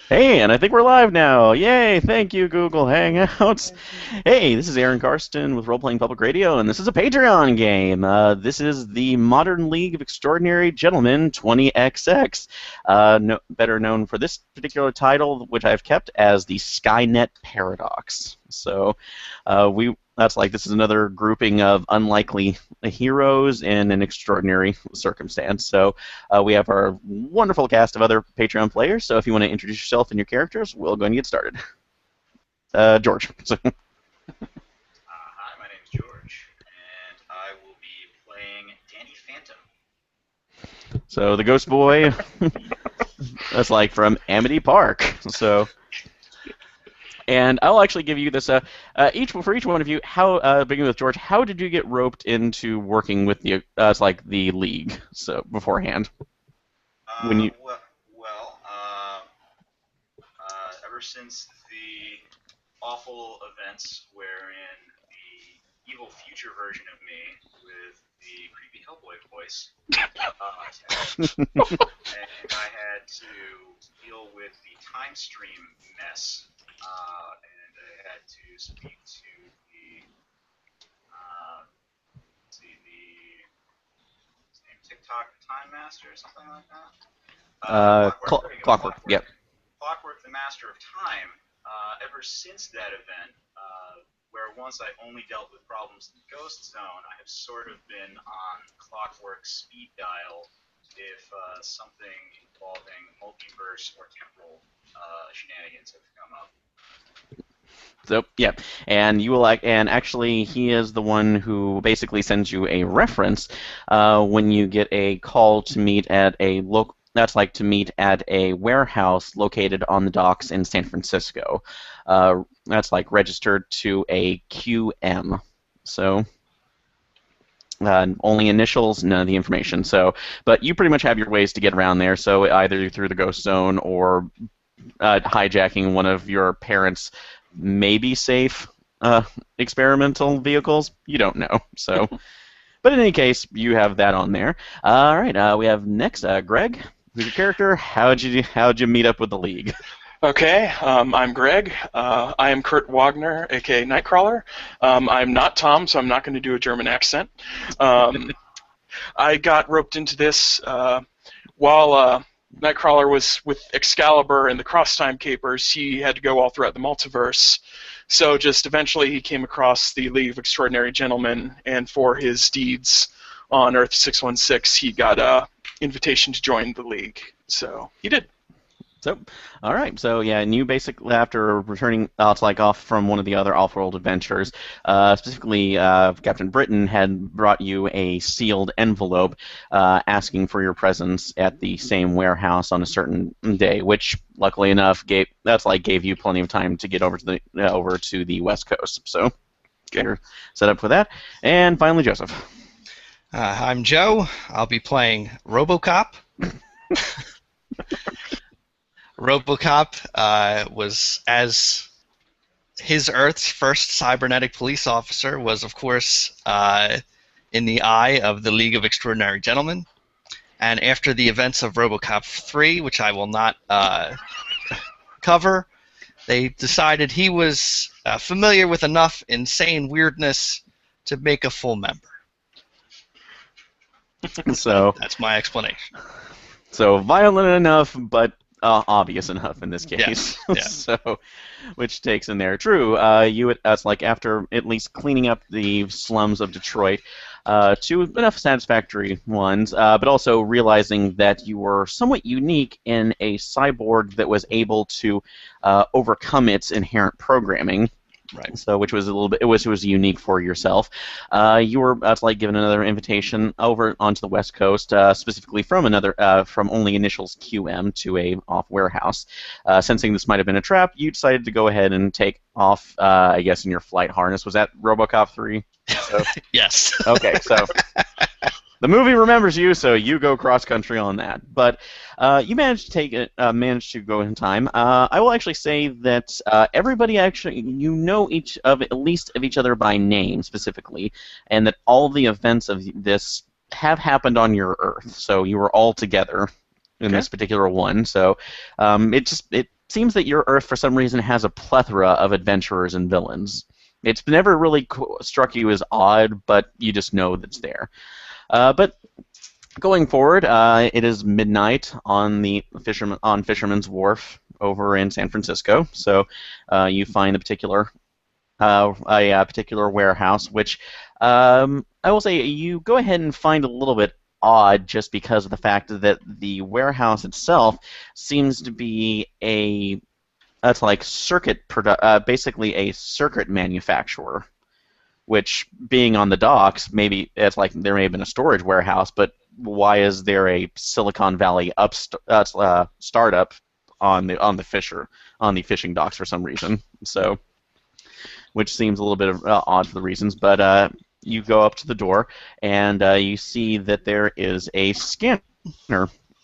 Hey, and I think we're live now. Yay! Thank you, Google Hangouts. Hey, this is Aaron Karsten with Role Playing Public Radio, and this is a Patreon game. This is the Modern League of Extraordinary Gentlemen 20XX, better known for this particular title, which I've kept as the Skynet Paradox. So, we that's like this is another grouping of unlikely heroes in an extraordinary circumstance. So we have our wonderful cast of other Patreon players, so if you want to introduce yourself and your characters, we'll go and get started. George. Hi, my name's George, and I will be playing Danny Phantom. So the Ghost Boy, that's like from Amity Park. So, and I'll actually give you this. For each one of you, beginning with George, how did you get roped into working with it's like the league? So beforehand, when you Ever since the awful events wherein the evil future version of me with the creepy Hellboy voice and I had to deal with the time stream mess, and I had to speak to his name, TikTok Time Master or something like that. Clockwork. There you go. Clockwork. Clockwork. Yep. Clockwork, the Master of Time. Ever since that event, where once I only dealt with problems in the Ghost Zone, I have sort of been on Clockwork's speed dial if something involving multiverse or temporal shenanigans have come up. So yeah, and actually he is the one who basically sends you a reference when you get a call to meet at a local. That's like to meet at a warehouse located on the docks in San Francisco. That's like registered to a QM. So only initials, none of the information. So, but you pretty much have your ways to get around there. So either through the Ghost Zone or hijacking one of your parents' maybe safe experimental vehicles. You don't know. So, but in any case, you have that on there. All right. We have next Greg. Who's your character? How'd you meet up with the League? Okay, I'm Greg. I am Kurt Wagner, aka Nightcrawler. I'm not Tom, so I'm not going to do a German accent. I got roped into this while Nightcrawler was with Excalibur and the Cross-Time Capers. He had to go all throughout the multiverse. So just eventually he came across the League of Extraordinary Gentlemen, and for his deeds on Earth 616, he got an invitation to join the League. So he did. So, all right. So yeah, and you basically, after returning, it's like off from one of the other off-world adventures, specifically, Captain Britain had brought you a sealed envelope asking for your presence at the same warehouse on a certain day, which, luckily enough, gave you plenty of time to get over to the West Coast. So, get her set up for that. And finally, Joseph. I'm Joe. I'll be playing RoboCop. RoboCop was, as his Earth's first cybernetic police officer, was, of course, in the eye of the League of Extraordinary Gentlemen. And after the events of RoboCop 3, which I will not cover, they decided he was familiar with enough insane weirdness to make a full member. So that's my explanation. So violent enough, but obvious enough in this case. Yeah. So, which takes in there. True. It's like after at least cleaning up the slums of Detroit, two enough satisfactory ones, but also realizing that you were somewhat unique in a cyborg that was able to overcome its inherent programming. Right. So, which was it was unique for yourself. You were given another invitation over onto the West Coast, specifically from from only initials QM to a off warehouse. Sensing this might have been a trap, you decided to go ahead and take off. I guess in your flight harness. Was that RoboCop 3? So, yes. Okay, so. The movie remembers you, so you go cross country on that. But you managed to go in time. I will actually say that everybody actually at least of each other by name specifically, and that all the events of this have happened on your Earth. So you were all together in this particular one. So it seems that your Earth, for some reason, has a plethora of adventurers and villains. It's never really struck you as odd, but you just know that's there. But going forward, it is midnight on the Fisherman's Wharf over in San Francisco. So you find a particular warehouse, which I will say you go ahead and find a little bit odd, just because of the fact that the warehouse itself seems to be that's like basically a circuit manufacturer. Which, being on the docks, maybe it's like there may have been a storage warehouse, but why is there a Silicon Valley startup on the fishing docks for some reason? So, which seems a little bit odd for the reasons. But you go up to the door and you see that there is a scanner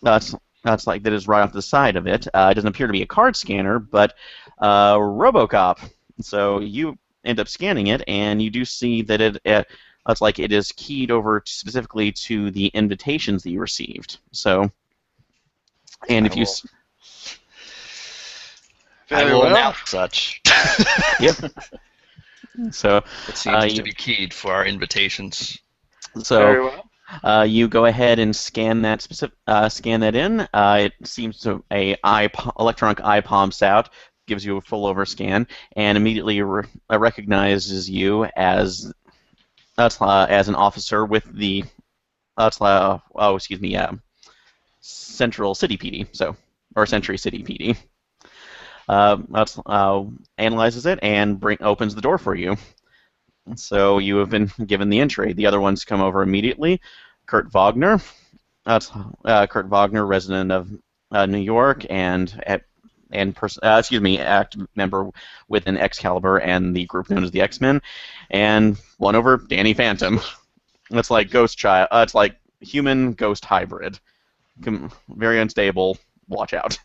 that is right off the side of it. It doesn't appear to be a card scanner, but RoboCop. So you end up scanning it, and you do see that it is keyed over specifically to the invitations that you received. So, and if you I will announce such. Yep. So it seems to be keyed for our invitations. So Very well. you go ahead and scan that in. It seems to electronic eye palms out, gives you a full overscan, and immediately recognizes you as an officer with the Central City PD, or Century City PD. Analyzes it and opens the door for you. So you have been given the entry. The other ones come over immediately. Kurt Wagner, resident of New York and active member within Excalibur and the group known as the X-Men, and one over Danny Phantom. It's like Ghost Child. It's like human ghost hybrid. Very unstable. Watch out.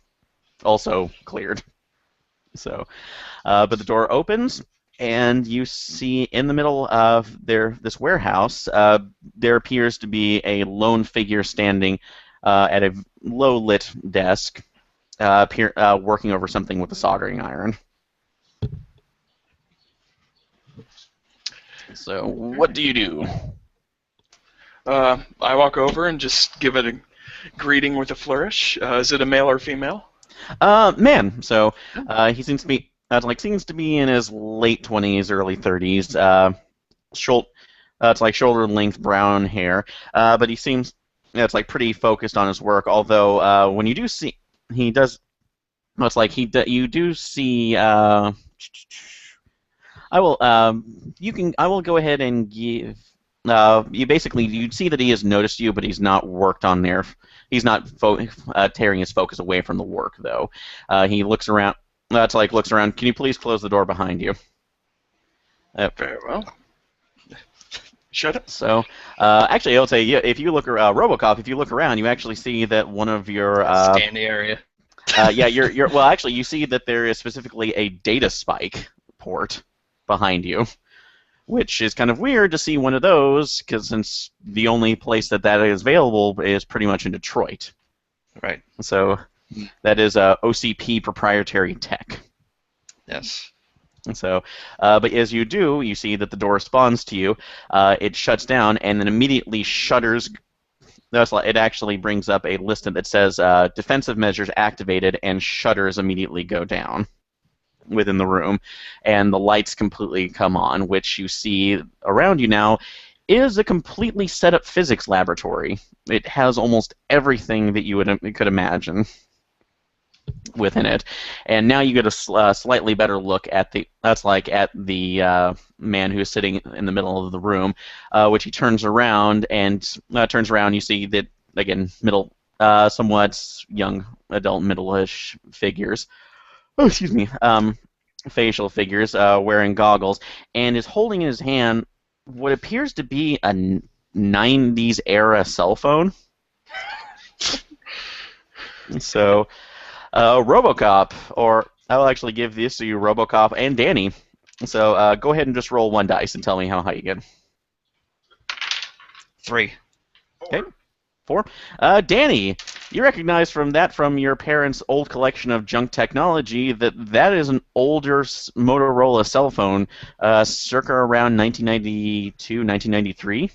Also cleared. So, but the door opens, and you see in the middle of this warehouse, there appears to be a lone figure standing at a low-lit desk, working over something with a soldering iron. So, what do you do? I walk over and just give it a greeting with a flourish. Is it a male or female? Man. So he seems to be in his late 20s, early 30s. It's like shoulder-length brown hair, but he seems pretty focused on his work. Although when you do see, you do see. I will go ahead and give. You'd see that he has noticed you, but he's not worked on there. He's not tearing his focus away from the work, though. He looks around. Looks around. Can you please close the door behind you? Very well. Shut it. So, actually, I would say, yeah, if you look, RoboCop, if you look around, you actually see that one of your scan the area. Well, actually, you see that there is specifically a data spike port behind you, which is kind of weird to see one of those, because since the only place that is available is pretty much in Detroit. Right. So that is OCP proprietary tech. Yes. So, but as you do, you see that the door responds to you. It shuts down and then immediately shutters. It actually brings up a list that says defensive measures activated, and shutters immediately go down within the room, and the lights completely come on, which you see around you now is a completely set up physics laboratory. It has almost everything that you could imagine within it, and now you get a slightly better look at the man who is sitting in the middle of the room, which he turns around, and you see that again somewhat young adult middle-ish figures. Oh, excuse me. Facial figures wearing goggles, and is holding in his hand what appears to be a 90s era cell phone. So, RoboCop, or I will actually give this to you, RoboCop and Danny. So go ahead and just roll one dice and tell me how high you get. 3. Okay. 4. Danny, You recognize from your parents' old collection of junk technology that is an older Motorola cell phone, circa around 1992, 1993.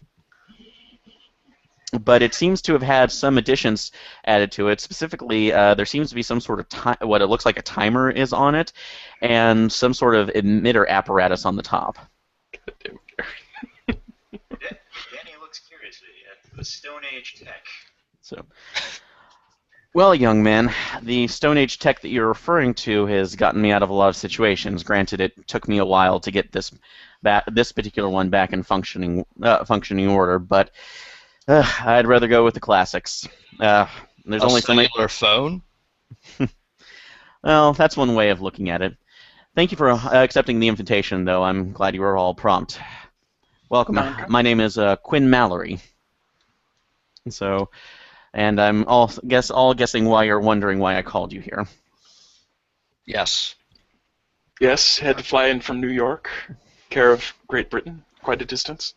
But it seems to have had some additions added to it. Specifically, there seems to be some sort of what it looks like a timer is on it, and some sort of emitter apparatus on the top. Danny looks curiously at the Stone Age tech. So, well, young man, the Stone Age tech that you're referring to has gotten me out of a lot of situations. Granted, it took me a while to get this particular one back in functioning order, but I'd rather go with the classics. There's only so many. Cellular phone? Well, that's one way of looking at it. Thank you for accepting the invitation, though. I'm glad you were all prompt. Welcome. My name is Quinn Mallory. And I'm all guessing why you're wondering why I called you here. Yes. Yes, had to fly in from New York, care of Great Britain, quite a distance.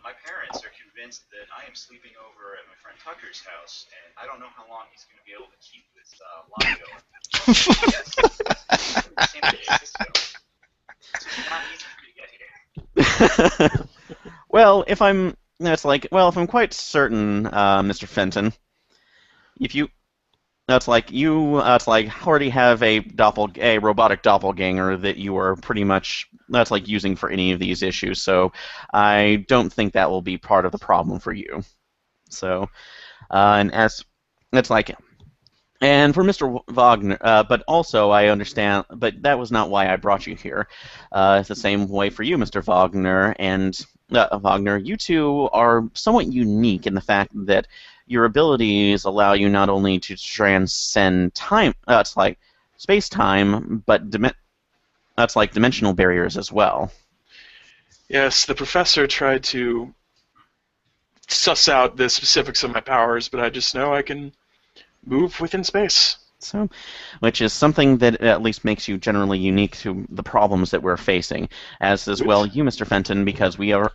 My parents are convinced that I am sleeping over at my friend Tucker's house, and I don't know how long he's going to be able to keep this lie going. Yes. San Francisco. It's not easy for me to get here. Well, if I'm quite certain, Mr. Fenton, you already have a robotic doppelganger that you are pretty much using for any of these issues. So I don't think that will be part of the problem for you. So, and for Mr. Wagner, but also I understand, but that was not why I brought you here. It's the same way for you, Mr. Wagner, and Wagner. You two are somewhat unique in the fact that your abilities allow you not only to transcend time, space-time, but dimensional barriers as well. Yes, the professor tried to suss out the specifics of my powers, but I just know I can move within space. So, which is something that at least makes you generally unique to the problems that we're facing, as well you, Mr. Fenton, because we are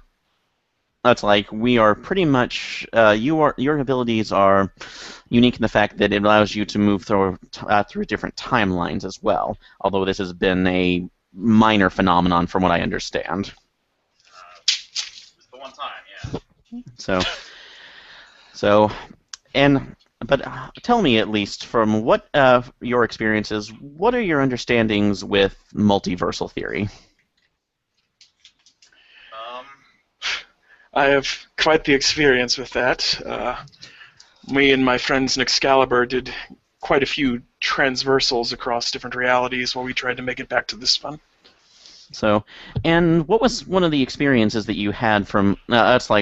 pretty much your abilities are unique in the fact that it allows you to move through different timelines as well. Although this has been a minor phenomenon, from what I understand. It was the one time, yeah. But tell me, at least from what your experiences, what are your understandings with multiversal theory? I have quite the experience with that. Me and my friends in Excalibur did quite a few transversals across different realities while we tried to make it back to this one. So, and what was one of the experiences that you had from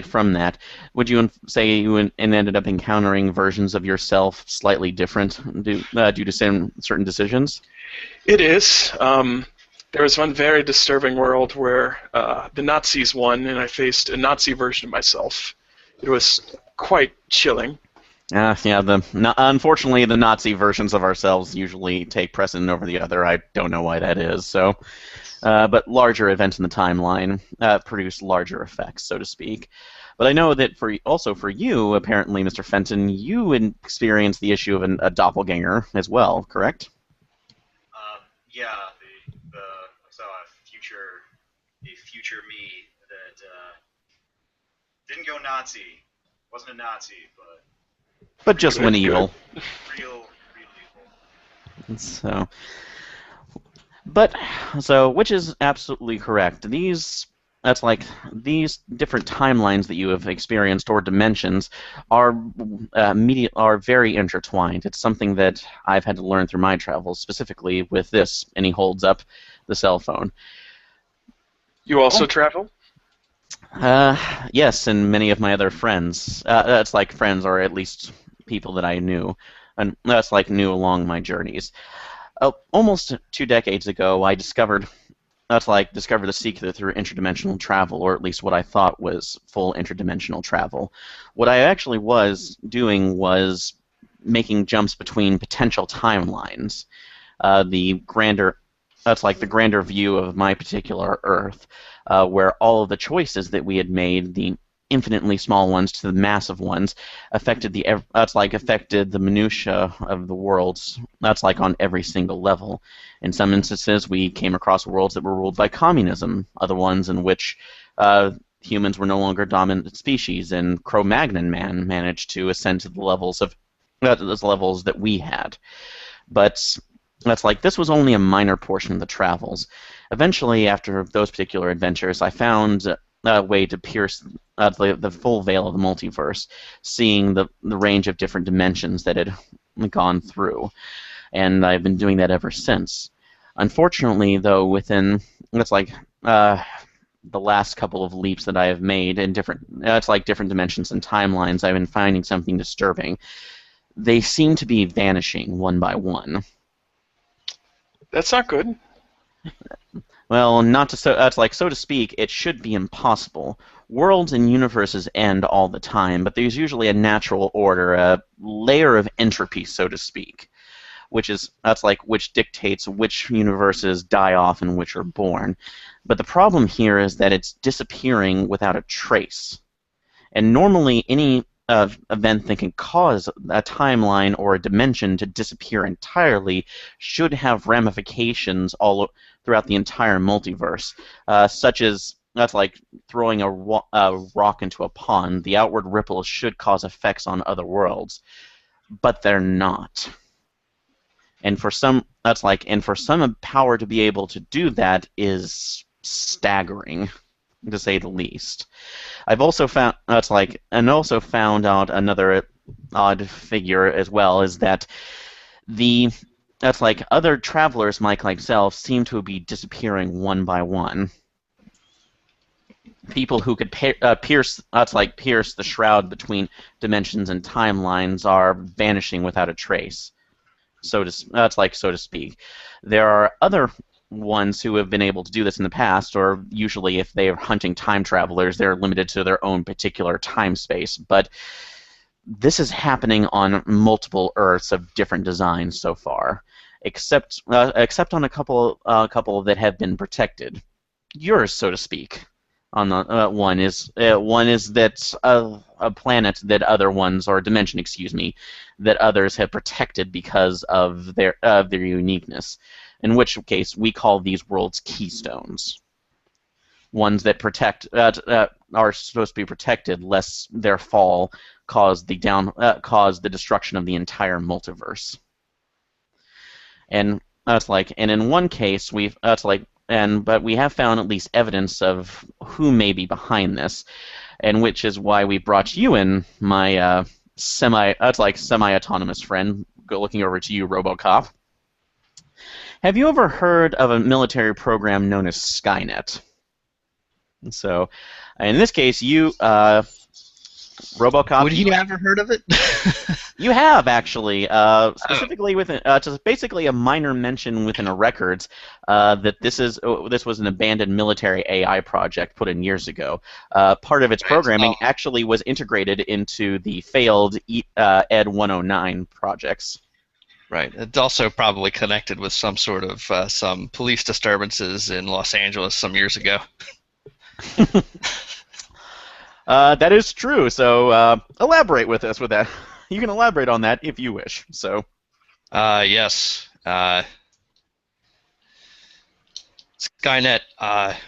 from that? Would you say you ended up encountering versions of yourself slightly different due to certain decisions? It is. There was one very disturbing world where the Nazis won, and I faced a Nazi version of myself. It was quite chilling. Unfortunately, the Nazi versions of ourselves usually take precedent over the other. I don't know why that is. So. But larger events in the timeline produce larger effects, so to speak. But I know that for you, apparently, Mr. Fenton, you experienced the issue of a doppelganger as well, correct? Yeah, I saw a future me that didn't go Nazi. Wasn't a Nazi, but just went evil. Real evil. Which is absolutely correct. These different timelines that you have experienced or dimensions are very intertwined. It's something that I've had to learn through my travels, specifically with this, and he holds up the cell phone. You also travel? Yes, and many of my other friends. Friends, or at least people that I knew, and knew along my journeys. Almost 2 decades ago, I discovered the secret through interdimensional travel, or at least what I thought was full interdimensional travel. What I actually was doing was making jumps between potential timelines. The grander view of my particular Earth, where all of the choices that we had made, infinitely small ones to the massive ones, affected affected the minutia of the worlds. That's like on every single level. In some instances, we came across worlds that were ruled by communism. Other ones in which humans were no longer dominant species, and Cro-Magnon man managed to ascend to the levels of those levels that we had. But this was only a minor portion of the travels. Eventually, after those particular adventures, I found a way to pierce the full veil of the multiverse, seeing the range of different dimensions that had gone through. And I've been doing that ever since. Unfortunately, though, within the last couple of leaps that I have made in different dimensions and timelines, I've been finding something disturbing. They seem to be vanishing one by one. That's not good. Well, not to so to speak, it should be impossible. Worlds and universes end all the time, but there's usually a natural order, a layer of entropy, so to speak, which dictates which universes die off and which are born. But the problem here is that it's disappearing without a trace. And normally, any event that can cause a timeline or a dimension to disappear entirely should have ramifications all throughout the entire multiverse, such as throwing a rock into a pond. The outward ripples should cause effects on other worlds, but they're not. And for some power to be able to do that is staggering, to say the least. I've also found out another odd figure as well, is that other travelers like myself seem to be disappearing one by one. People who could pierce the shroud between dimensions and timelines are vanishing without a trace. So to speak. There are other ones who have been able to do this in the past, or usually if they are hunting time travelers, they're limited to their own particular time space. But this is happening on multiple Earths of different designs so far, except on a couple that have been protected. Yours, so to speak. On the one is that a planet that other ones, or a dimension, excuse me, that others have protected because of their uniqueness. In which case, we call these worlds keystones. Ones that are supposed to be protected, lest their fall cause the destruction of the entire multiverse. And in one case, but we have found at least evidence of who may be behind this, and which is why we brought you in, my semi-autonomous friend. Looking over to you, RoboCop. Have you ever heard of a military program known as Skynet? So, in this case, you, RoboCop. Would you ever heard of it? You have, actually, specifically within, just basically a minor mention within a records that this was an abandoned military AI project put in years ago. Part of its programming actually was integrated into the failed Ed 109 projects. Right. It's also probably connected with some sort of some police disturbances in Los Angeles some years ago. That is true. So elaborate with us with that. You can elaborate on that if you wish. So. Yes. Skynet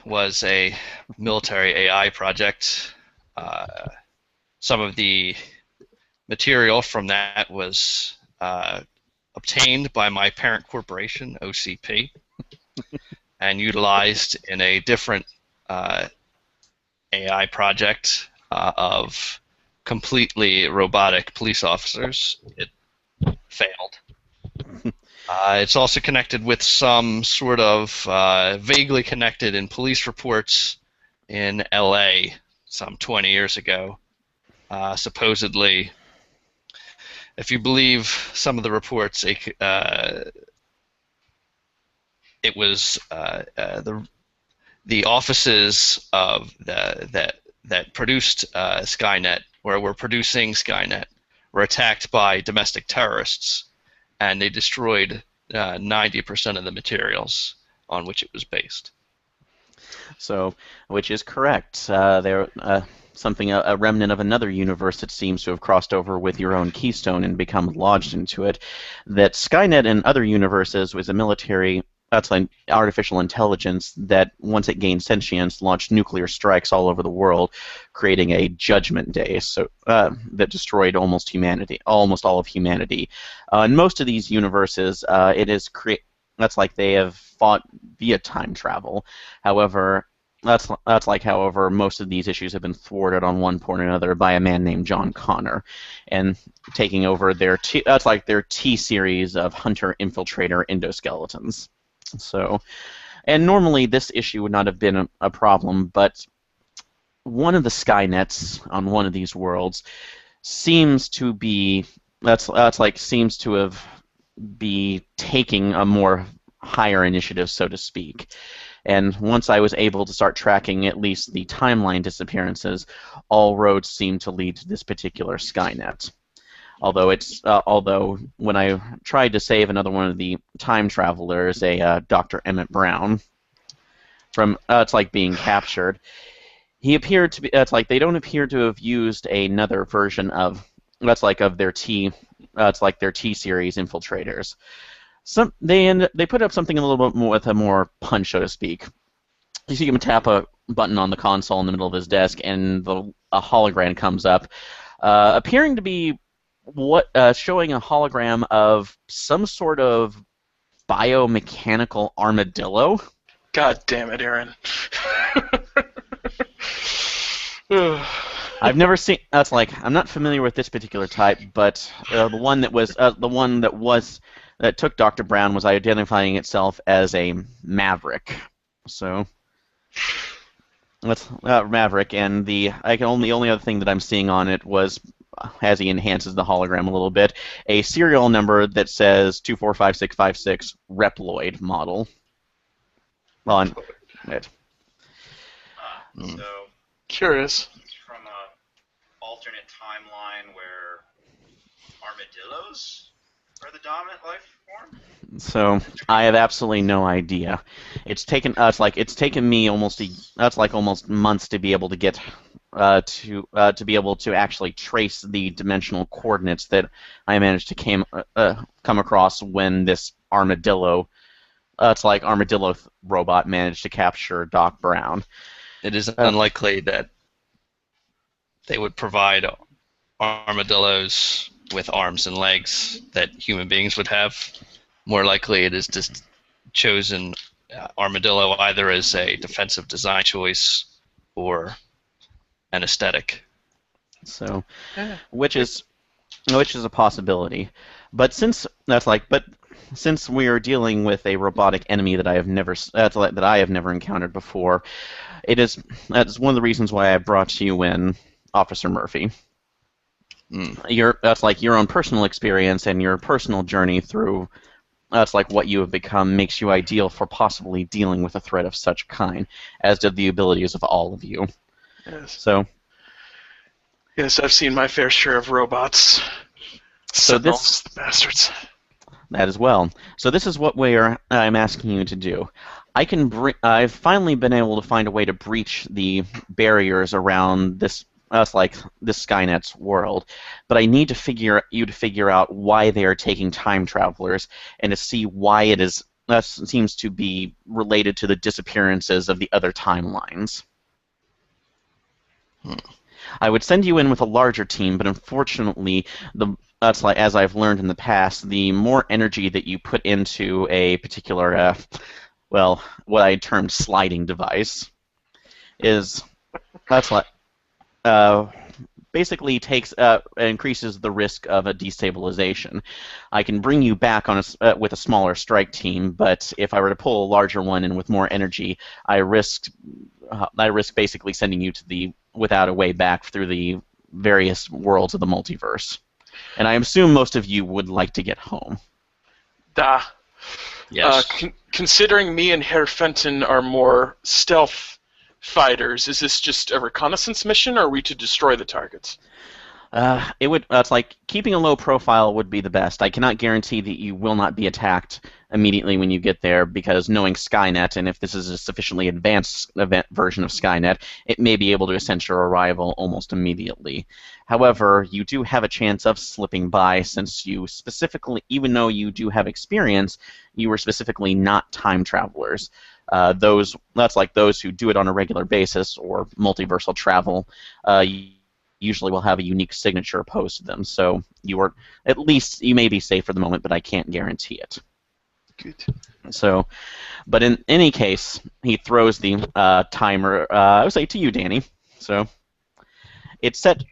was a military AI project. Some of the material from that was obtained by my parent corporation, OCP, and utilized in a different AI project of completely robotic police officers. It failed. It's also connected with some sort of vaguely connected in police reports in LA some 20 years ago. Supposedly, if you believe some of the reports, it was the offices of that produced Skynet, or were producing Skynet, were attacked by domestic terrorists, and they destroyed 90% of the materials on which it was based. So, which is correct. something a remnant of another universe that seems to have crossed over with your own Keystone and become lodged into it. That Skynet in other universes was a military. That's like artificial intelligence that, once it gained sentience, launched nuclear strikes all over the world, creating a Judgment Day, that destroyed almost all of humanity. In most of these universes, that's like they have fought via time travel. However, however, most of these issues have been thwarted on one point or another by a man named John Connor, and taking over their T series of Hunter Infiltrator endoskeletons. So, and normally this issue would not have been a problem, but one of the Skynets on one of these worlds seems to be seems to have be taking a more higher initiative, so to speak. And once I was able to start tracking at least the timeline disappearances, all roads seem to lead to this particular Skynet. Although when I tried to save another one of the time travelers, Dr. Emmett Brown, from being captured, he appeared to be. They don't appear to have used another version of their T. Their T series infiltrators. They put up something a little bit more with a more punch, so to speak. You see him tap a button on the console in the middle of his desk, and a hologram comes up, appearing to be showing a hologram of some sort of biomechanical armadillo. God damn it, Aaron. I've never seen. I'm not familiar with this particular type, but the one that took Dr. Brown was identifying itself as a Maverick. So that's Maverick, and the only other thing that I'm seeing on it was, as he enhances the hologram a little bit, a serial number that says 245656 Reploid model on it. So curious. it's from a alternate timeline where armadillos are the dominant life form? So I have absolutely no idea. It's taken me almost months to be able to get to be able to actually trace the dimensional coordinates that I managed to come across when this armadillo robot managed to capture Doc Brown. It is unlikely that they would provide armadillos with arms and legs that human beings would have. More likely, it is just chosen armadillo either as a defensive design choice or an aesthetic. So, which is a possibility. But since we are dealing with a robotic enemy that I have never encountered before, that's one of the reasons why I brought you in, Officer Murphy. Your own personal experience and your personal journey through what you have become makes you ideal for possibly dealing with a threat of such kind, as did the abilities of all of you. Yes. So. Yes, I've seen my fair share of robots. So Sentinels, the bastards. That as well. So this is what I'm asking you to do. I've finally been able to find a way to breach the barriers around this Skynet's world, but I need to figure out why they are taking time travelers, and to see why it is seems to be related to the disappearances of the other timelines. I would send you in with a larger team, but unfortunately, as I've learned in the past, the more energy that you put into a particular, what I termed sliding device, basically increases the risk of a destabilization. I can bring you back with a smaller strike team, but if I were to pull a larger one in with more energy, I risk basically sending you without a way back through the various worlds of the multiverse. And I assume most of you would like to get home. Yes. Considering me and Herr Fenton are more stealth fighters, is this just a reconnaissance mission, or are we to destroy the targets? It would. It's like keeping a low profile would be the best. I cannot guarantee that you will not be attacked immediately when you get there, because knowing Skynet, and if this is a sufficiently advanced version of Skynet, it may be able to sense your arrival almost immediately. However, you do have a chance of slipping by, since you specifically, even though you do have experience, you were specifically not time travelers. That's like those who do it on a regular basis or multiversal travel. Usually will have a unique signature opposed to them. So you may be safe for the moment, but I can't guarantee it. Good. So, but in any case, he throws the timer. I would say to you, Danny. So it's set.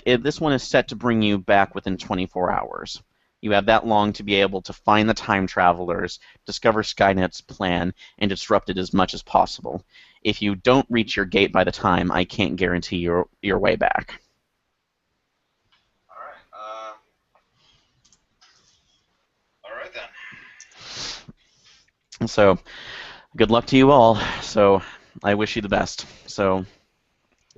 This one is set to bring you back within 24 hours. You have that long to be able to find the time travelers, discover Skynet's plan, and disrupt it as much as possible. If you don't reach your gate by the time, I can't guarantee your way back. All right then. So, good luck to you all. So, I wish you the best. So,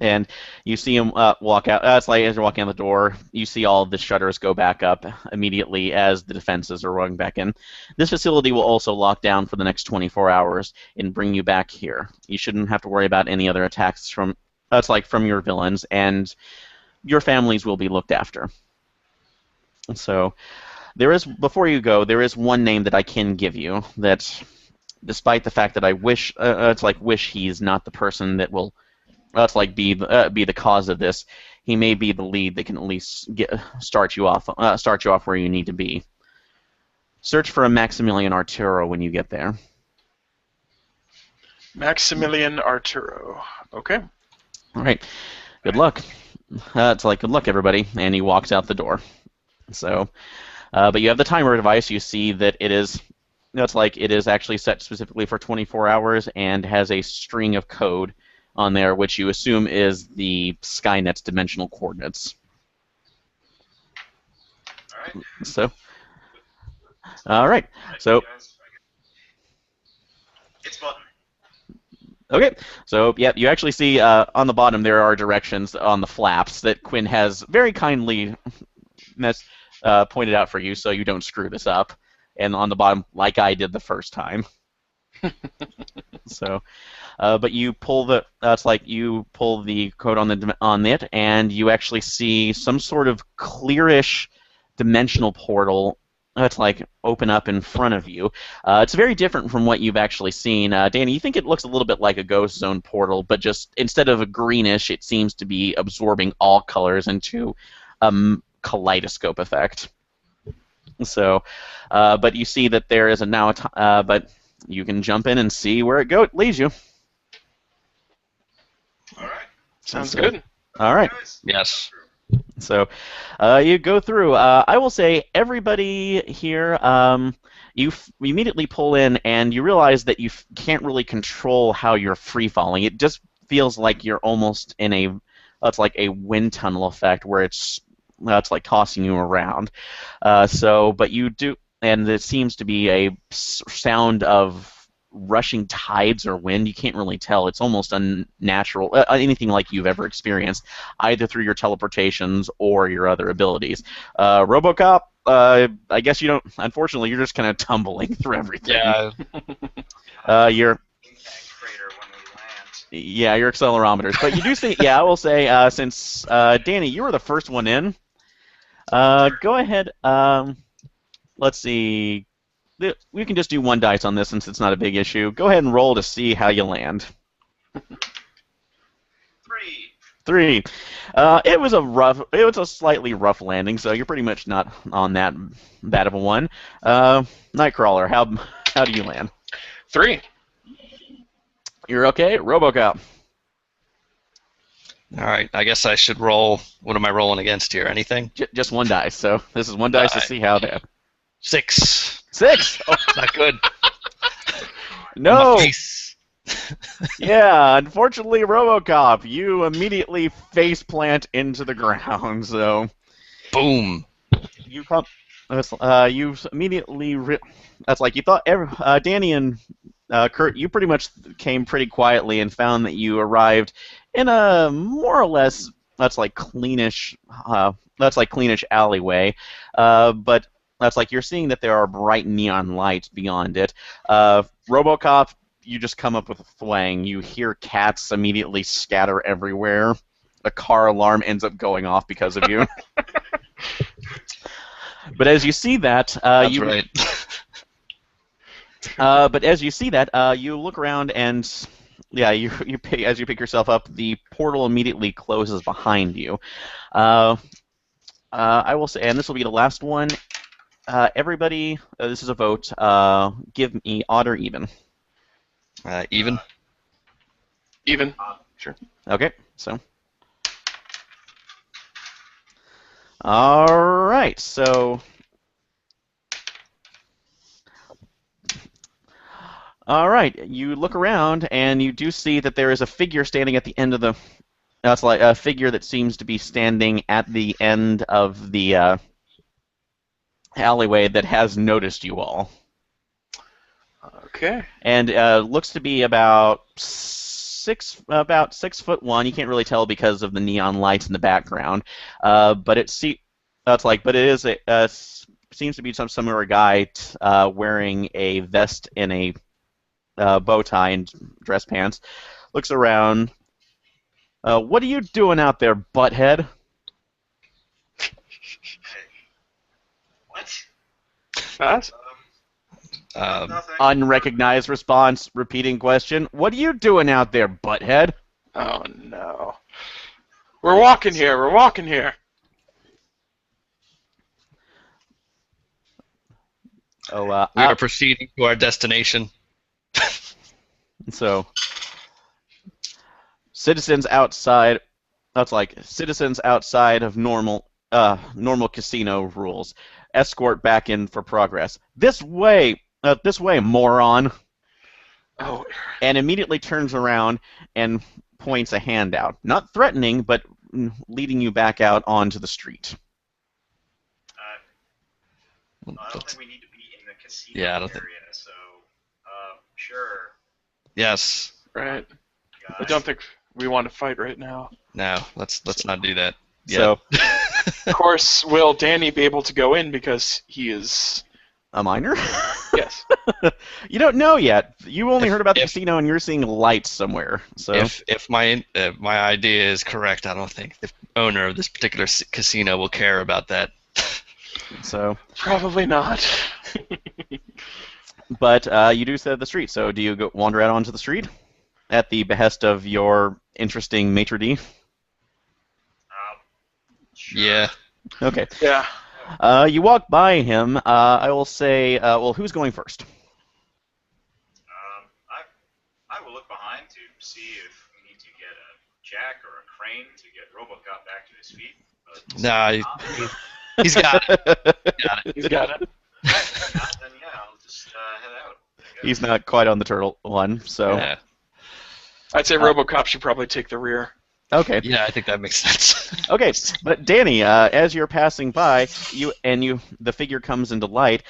and you see him walk out. It's like as you're walking out the door, you see all the shutters go back up immediately as the defenses are rolling back in. This facility will also lock down for the next 24 hours and bring you back here. You shouldn't have to worry about any other attacks from your villains, and your families will be looked after. So, before you go, there is one name that I can give you that, despite the fact that I wish he's not the person that will be the cause of this, he may be the lead that can at least start you off where you need to be. Search for a Maximilian Arturo when you get there. Maximilian Arturo. Okay. All right. Good luck. Good luck, everybody. And he walks out the door. So, but you have the timer device. You see that it is actually set specifically for 24 hours and has a string of code on there, which you assume is the Skynet's dimensional coordinates. All right. So, all right. So, it's button. okay. So, yeah, you actually see on the bottom there are directions on the flaps that Quinn has very kindly pointed out for you, so you don't screw this up. And on the bottom, like I did the first time. So, but you pull the code on it, and you actually see some sort of clearish dimensional portal open up in front of you. It's very different from what you've actually seen. Danny, you think it looks a little bit like a Ghost Zone portal, but just instead of a greenish, it seems to be absorbing all colors into a kaleidoscope effect. So, but you see that there is but you can jump in and see where it leads you. All right. Sounds good. All right. Yes. So, you go through. I will say, everybody here, you immediately pull in, and you realize that you can't really control how you're free falling. It just feels like you're almost in a wind tunnel effect where it's tossing you around. But you do, and it seems to be a sound of rushing tides or wind. You can't really tell. It's almost unnatural, anything like you've ever experienced, either through your teleportations or your other abilities. RoboCop, I guess you don't. Unfortunately, you're just kind of tumbling through everything. Yeah. Your Impact crater when we land. Yeah, your accelerometers. But you do see. Yeah, I will say, since Danny, you were the first one in. Go ahead. Let's see. We can just do one dice on this since it's not a big issue. Go ahead and roll to see how you land. 3. It was a slightly rough landing, so you're pretty much not on that bad of a one. Nightcrawler, how do you land? 3. You're okay. RoboCop. All right. I guess I should roll. What am I rolling against here? Anything? Just one dice. So this is one dice to see how that. 6. 6. Oh, not good. No. My face. Yeah, unfortunately, RoboCop, you immediately face plant into the ground. So, boom. You immediately. That's like you thought. Danny and Kurt, you pretty much came pretty quietly and found that you arrived in a more or less cleanish that's like cleanish alleyway, but that's like you're seeing that there are bright neon lights beyond it. RoboCop, you just come up with a thwang. You hear cats immediately scatter everywhere. A car alarm ends up going off because of you. But as you see that, That's right. but as you see that, you look around and yeah, as you pick yourself up, the portal immediately closes behind you. I will say, and this will be the last one. Everybody, this is a vote. Give me odd or even. Even. Even. Sure. Okay, so. All right, so. All right, you look around and you do see that there is a figure standing at the end of the. That's like a figure that seems to be standing at the end of the alleyway that has noticed you all. Okay. And looks to be about 6'1". You can't really tell because of the neon lights in the background. But it is seems to be some similar guy wearing a vest and a bow tie and dress pants. Looks around. What are you doing out there, butthead? What? Fast? Nothing. Unrecognized response. Repeating question. What are you doing out there, butthead? Oh no. We're walking here. We're walking here. Oh, We are proceeding to our destination. So, citizens outside. That's like citizens outside of normal casino rules. Escort back in for progress. This way, moron. Oh. And immediately turns around and points a hand out, not threatening, but leading you back out onto the street. I don't think we need to be in the casino Yeah, I don't area, so sure. Yes. Right. Guys. I don't think we want to fight right now. No, let's not do that. So, Of course, will Danny be able to go in because he is... a minor? Yes. You don't know yet. You only heard about the casino, and you're seeing lights somewhere. So, if my idea is correct, I don't think the owner of this particular casino will care about that. so, Probably not. but you do set the street. So, do you wander out onto the street at the behest of your interesting maitre d'? Sure. Yeah. Okay. Yeah. You walk by him. I will say, well, who's going first? I will look behind to see if we need to get a jack or a crane to get RoboCop back to his feet. But Nah, not, he's got it. He's got it. then yeah, I'll just head out. I guess. He's not quite on the turtle one, so Yeah. I'd say RoboCop should probably take the rear. okay. Yeah, I think that makes sense. Okay, but Danny, as you're passing by, the figure comes into light.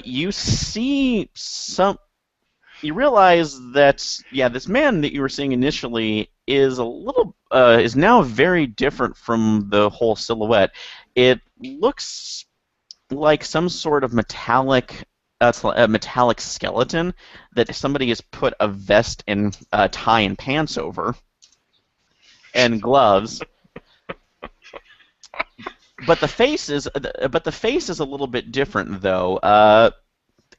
You see some. You realize that this man that you were seeing initially is is now very different from the whole silhouette. It looks like some sort of metallic. A metallic skeleton that somebody has put a vest and tie and pants over, and gloves. But the face is a little bit different though.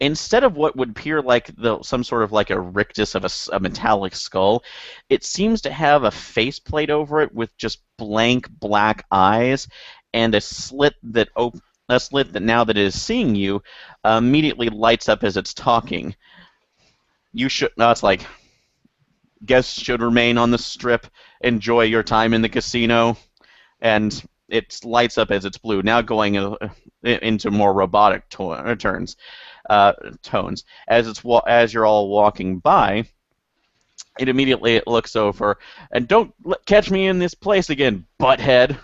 Instead of what would appear like some sort of like a rictus of a metallic skull, it seems to have a faceplate over it with just blank black eyes and a slit that now that it is seeing you immediately lights up as it's talking. You should. No, it's like guests should remain on the strip. Enjoy your time in the casino, and it lights up as it's blue. Now going into more robotic tones. As you're all walking by, it immediately looks over and don't catch me in this place again, butthead.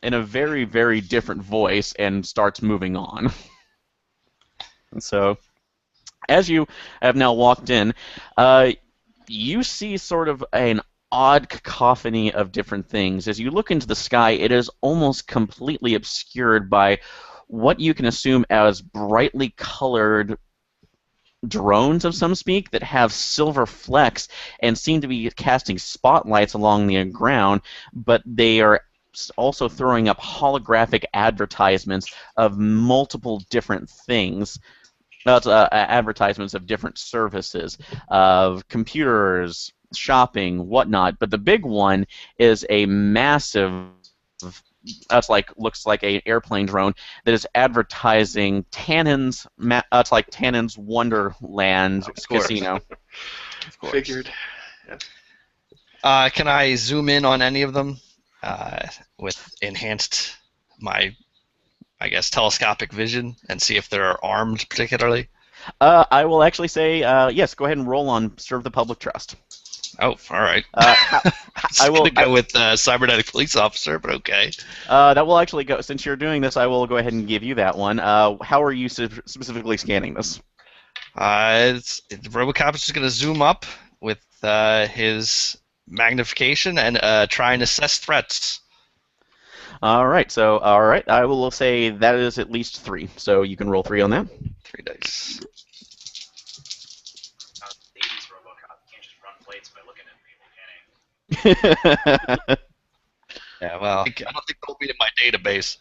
In a very, very different voice, and starts moving on. And so, as you have now walked in, you see sort of an odd cacophony of different things. As you look into the sky, it is almost completely obscured by what you can assume as brightly colored drones of some speak that have silver flecks and seem to be casting spotlights along the ground, but they are also throwing up holographic advertisements of multiple different things. That's advertisements of different services, of computers, shopping, whatnot. But the big one is a massive, looks like an airplane drone that is advertising Tannen's. It's like Tannen's Wonderland Of course. Casino. Of course. Figured. Can I zoom in on any of them with enhanced I guess, telescopic vision and see if they're armed particularly? I will actually say yes. Go ahead and roll on Serve the Public Trust. Oh, all right. I will go with cybernetic police officer, but okay. That will actually go. Since you're doing this, I will go ahead and give you that one. How are you specifically scanning this? RoboCop is just going to zoom up with his magnification and try and assess threats. All right. So, I will say that is at least 3. So you can roll 3 on that. 3 dice. 80s RoboCop. You can't just run plates by looking at people, can he? Yeah, well, I don't think they'll be in my database.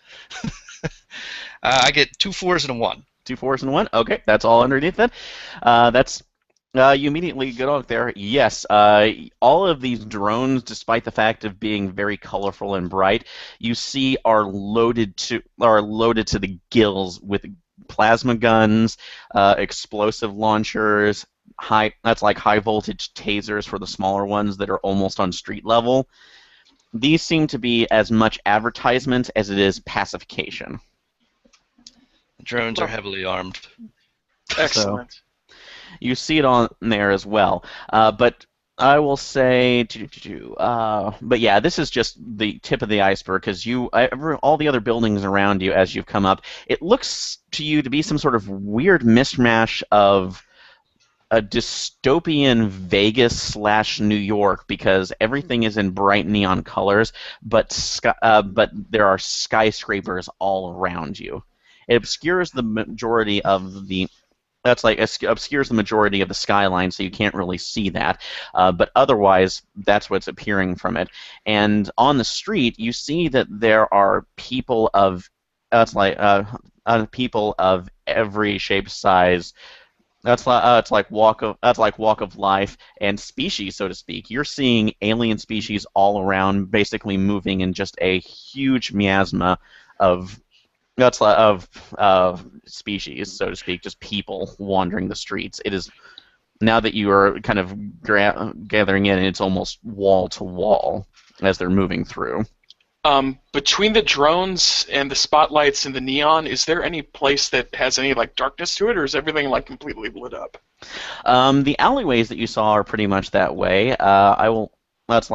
I get 2 4s and a 1. 2 4s and 1. Okay, that's all underneath that. That's you immediately get on there. Yes, all of these drones, despite the fact of being very colorful and bright, you see are loaded to the gills with plasma guns, explosive launchers, high voltage tasers for the smaller ones that are almost on street level. These seem to be as much advertisement as it is pacification. The drones are heavily armed. Excellent. So, you see it on there as well. But I will say, but yeah, this is just the tip of the iceberg because all the other buildings around you as you've come up, it looks to you to be some sort of weird mishmash of a dystopian Vegas / New York because everything is in bright neon colors, but there are skyscrapers all around you. It obscures the majority of the obscures the majority of the skyline, so you can't really see that. But otherwise, that's what's appearing from it. And on the street, you see that there are people of people of every shape, size. That's like walk of life and species, so to speak. You're seeing alien species all around, basically moving in just a huge miasma of species, so to speak, just people wandering the streets. It is now that you are kind of gathering in, it's almost wall to wall as they're moving through. Between the drones and the spotlights and the neon, is there any place that has any darkness to it, or is everything completely lit up? The alleyways that you saw are pretty much that way. Let's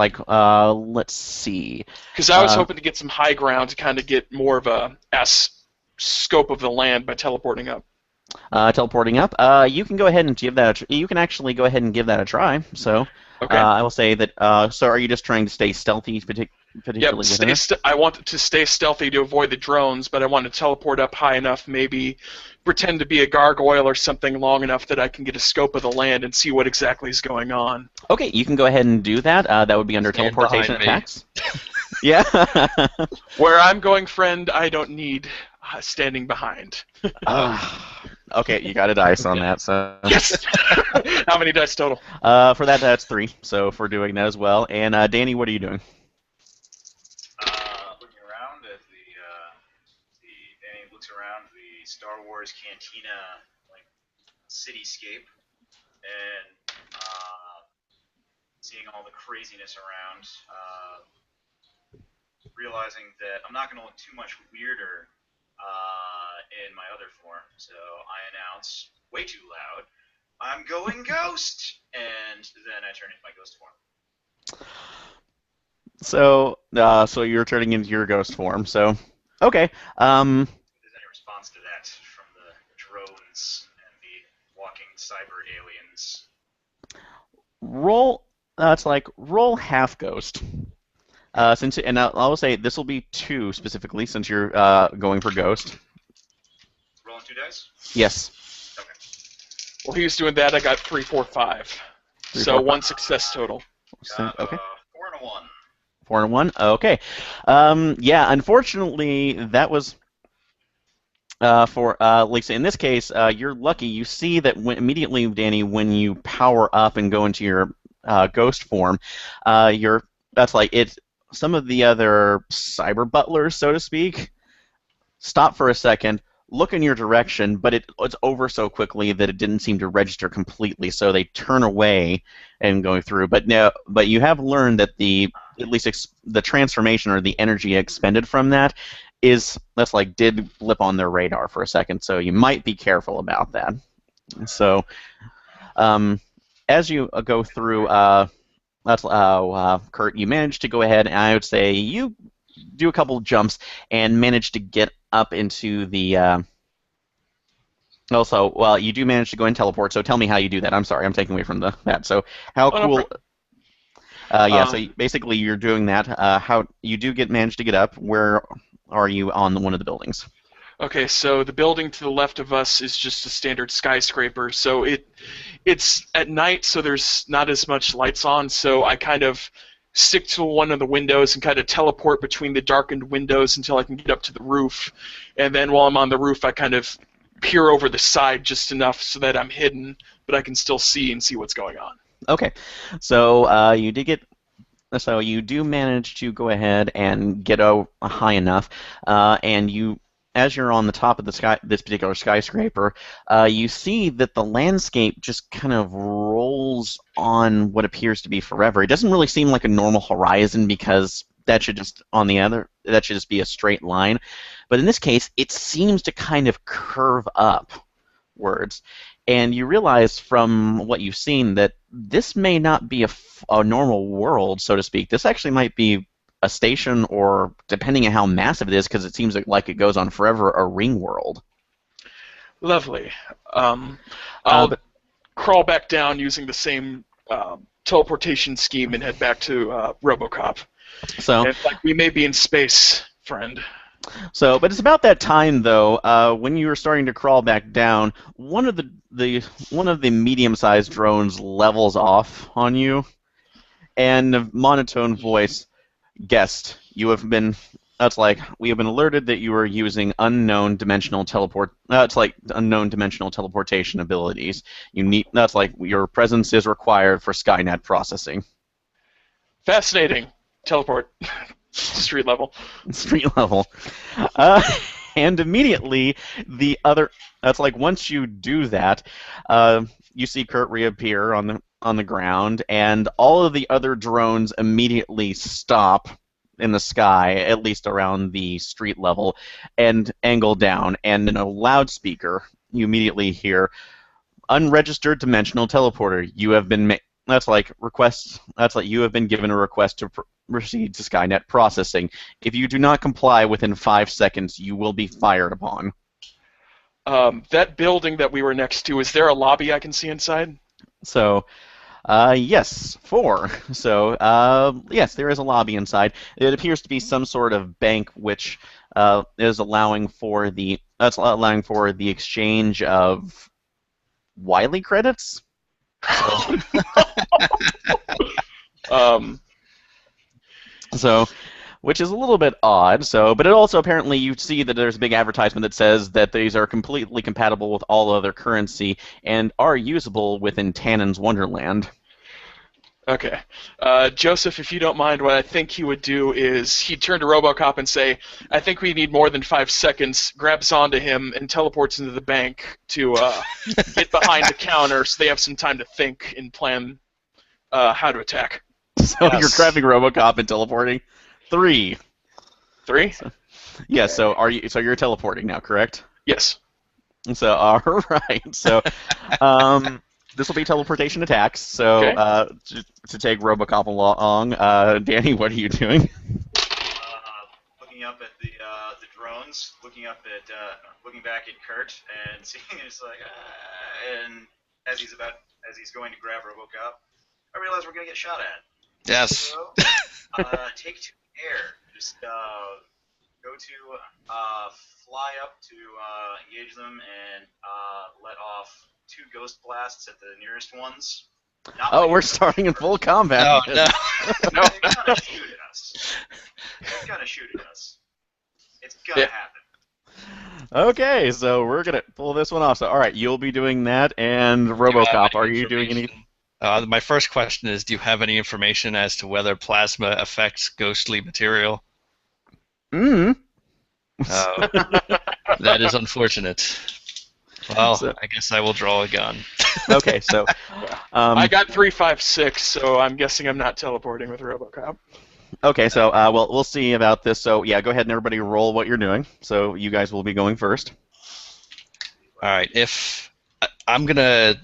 see. Because I was hoping to get some high ground to kind of get more of a scope of the land by teleporting up. You can go ahead and give that. You can actually go ahead and give that a try. So, okay. I will say that. So, are you just trying to stay stealthy, particularly? Yep. I want to stay stealthy to avoid the drones, but I want to teleport up high enough, maybe pretend to be a gargoyle or something long enough that I can get a scope of the land and see what exactly is going on. Okay, you can go ahead and do that. That would be under teleportation attacks. Yeah. Where I'm going, friend, I don't need standing behind. Okay, you got a dice on that. So yes. How many dice total? For that, that's 3. So for doing that as well. And Danny, what are you doing? Looking around as Danny looks around the Star Wars Cantina cityscape and seeing all the craziness around, realizing that I'm not going to look too much weirder in my other form, so I announce way too loud, "I'm going ghost!" and then I turn into my ghost form. So you're turning into your ghost form. So, okay. If there's any response to that from the drones and the walking cyber aliens? Roll it's like roll half ghost. Since and I'll say this will be 2 specifically since you're going for ghost. Rolling 2 dice? Yes. Okay. While he was doing that, I got 3, 4, 5. 3, So 4, 1 success total. Okay. 4 and a 1. 4 and 1. Okay. Yeah. Unfortunately, that was for Lisa. In this case, you're lucky. You see that immediately, Danny, when you power up and go into your ghost form, that's like it's some of the other cyber butlers, so to speak, stop for a second, look in your direction, but it's over so quickly that it didn't seem to register completely. So they turn away and go through. But you have learned that at least the transformation or the energy expended from that did blip on their radar for a second. So you might be careful about that. So as you go through. Kurt, you managed to go ahead, and I would say you do a couple jumps and manage to get up into the. Also, well, you do manage to go and teleport. So tell me how you do that. I'm sorry, I'm taking away from that. So how Oh, no cool? So basically, you're doing that. How you do manage to get up? Where are you on one of the buildings? Okay, so the building to the left of us is just a standard skyscraper. So it's at night, so there's not as much lights on. So I kind of stick to one of the windows and kind of teleport between the darkened windows until I can get up to the roof. And then while I'm on the roof, I kind of peer over the side just enough so that I'm hidden, but I can still see what's going on. Okay, so you did get. So you do manage to go ahead and get high enough, and as you're on the top of this particular skyscraper, you see that the landscape just kind of rolls on what appears to be forever. It doesn't really seem like a normal horizon because that should just be a straight line. But in this case, it seems to kind of curve upwards. And you realize from what you've seen that this may not be a normal world, so to speak. This actually might be a station, or depending on how massive it is, because it seems like it goes on forever, a ring world. Lovely. I'll crawl back down using the same teleportation scheme and head back to RoboCop. So, and, we may be in space, friend. So, but it's about that time though, when you were starting to crawl back down, one of the medium-sized drones levels off on you, and a monotone voice. Guest, we have been alerted that you are using unknown dimensional unknown dimensional teleportation abilities. Your presence is required for Skynet processing. Fascinating. Teleport. Street level. Street level. And immediately once you do that, you see Kurt reappear on the ground, and all of the other drones immediately stop in the sky, at least around the street level, and angle down. And in a loudspeaker, you immediately hear, "Unregistered dimensional teleporter. You have been you have been given a request to proceed to Skynet processing. If you do not comply within 5 seconds, you will be fired upon." That building that we were next to, is there a lobby I can see inside? So, yes, 4. So, yes, there is a lobby inside. It appears to be some sort of bank which is allowing for the exchange of Wiley credits. So, which is a little bit odd. So, but it also apparently you see that there's a big advertisement that says that these are completely compatible with all other currency and are usable within Tannen's Wonderland. Okay. Joseph, if you don't mind, what I think he would do is he'd turn to RoboCop and say, "I think we need more than 5 seconds," grabs onto him, and teleports into the bank to get behind the counter so they have some time to think and plan how to attack. So yes. You're grabbing RoboCop and teleporting? 3. 3? Yeah, so you're teleporting now, correct? Yes. So, all right. So, this will be teleportation attacks. So, okay. To take RoboCop along, Danny, what are you doing? Looking up at the drones, looking back at Kurt, and seeing it's like, and as he's going to grab RoboCop, I realize we're gonna get shot at. Yes. So, take to air. Just go to fly up to engage them and let off 2 ghost blasts at the nearest ones. Not Oh, like we're you're starting in first. full combat. Oh, again. no. No. They're gonna shoot at us. They're gonna shoot at us. It's gonna Yeah. happen. Okay, so we're gonna pull this one off. So, all right, you'll be doing that, and RoboCop, are you doing any? My first question is, do you have any information as to whether plasma affects ghostly material? Mm. Oh, that is unfortunate. Well, So- I guess I will draw a gun. Okay, so I got 356, so I'm guessing I'm not teleporting with RoboCop. okay, so we'll see about this. So yeah, go ahead and everybody roll what you're doing. So you guys will be going first. All right, I'm gonna,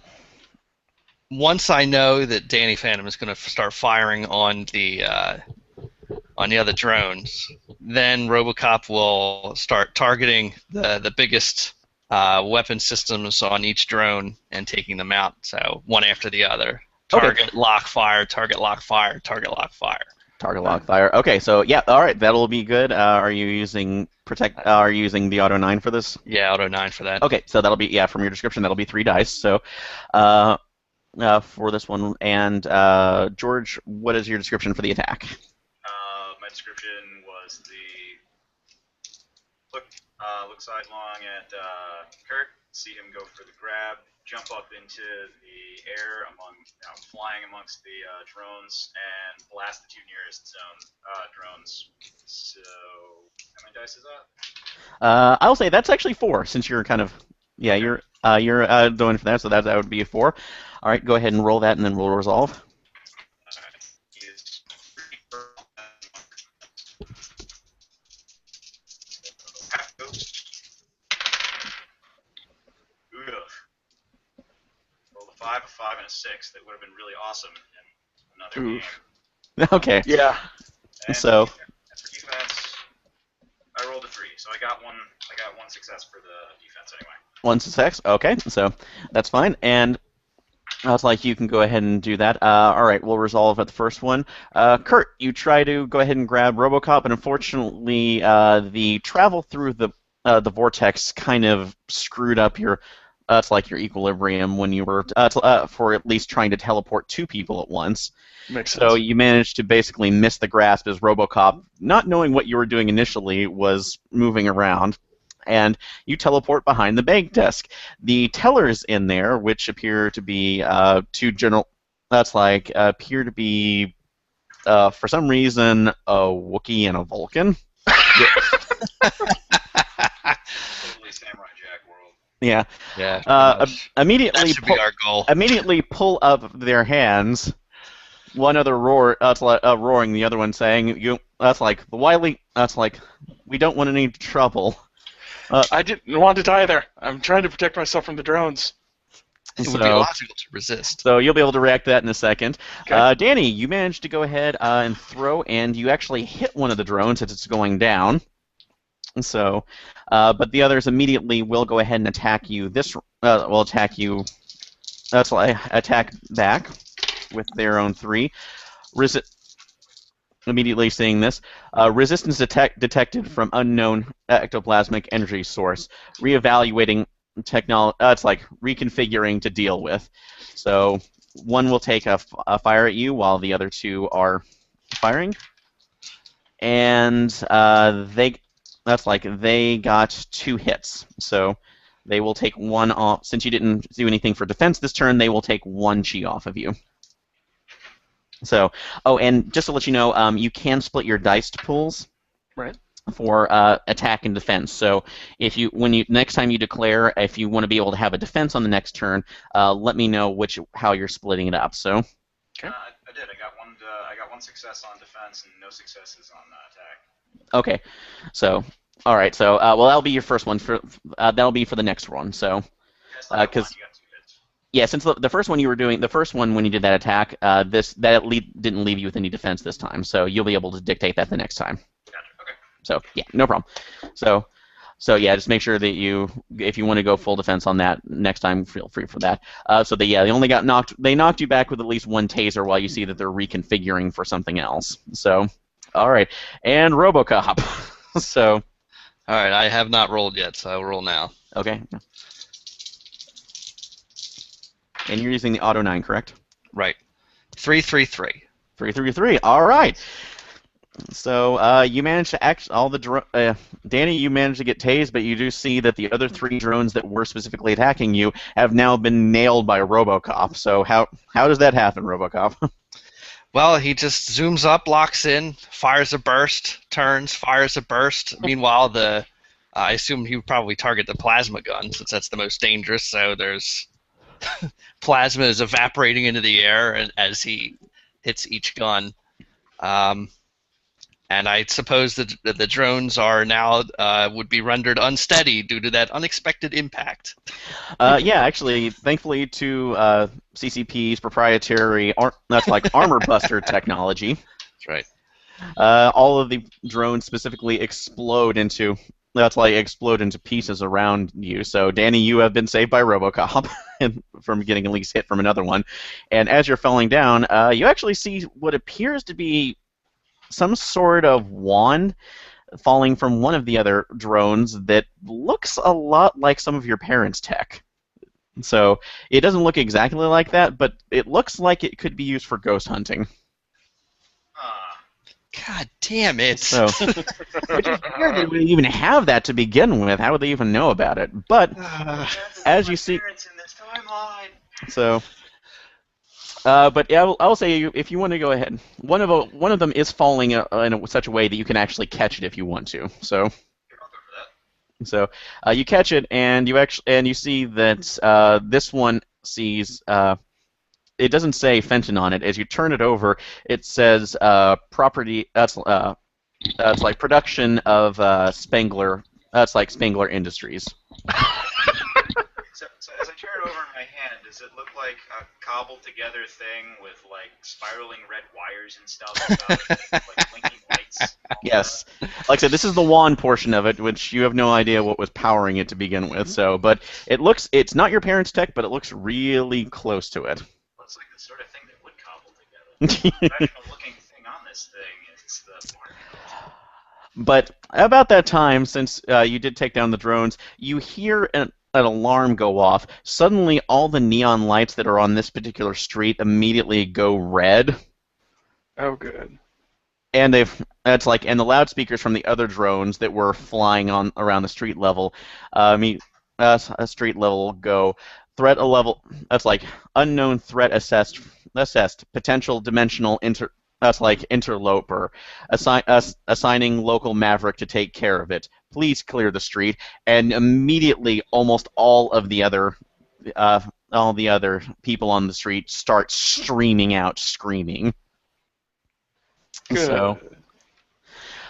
once I know that Danny Phantom is gonna start firing on the other drones, then RoboCop will start targeting the biggest weapon systems on each drone and taking them out. So one after the other. Okay. Target, lock, fire. Target, lock, fire. Target, lock, fire. Target lock fire. Okay, so yeah, all right, that'll be good. Are you using Are you using the Auto 9 for this? Yeah, Auto 9 for that. Okay, so that'll be from your description. That'll be 3 dice. So for this one, and George, what is your description for the attack? My description was look sidelong at Kurt, see him go for the grab, jump up into the air flying amongst the drones, and blast the 2 nearest drones. So, how many dice is that? I'll say that's actually 4, since you're kind of you're going for that, so that would be a 4. All right, go ahead and roll that, and then we'll resolve. Half ghost. Ugh. Rolled a 5, a 5, and a 6. That would have been really awesome in another Oof. game. Okay, Yeah. And So- for defense, I rolled a 3, so I got one success for the defense anyway. 1 success. Okay, so that's fine, and that's like you can go ahead and do that. All right, we'll resolve at the first one. Kurt, you try to go ahead and grab RoboCop, and unfortunately, the travel through the vortex kind of screwed up your your equilibrium when you were for at least trying to teleport 2 people at once. Makes sense. So you managed to basically miss the grasp as RoboCop, not knowing what you were doing initially, was moving around. And you teleport behind the bank desk. The tellers in there, which appear to be appear to be for some reason a Wookiee and a Vulcan. Totally Samurai Jack world. Yeah. Yeah. that Immediately should be our goal. immediately pull up their hands. One other roaring, the other one saying, "You." That's like the Wily. That's like, we don't want any trouble. I didn't want it either. I'm trying to protect myself from the drones. It would be logical to resist. So you'll be able to react to that in a second. Okay. Danny, you managed to go ahead and throw, and you actually hit one of the drones as it's going down. So, but the others immediately will go ahead and attack you. Will attack you. That's why attack back with their own 3. Immediately seeing this, resistance detected from unknown ectoplasmic energy source. Reevaluating technology. It's like reconfiguring to deal with. So one will take a fire at you while the other 2 are firing, and they got 2 hits. So they will take 1 off. Since you didn't do anything for defense this turn, they will take 1 chi off of you. So, and just to let you know, you can split your dice pools. Right. For attack and defense. So next time you declare, if you want to be able to have a defense on the next turn, let me know how you're splitting it up. So. Okay. I did. I got one success on defense and no successes on attack. Okay. So. All right. So that'll be your first one that'll be for the next one. So. Yes, I got 'cause- one, you got 2 hits. Yeah, since the first one you were doing, the first one when you did that attack, didn't leave you with any defense this time, so you'll be able to dictate that the next time. Gotcha. Okay. So yeah, no problem. So So yeah, just make sure that if you want to go full defense on that next time, feel free for that. They knocked you back with at least one taser while you see that they're reconfiguring for something else. So, all right, and RoboCop. So, All right, I have not rolled yet, so I will roll now. okay. And you're using the Auto 9, correct? Right. 333. 333. All right. So you managed to Danny, you managed to get tased, but you do see that the other 3 drones that were specifically attacking you have now been nailed by RoboCop. So how does that happen, RoboCop? Well, he just zooms up, locks in, fires a burst, turns, fires a burst. Meanwhile, I assume he would probably target the plasma gun, since that's the most dangerous. So there's plasma is evaporating into the air as he hits each gun. And I suppose that the drones are now would be rendered unsteady due to that unexpected impact. Yeah, actually, thankfully to CCP's proprietary armor buster technology. That's right. All of the drones specifically explode into pieces around you. So, Danny, you have been saved by RoboCop from getting at least hit from another one. And as you're falling down, you actually see what appears to be some sort of wand falling from one of the other drones that looks a lot like some of your parents' tech. So it doesn't look exactly like that, but it looks like it could be used for ghost hunting. God damn it! So, which is weird they would even have that to begin with. How would they even know about it? But as you see, so. But yeah, I will say, if you want to go ahead, one of them is falling in such a way that you can actually catch it if you want to. So you catch it, and you see that this one sees. It doesn't say Fenton on it. As you turn it over, it says property. That's like production of Spengler. That's like Spengler Industries. So as I turn it over in my hand, does it look like a cobbled together thing with like spiraling red wires and stuff, like blinking lights? Yes. Like I said, this is the wand portion of it, which you have no idea what was powering it to begin with. So, but it's not your parents' tech, but it looks really close to it. Looks like the sort of thing that would cobble together. The professional looking thing on this thing is the part. But about that time, since you did take down the drones, you hear an alarm go off. Suddenly, all the neon lights that are on this particular street immediately go red. Oh, good. And and the loudspeakers from the other drones that were flying on around the street level, street level go threat level. That's like unknown threat assessed potential dimensional interloper, assigning local maverick to take care of it. Please clear the street. And immediately, almost all the other people on the street start streaming out, screaming. Good. So,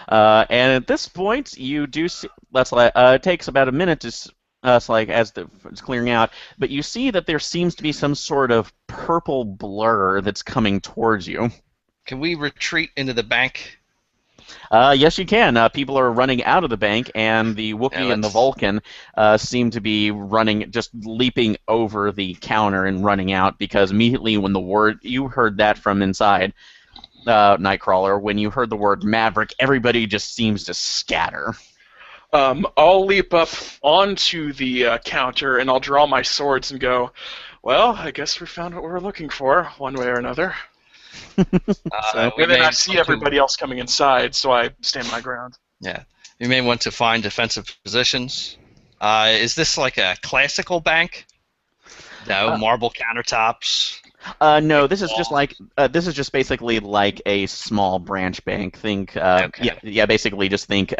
and at this point, you do see. It takes about a minute to. As it's clearing out, but you see that there seems to be some sort of purple blur that's coming towards you. Can we retreat into the bank? Yes, you can. People are running out of the bank, and the Wookiee and the Vulcan seem to be running, just leaping over the counter and running out, because immediately when you heard that from inside, Nightcrawler, when you heard the word Maverick, everybody just seems to scatter. I'll leap up onto the counter, and I'll draw my swords and go, well, I guess we found what we were looking for, one way or another. And then I see everybody else coming inside, so I stand my ground. Yeah. You may want to find defensive positions. Is this like a classical bank? No, marble countertops? No, this is just basically like a small branch bank. Think, Okay. yeah, basically just think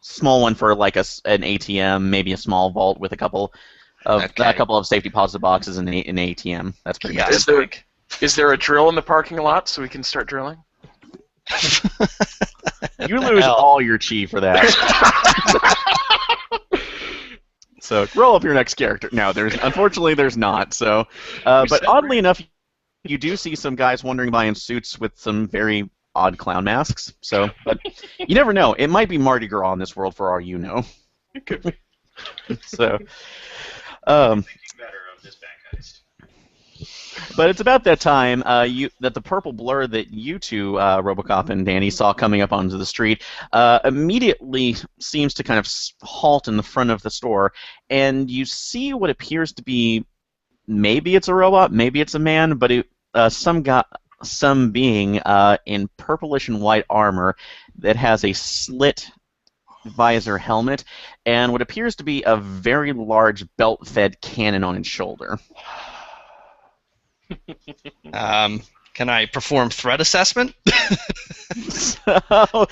small one for like an ATM, maybe a small vault with a couple of safety deposit boxes and an ATM. That's pretty much. Is there a drill in the parking lot so we can start drilling? You lose all your chi for that. So roll up your next character. No, unfortunately there's not. So, but oddly enough, you do see some guys wandering by in suits with some very odd clown masks. So, but you never know. It might be Mardi Gras in this world for all you know. It could be. So, um, Thinking better of this bank heist. but it's about that time that the purple blur that you two, RoboCop and Danny, saw coming up onto the street immediately seems to kind of halt in the front of the store, and you see what appears to be, maybe it's a robot, maybe it's a man, but some being in purplish and white armor that has a slit visor helmet and what appears to be a very large belt-fed cannon on its shoulder. Can I perform threat assessment? So,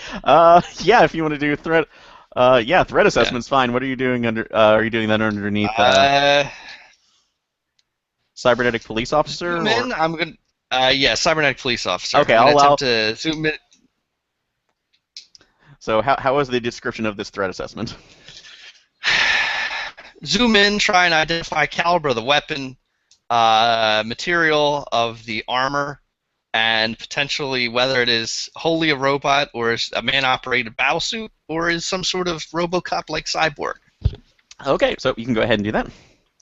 yeah, if you want to do threat, threat assessment's fine. What are you doing are you doing that underneath cybernetic police officer? Zoom in. I'm gonna. Cybernetic police officer. Okay, I'm gonna I'll- attempt to zoom in. So how was the description of this threat assessment? Zoom in, try and identify caliber of the weapon, material of the armor, and potentially whether it is wholly a robot or is a man-operated battlesuit or is some sort of RoboCop-like cyborg. Okay, so you can go ahead and do that.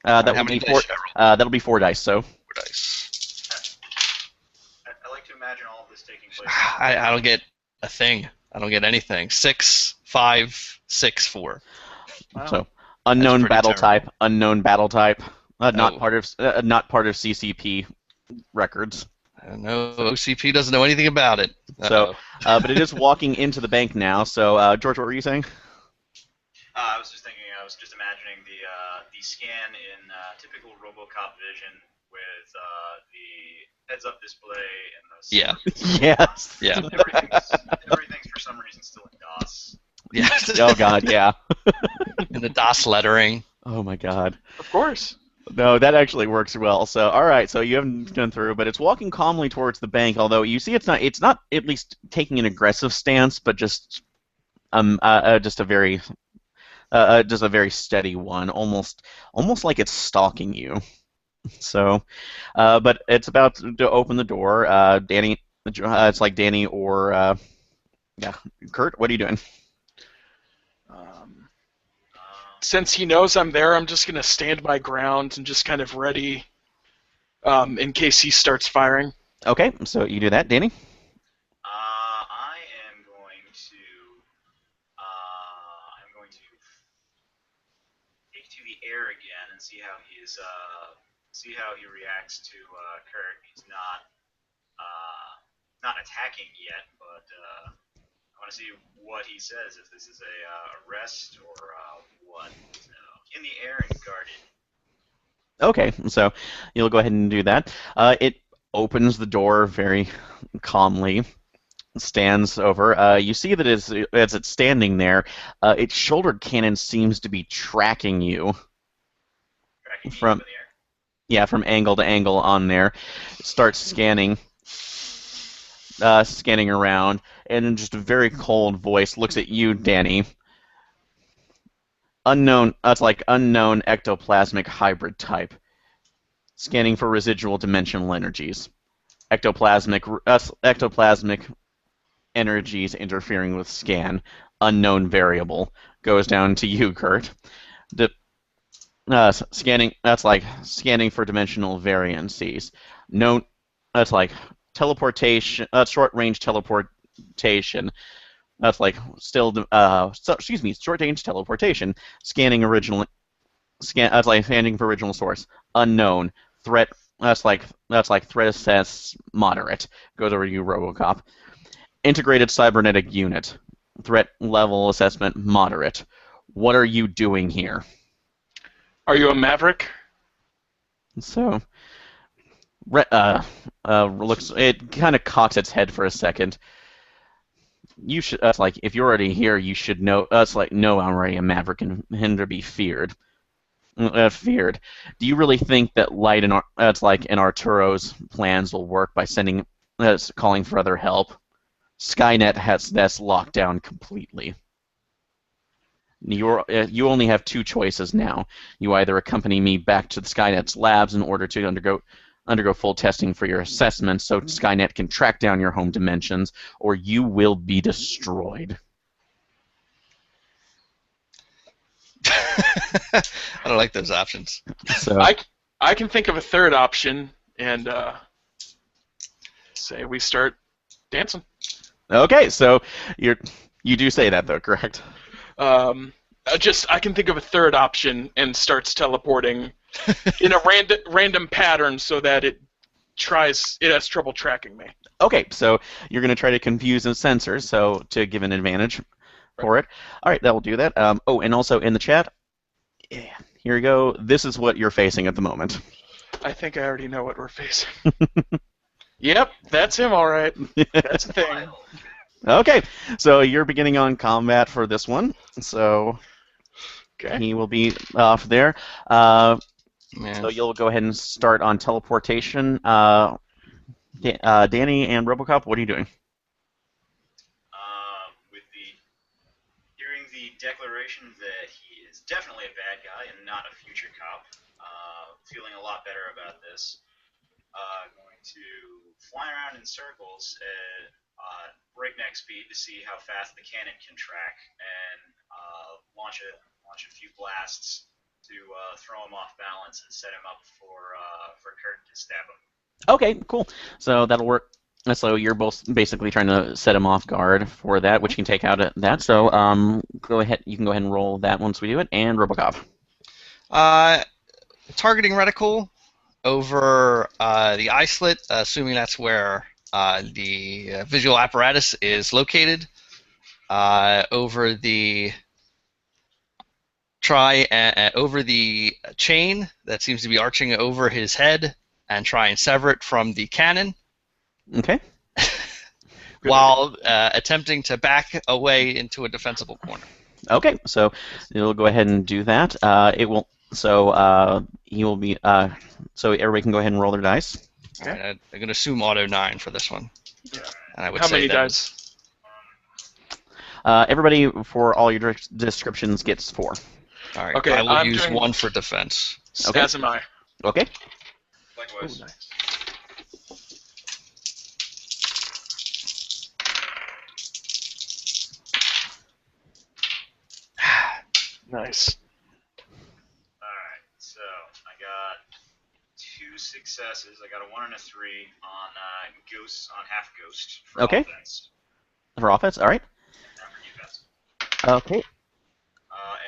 How That will many be dice four. should I roll? That'll be 4 dice. So Four dice. I like to imagine all of this taking place. I don't get a thing. I don't get anything. 6, 5, 6, 4. Wow. So unknown pretty battle terrible. type, unknown battle type, not Oh. part of CCP records. I don't know. OCP doesn't know anything about it. So, but it is walking into the bank now. So, George, what were you saying? I was just thinking. I was just imagining the scan in typical RoboCop vision with the heads-up display and the Yeah. Yes. Yeah. everything's for some reason still in DOS. Yeah. Oh God, yeah. In the DOS lettering. Oh my God. Of course. No, that actually works well. So, all right. So you haven't gone through, but it's walking calmly towards the bank. Although you see, it's not at least taking an aggressive stance, but just a very steady one, almost like it's stalking you. So, but it's about to open the door. Danny, it's like Danny or Kurt. What are you doing? Since he knows I'm there, I'm just going to stand my ground and just kind of ready in case he starts firing. Okay, so you do that, Danny. I am going to take to the air again and see how he reacts to Kurt. He's not attacking yet, but I want to see what he says, if this is a arrest or what. So, in the air and guarded. Okay, so you'll go ahead and do that. It opens the door very calmly, stands over. You see that as it's standing there, its shoulder cannon seems to be tracking you. Tracking me From- up in the air. Yeah, from angle to angle on there. It starts scanning around, and in just a very cold voice looks at you, Danny. Unknown ectoplasmic hybrid type. Scanning for residual dimensional energies. Ectoplasmic energies interfering with scan. Unknown variable. Goes down to you, Kurt. Scanning. That's like scanning for dimensional variances. Note. That's like teleportation. Short-range teleportation. That's like short-range teleportation. Scanning original. That's like scanning for original source. Unknown threat. That's like threat assess moderate. Goes over to you, RoboCop. Integrated cybernetic unit. Threat level assessment moderate. What are you doing here? Are you a maverick? So, looks. It kind of cocks its head for a second. You should. That's like if you're already here, you should know. That's like no, I'm already a maverick and him to be feared. Feared. Do you really think that Light and Arturo's plans will work by calling for other help? Skynet has this locked down completely. You only have two choices now. You either accompany me back to the Skynet's labs in order to undergo full testing for your assessment so Skynet can track down your home dimensions, or you will be destroyed. I don't like those options. So I can think of a third option, and say we start dancing. okay, so you do say that though, correct? I can think of a third option and starts teleporting in a random pattern so that it has trouble tracking me. Okay, so you're going to try to confuse the sensors, so to give an advantage for it. All right, that will do that. Oh, and also in the chat, yeah, here we go. This is what you're facing at the moment. I think I already know what we're facing. Yep, that's him, all right. That's the thing. Okay, so you're beginning on combat for this one. So Okay. he will be off there. So you'll go ahead and start on teleportation. Danny and RoboCop, what are you doing? With hearing the declaration that he is definitely a bad guy and not a future cop, feeling a lot better about this. Going to fly around in circles at breakneck speed to see how fast the cannon can track, and launch a few blasts to throw him off balance and set him up for Kurt to stab him. Okay, cool. So that'll work. So you're both basically trying to set him off guard for that, which you can take out at that. So go ahead. You can go ahead and roll that once we do it. And RoboCop. Targeting reticle over the eye slit, assuming that's where the visual apparatus is located. Over the over the chain that seems to be arching over his head, and try and sever it from the cannon. Okay. While attempting to back away into a defensible corner. Okay, so you'll go ahead and do that. It will. So he will be. So everybody can go ahead and roll their dice. Okay. I'm going to assume auto 9 for this one. Yeah. And I would How say many that dice? Everybody, for all your descriptions, gets 4. All right. Okay, I will I'm use doing- 1 for defense. Okay. As am I. Okay. Likewise. Ooh, nice. Nice. Alright, so I got 2 successes. I got a 1 and a 3 on ghosts, on half ghost for Okay. offense. For offense, all right. And for defense. Okay.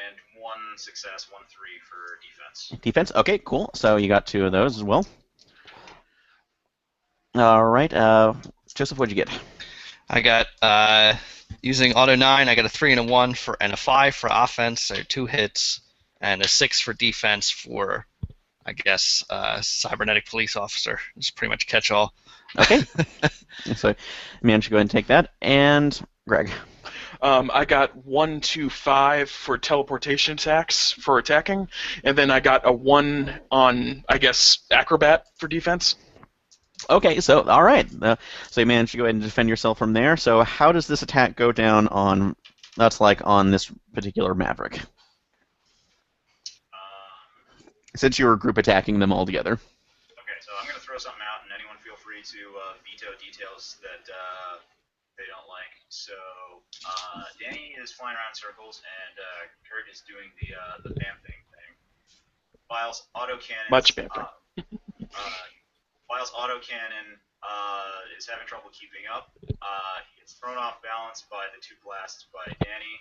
And 1 success, 1 3 for defense. Defense. Okay, cool. So you got 2 of those as well. All right. Joseph, what'd you get? I got, using auto 9, I got a 3 and a 1 and a 5 for offense, so 2 hits, and a 6 for defense for, I guess, cybernetic police officer. It's pretty much catch-all. Okay. So you managed to go ahead and take that. And Greg. I got 1, 2, 5 for teleportation attacks for attacking, and then I got a 1 on, I guess, acrobat for defense. Okay, so all right. So you managed to go ahead and defend yourself from there. So how does this attack go down on? That's like on this particular Maverick. Since you were group attacking them all together. Okay, so I'm going to throw something out, and anyone feel free to veto details that they don't like. So Danny is flying around in circles, and Kurt is doing the vamping thing. Whilst autocannon. Much vamping. Whilst autocannon is having trouble keeping up, he gets thrown off balance by the 2 blasts by Danny.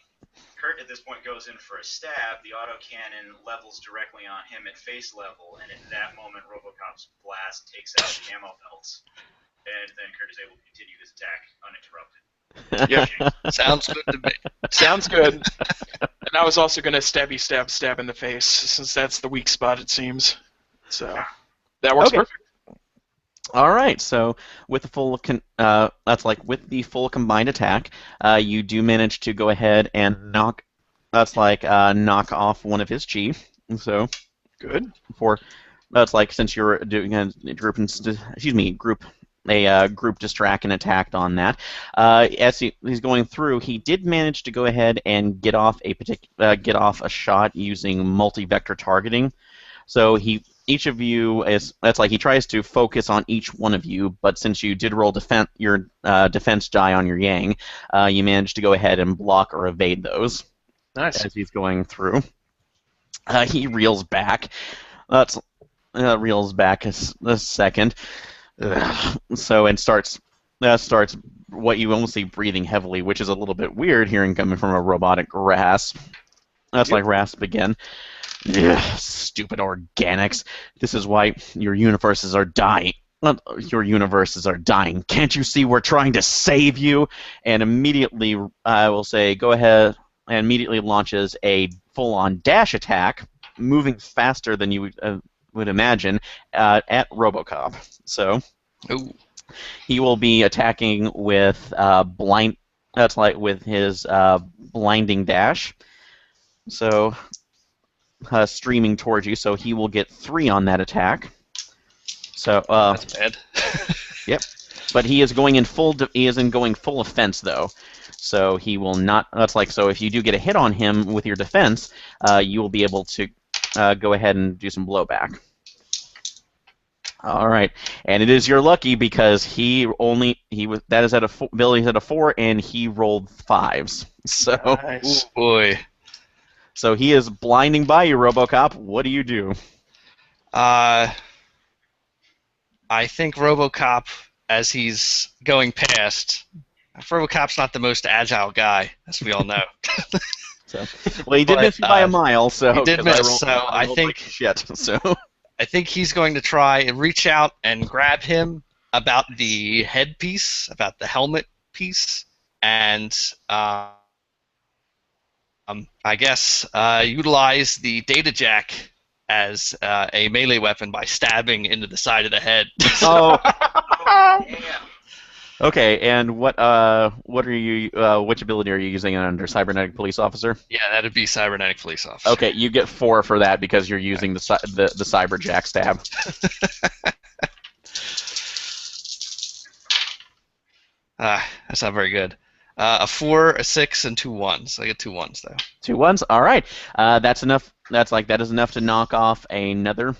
Kurt at this point goes in for a stab. The autocannon levels directly on him at face level, and at that moment, RoboCop's blast takes out the ammo belts, and then Kurt is able to continue his attack uninterrupted. Yeah. Sounds good to me. Sounds good. And I was also going to stab in the face, since that's the weak spot, it seems. So that works Okay. perfect. All right. So with the full that's like with the full combined attack, you do manage to go ahead and knock. That's like knock off one of his chi. So Good. for that's like since you're doing a group group distract and attacked on that. As he's going through, he did manage to go ahead and get off a shot using multi-vector targeting. So each of you that's like he tries to focus on each one of you, but since you did roll your defense die on your Yang, you managed to go ahead and block or evade those Nice. as he's going through. He reels back. That's reels back a second. So and starts what you almost see breathing heavily, which is a little bit weird hearing coming from a robotic rasp. That's Yep. like rasp again. Ugh, stupid organics. This is why your universes are dying. Your universes are dying. Can't you see we're trying to save you? And immediately, I will say, go ahead and immediately launches a full-on dash attack, moving faster than you would imagine, at RoboCop. So Ooh. he will be attacking with blind. That's like with his blinding dash. So streaming towards you. So he will get 3 on that attack. So That's bad. but he is going in going full offense though. So he will not. That's like so. If you do get a hit on him with your defense, you will be able to go ahead and do some blowback. All right, and it is your lucky because that is at Billy's at a 4 and he rolled 5s. So Nice. Boy. so he is blinding by you, RoboCop. What do you do? I think RoboCop, as he's going past, RoboCop's not the most agile guy, as we all know. So well, he did But, miss you by a mile. So he did 'cause miss, rolled- so I I rolled think- like shit. So I think he's going to try and reach out and grab him about the headpiece, about the helmet piece, and I guess utilize the data jack as a melee weapon by stabbing into the side of the head. oh. Yeah. Okay, and what are you which ability are you using under Cybernetic Police Officer? Yeah, that'd be cybernetic police officer. Okay, you get 4 for that because you're using the Cyberjack stab. That's not very good. A 4, a 6, and 2 1s. I get 2 1s though. 2 1s. All right, that's enough. That is enough to knock off another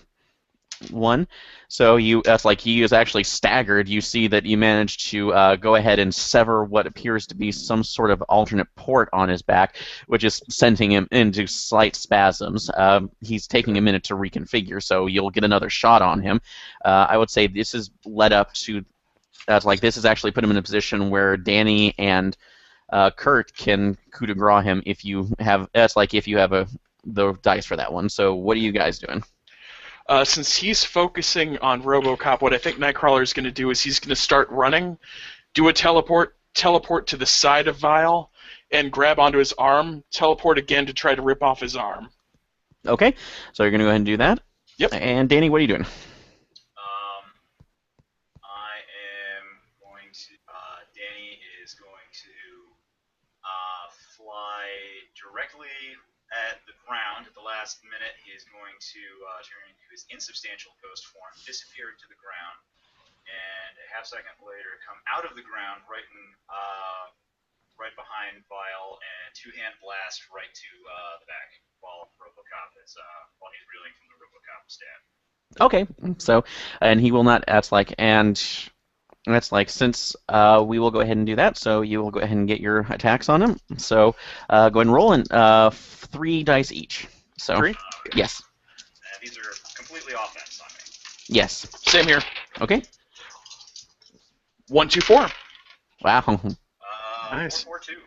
one. So that's like he is actually staggered. You see that you managed to go ahead and sever what appears to be some sort of alternate port on his back, which is sending him into slight spasms. He's taking a minute to reconfigure, so you'll get another shot on him. I would say this has led up to. That's like this has actually put him in a position where Danny and Kurt can coup de grace him if you have. That's like if you have the dice for that one. So what are you guys doing? Since he's focusing on RoboCop, what I think Nightcrawler is going to do is he's going to start running, do a teleport to the side of Vile, and grab onto his arm, teleport again to try to rip off his arm. Okay, so you're going to go ahead and do that? Yep. And Danny, what are you doing? I am going to. Danny is going to fly directly at the ground at the last minute. He is going to turn into his insubstantial ghost form, disappear into the ground, and a half second later come out of the ground right behind Vile and two-hand blast right to the back while he's reeling from the RoboCop stab. Okay, so, and he will not, that's like, since we will go ahead and do that, so you will go ahead and get your attacks on him. So go ahead and roll in 3 dice each. So 3? Yes. And these are completely offense on me. Yes. Same here. Okay. 1, 2, 4. Wow. Nice. 4, 4, 2.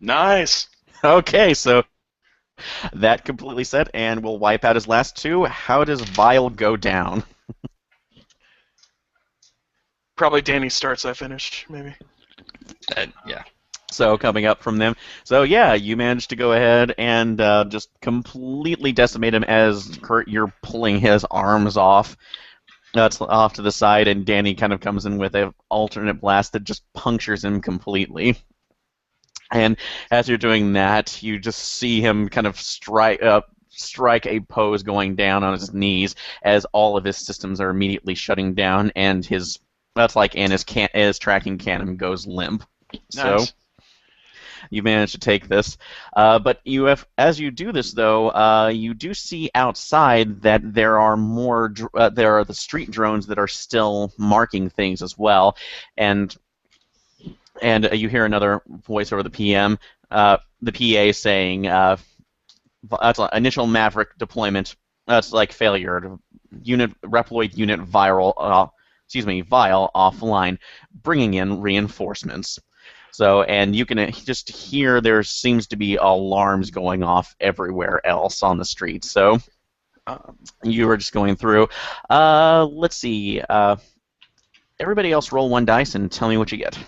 Nice. Okay, so that completely set, and we'll wipe out his last 2. How does Vile go down? Probably Danny starts, I finish, maybe. Yeah. So coming up from them. So yeah, you managed to go ahead and just completely decimate him as Kurt, you're pulling his arms off. That's off to the side, and Danny kind of comes in with an alternate blast that just punctures him completely. And as you're doing that, you just see him kind of strike a pose going down on his knees as all of his systems are immediately shutting down, and his tracking cannon goes limp. Nice. So you manage to take this, but as you do this though, you do see outside that there are there are the street drones that are still marking things as well, and you hear another voice over the PM, the PA saying, that's like initial Maverick deployment. That's like failure. Reploid unit vial offline, bringing in reinforcements. So, and you can just hear there seems to be alarms going off everywhere else on the street. So, you were just going through. Let's see. Everybody else roll 1 dice and tell me what you get.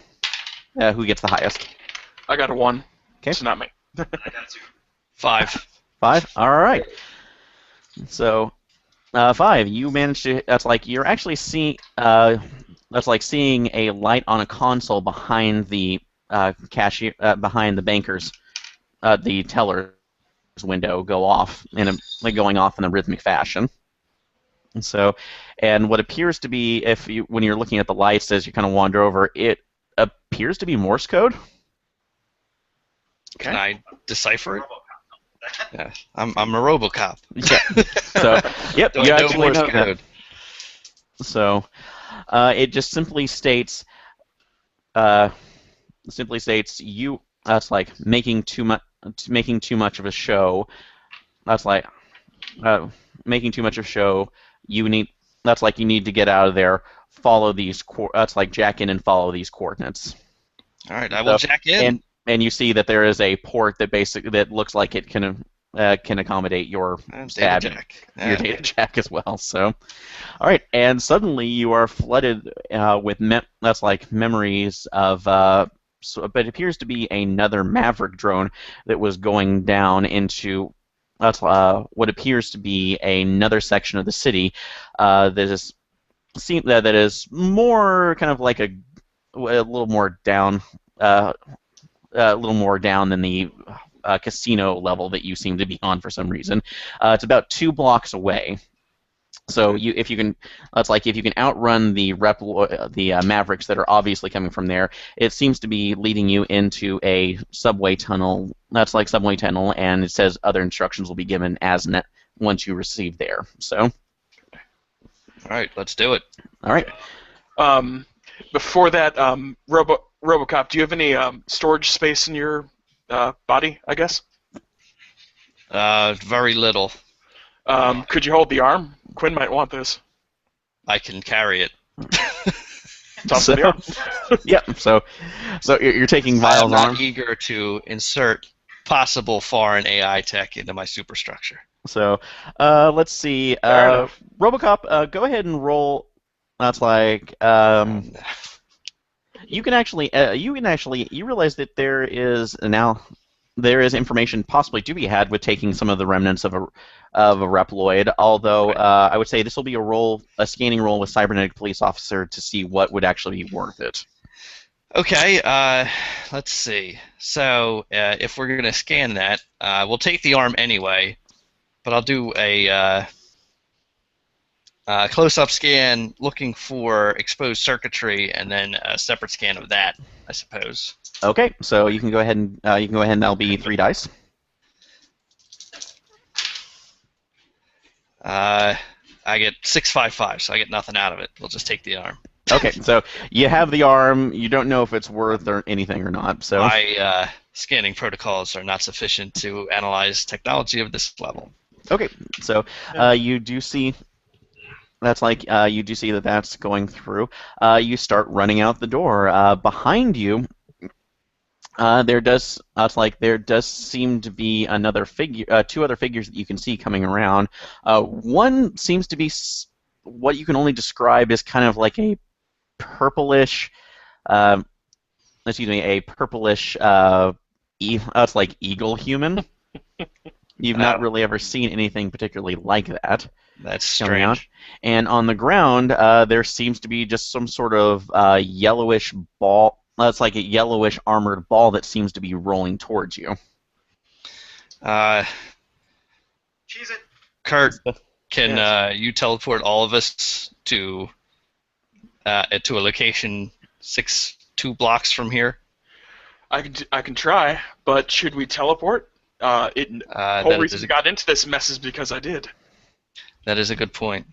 Who gets the highest? I got a 1. Okay. It's not me. I got 2. 5. 5? All right. So, 5. You managed to. That's like you're actually seeing. That's like seeing a light on a console behind the cashier, behind the banker's, the teller's window go off going off in a rhythmic fashion. And so, and what appears to be, when you're looking at the lights as you kind of wander over, it appears to be Morse code. Can I decipher it? RoboCop. Yeah, I'm a RoboCop. Yeah. So, yep, Do I you know actually Morse know that. code? So, it just simply states, you. That's like making too much of a show. That's like making too much of a show. You need. That's like you need to get out of there. Follow these. That's like jack in and follow these coordinates. All right, I will jack in. And you see that there is a port that looks like it can accommodate your data jack. Your data jack as well. So, all right, and suddenly you are flooded with that's like memories of. But it appears to be another Maverick drone that was going down into what appears to be another section of the city that is more kind of like a little more down. A little more down than the casino level that you seem to be on for some reason. It's about 2 blocks away. So if you can outrun the Mavericks that are obviously coming from there, it seems to be leading you into a subway tunnel. That's like subway tunnel, and it says other instructions will be given once you receive there. So, all right, let's do it. All right. Before that, RoboCop, do you have any storage space in your body, I guess? Very little. Could you hold the arm? Quinn might want this. I can carry it. Toss the arm. Yeah. So you're taking I'm Vile's not arm. eager to insert possible foreign AI tech into my superstructure. So let's see. RoboCop, go ahead and roll. That's like you realize that there is information possibly to be had with taking some of the remnants of a Reploid. Although I would say this will be a scanning roll with Cybernetic Police Officer to see what would actually be worth it. Okay, let's see. So if we're going to scan that, we'll take the arm anyway, but I'll do a close-up scan looking for exposed circuitry, and then a separate scan of that, I suppose. Okay, so you can go ahead and that'll be 3 dice. I get 655, so I get nothing out of it. We'll just take the arm. Okay, so you have the arm. You don't know if it's worth or anything or not. So my scanning protocols are not sufficient to analyze technology of this level. Okay, so you do see. That's like you do see that that's going through. You start running out the door. Behind you, there does seem to be another figure, 2 other figures that you can see coming around. One seems to be what you can only describe as kind of like a purplish, it's like eagle human. You've not really ever seen anything particularly like that. That's strange. Out. And on the ground, there seems to be just some sort of yellowish ball. It's like a yellowish armored ball that seems to be rolling towards you. Cheese it. Kurt, can you teleport all of us to a location 2 blocks from here? I can try, but should we teleport? The whole reason I got into this mess is because I did. That is a good point.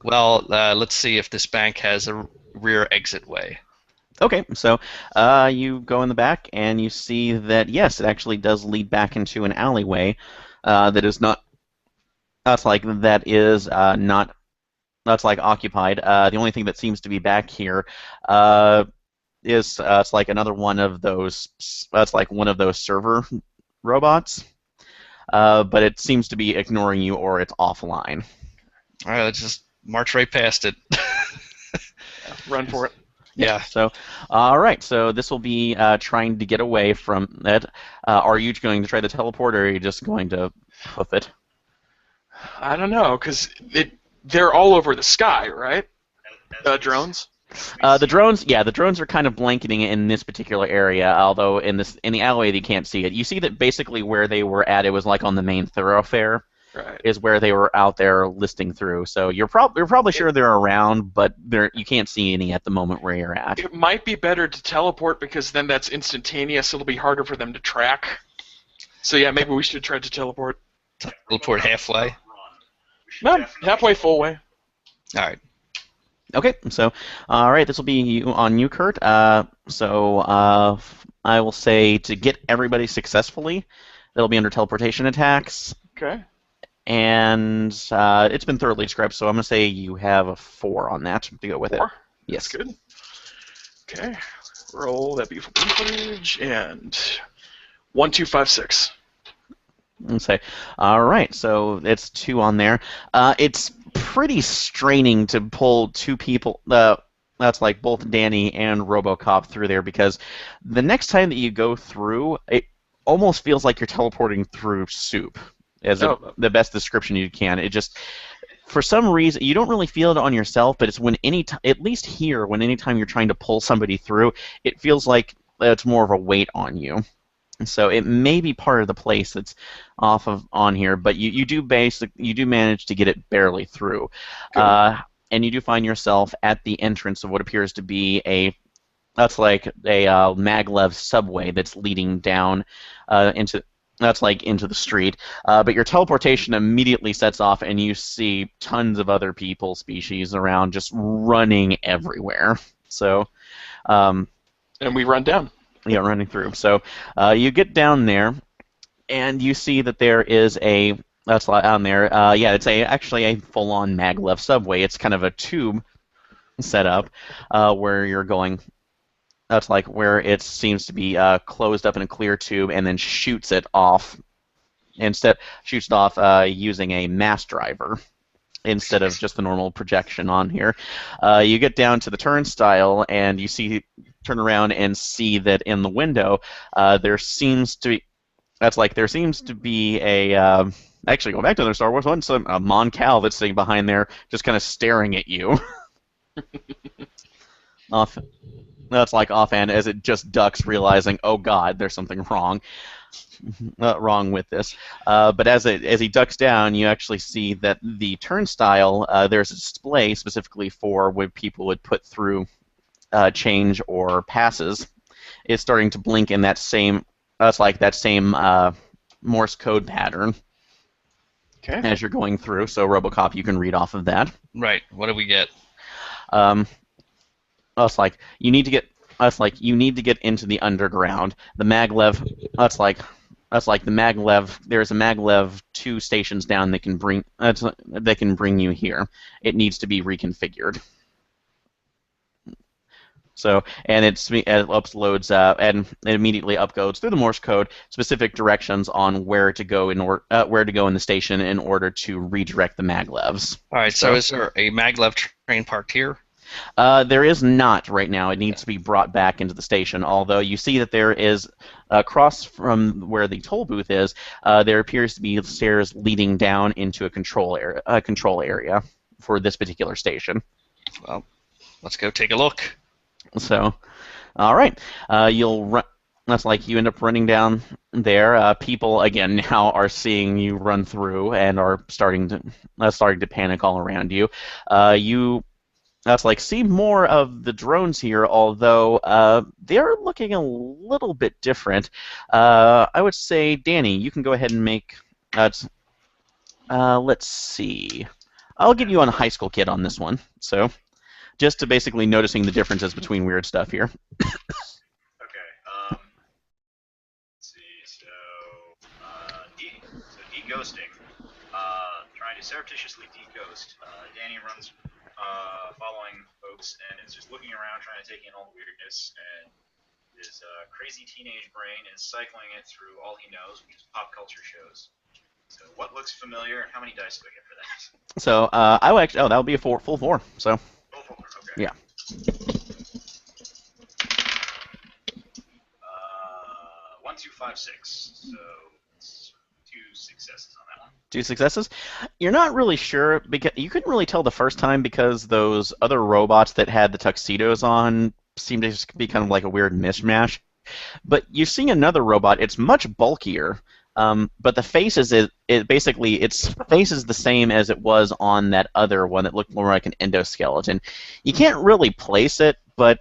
Well, let's see if this bank has a rear exit way. Okay, so you go in the back and you see that, yes, it actually does lead back into an alleyway. that is not not that's like occupied. The only thing that seems to be back here is it's like another one of those. That's like one of those server robots, but it seems to be ignoring you or it's offline. All right, let's just march right past it. Run for it. Yeah. So, all right. So this will be trying to get away from it. Are you going to try to teleport, or are you just going to hoof it? I don't know, because they're all over the sky, right? Drones? The drones are kind of blanketing in this particular area, although in the alleyway you can't see it. You see that basically where they were at, it was like on the main thoroughfare, Right. is where they were out there listing through. So you're probably sure they're around, but you can't see any at the moment where you're at. It might be better to teleport, because then that's instantaneous. It'll be harder for them to track. So yeah, maybe we should try to teleport. Teleport halfway. No, halfway, full way. All right. Okay, so all right, this will be on you, Kurt. I will say to get everybody successfully, that'll be under teleportation attacks. Okay. And it's been thoroughly described, so I'm going to say you have a 4 on that to go with 4? it. Yes. That's good. Okay. Roll that beautiful blue footage, and 1, 2, 5, 6. And say, all right, so it's 2 on there. It's pretty straining to pull 2 people. That's like both Danny and RoboCop through there, because the next time that you go through, it almost feels like you're teleporting through soup. As the best description you can. It just, for some reason, you don't really feel it on yourself, but it's when at least here, when anytime you're trying to pull somebody through, it feels like it's more of a weight on you. And so it may be part of the place that's on here, but you do manage to get it barely through, and you do find yourself at the entrance of what appears to be that's like a maglev subway that's leading down into the street, but your teleportation immediately sets off, and you see tons of other species around, just running everywhere. So, and we run down. Yeah, running through. So, you get down there, and you see that there is that's on there. It's actually a full-on maglev subway. It's kind of a tube set up where you're going. That's like where it seems to be closed up in a clear tube, and then shoots it off using a mass driver instead of just the normal projection on here. You get down to the turnstile, and you turn around and see that in the window there seems to be a actually, going back to the Star Wars one, a Mon Cal that's sitting behind there, just kind of staring at you. That's like offhand as it just ducks, realizing, oh God, there's something wrong with this. But as he ducks down, you actually see that the turnstile, there's a display specifically for when people would put through change or passes. It's starting to blink in that same Morse code pattern. Okay. As you're going through. So RoboCop, you can read off of that. Right. What do we get? You need to get into the underground. The maglev. That's like the maglev. There's a maglev 2 stations down that can bring you here. It needs to be reconfigured. So, and it uploads and it immediately uploads through the Morse code specific directions on where to go in the station in order to redirect the maglevs. All right. So is there a maglev train parked here? There is not right now. It needs to be brought back into the station. Although you see that there is across from where the toll booth is, there appears to be stairs leading down into a control area for this particular station. Well, let's go take a look. So, all right, you'll run. That's like you end up running down there. People again now are seeing you run through and are starting to panic all around you. See more of the drones here, although they're looking a little bit different. I would say, Danny, you can go ahead and make. Let's see. I'll give you a high school kid on this one. So, just to basically noticing the differences between weird stuff here. Okay. Let's see. So ghosting, trying to surreptitiously de-ghost. Danny runs following folks and is just looking around trying to take in all the weirdness, and his crazy teenage brain is cycling it through all he knows, which is pop culture shows. So what looks familiar, and how many dice do I get for that? So I would actually. Oh, that would be a full 4. So Oh, 4, okay. yeah. 1, 2, 5, 6. So it's 2 successes on that one. 2 successes. You're not really sure because you couldn't really tell the first time because those other robots that had the tuxedos on seemed to just be kind of like a weird mishmash. But you see another robot. It's much bulkier. But the face is basically its face is the same as it was on that other one that looked more like an endoskeleton. You can't really place it, but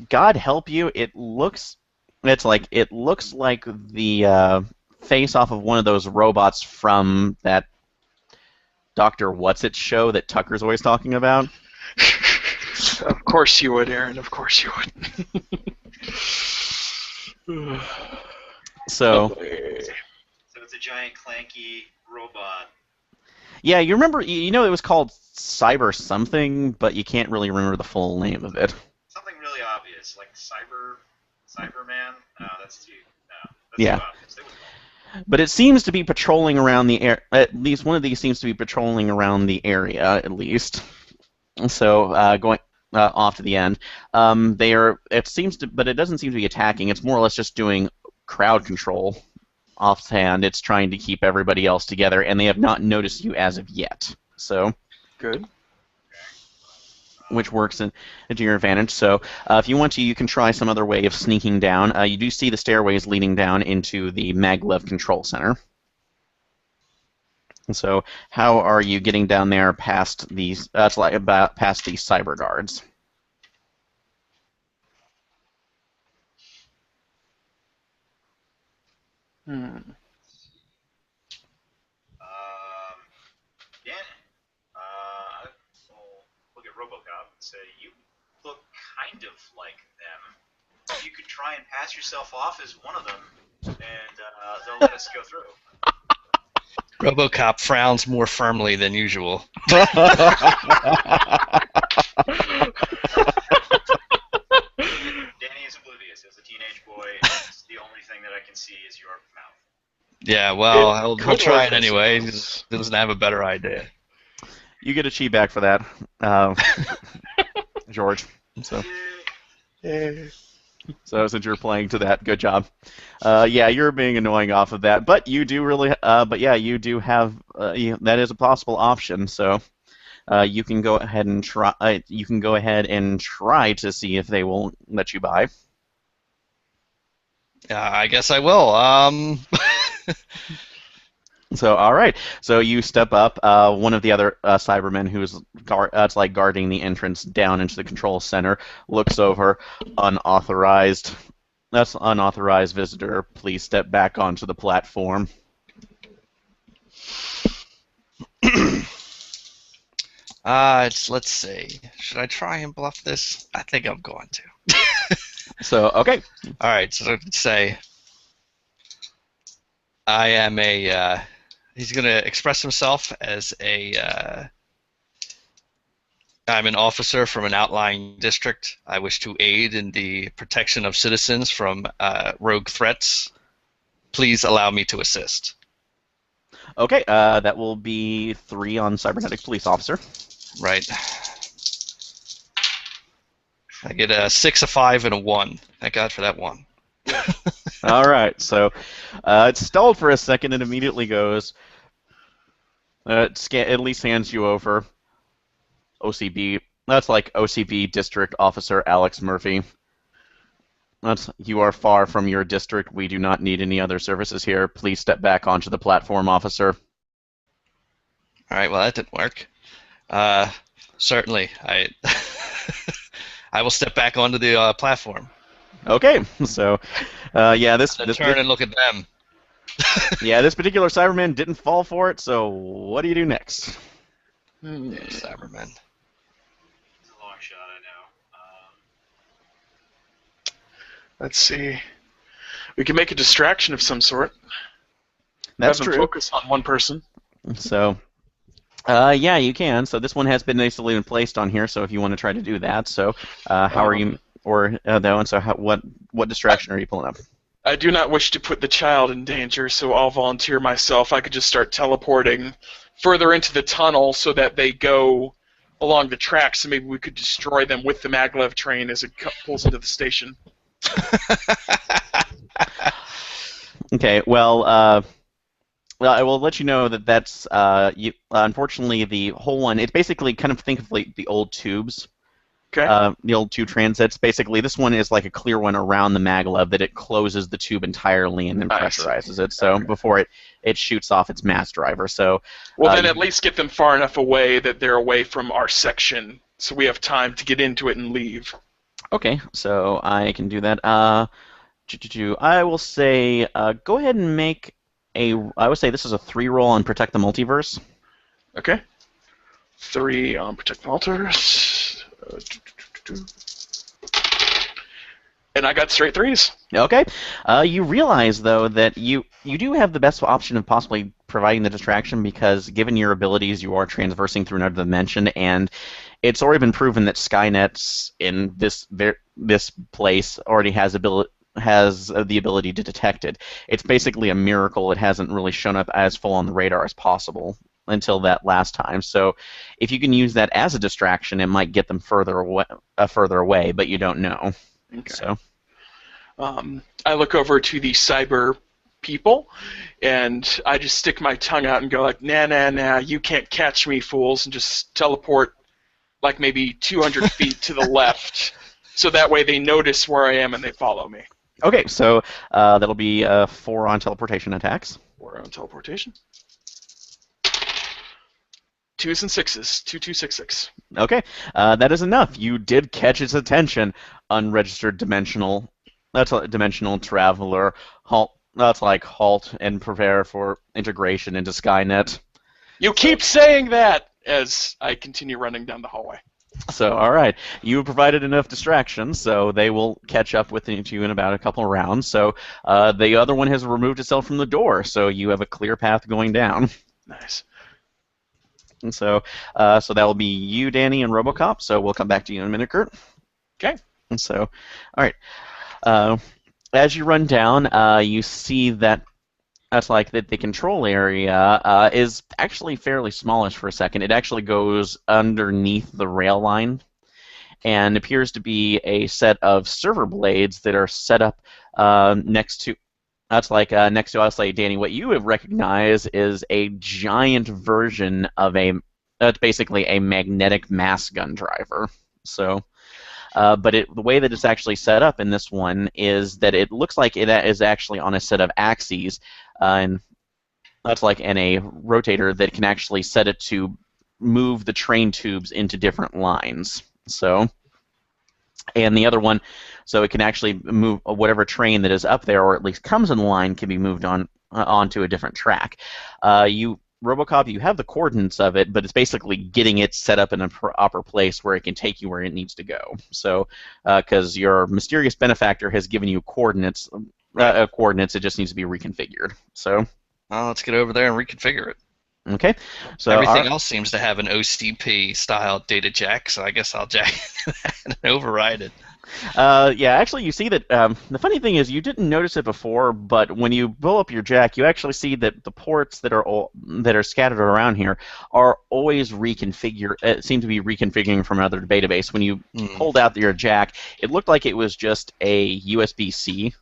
God help you, it looks like the face off of one of those robots from that Dr. What's-It show that Tucker's always talking about. Of course you would, Aaron. Of course you would. So it's a giant clanky robot. yeah, you remember, you know, it was called Cyber something, but you can't really remember the full name of it. Something really obvious, like Cyberman. No, that's too. No, that's Yeah. too obvious. They wouldn't know. But it seems to be patrolling around the air. At least one of these seems to be patrolling around the area, at least. So going off to the end, they are. It seems to, but it doesn't seem to be attacking. It's more or less just doing crowd control. Offhand, it's trying to keep everybody else together, and they have not noticed you as of yet. So Good. which works into your advantage. So if you want to, you can try some other way of sneaking down. You do see the stairways leading down into the Maglev Control Center. And so how are you getting down there past these? Past the cyber guards. Dan, we'll look at RoboCop and say, you look kind of like them. You could try and pass yourself off as one of them, and they'll let us go through. RoboCop frowns more firmly than usual. Danny is oblivious. As a teenage boy, it's the only thing that I can see is your mouth. Yeah, well, It he'll could try work, it I anyway. suppose. He doesn't have a better idea. You get a chi back for that, George. So since you're playing to that, good job. Yeah, you're being annoying off of that, but you do really. But yeah, you do have. That is a possible option. So you can go ahead and try. You can go ahead and try to see if they will let you by. I guess I will. So all right. So you step up. One of the other Cybermen who's guarding the entrance down into the control center looks over. Unauthorized. That's unauthorized visitor. Please step back onto the platform. Let's see. Should I try and bluff this? I think I'm going to. So okay. All right. So let's say I am a. He's going to express himself as a. I'm an officer from an outlying district. I wish to aid in the protection of citizens from rogue threats. Please allow me to assist. Okay. That will be 3 on cybernetic police officer. Right. I get a 6, a 5, and a 1. Thank God for that 1. All right. So it stalled for a second and immediately goes. At least hands you over. OCB. That's like OCB District Officer Alex Murphy. You are far from your district. We do not need any other services here. Please step back onto the platform, officer. All right. Well, that didn't work. Certainly, I I will step back onto the platform. Okay. So, yeah, this Turn and look at them. yeah, this particular Cyberman didn't fall for it. So, what do you do next? Cybermen. It's a long shot, I know. Let's see. We can make a distraction of some sort. That's Have them true. focus on one person. So, yeah, you can. So this one has been nicely placed on here. So if you want to try to do that, so how are you? Or that one. So what distraction are you pulling up? I do not wish to put the child in danger, so I'll volunteer myself. I could just start teleporting further into the tunnel so that they go along the tracks, so maybe we could destroy them with the maglev train as it pulls into the station. Okay. Well, I will let you know that that's unfortunately the whole one. It's basically kind of think of like the old tubes. Okay. The old tube transits. Basically, this one is like a clear one around the maglev that it closes the tube entirely and then pressurizes it. So before it shoots off its mass driver. So well, then at least get them far enough away that they're away from our section, so we have time to get into it and leave. Okay, so I can do that. I will say go ahead and make a. I would say this is a 3 roll on Protect the Multiverse. Okay. 3 on Protect the Multiverse. And I got straight 3s. Okay. You realize, though, that you do have the best option of possibly providing the distraction because, given your abilities, you are transversing through another dimension, and it's already been proven that Skynet's in this place already has the ability to detect it. It's basically a miracle it hasn't really shown up as full on the radar as possible until that last time. So if you can use that as a distraction, it might get them further away, but you don't know. Okay. So I look over to the cyber people, and I just stick my tongue out and go like, nah, you can't catch me, fools, and just teleport like maybe 200 feet to the left, so that way they notice where I am and they follow me. okay, so that'll be 4 on teleportation attacks. 4 on teleportation. 2s and 6s. 2, 2, 6, 6. Okay, that is enough. You did catch its attention, unregistered dimensional. That's a dimensional traveler. Halt. That's like halt and prepare for integration into Skynet. You keep saying that as I continue running down the hallway. So, all right, you provided enough distraction, so they will catch up with you in about a couple of rounds. So, the other one has removed itself from the door, so you have a clear path going down. Nice. And so that will be you, Danny, and RoboCop. So we'll come back to you in a minute, Kurt. Okay. And so, all right. As you run down, you see that that's like that the control area is actually fairly smallish for a second. It actually goes underneath the rail line and appears to be a set of server blades that are set up next to. That's like next to us, like Danny. What you have recognized is a giant version of that's basically a magnetic mass gun driver. So, but the way that it's actually set up in this one is that it looks like it is actually on a set of axes, and that's like in a rotator that can actually set it to move the train tubes into different lines. So. And the other one, so it can actually move whatever train that is up there, or at least comes in line, can be moved onto a different track. RoboCop, you have the coordinates of it, but it's basically getting it set up in a proper place where it can take you where it needs to go. So, because your mysterious benefactor has given you coordinates, it just needs to be reconfigured. So, well, let's get over there and reconfigure it. Okay. So everything else seems to have an OCP style data jack, so I guess I'll jack that and override it. Yeah, actually, you see that the funny thing is you didn't notice it before, but when you blow up your jack, you actually see that the ports that are scattered around here are always reconfigured. Seem to be reconfiguring from another database. When you pulled out your jack, it looked like it was just a USB-C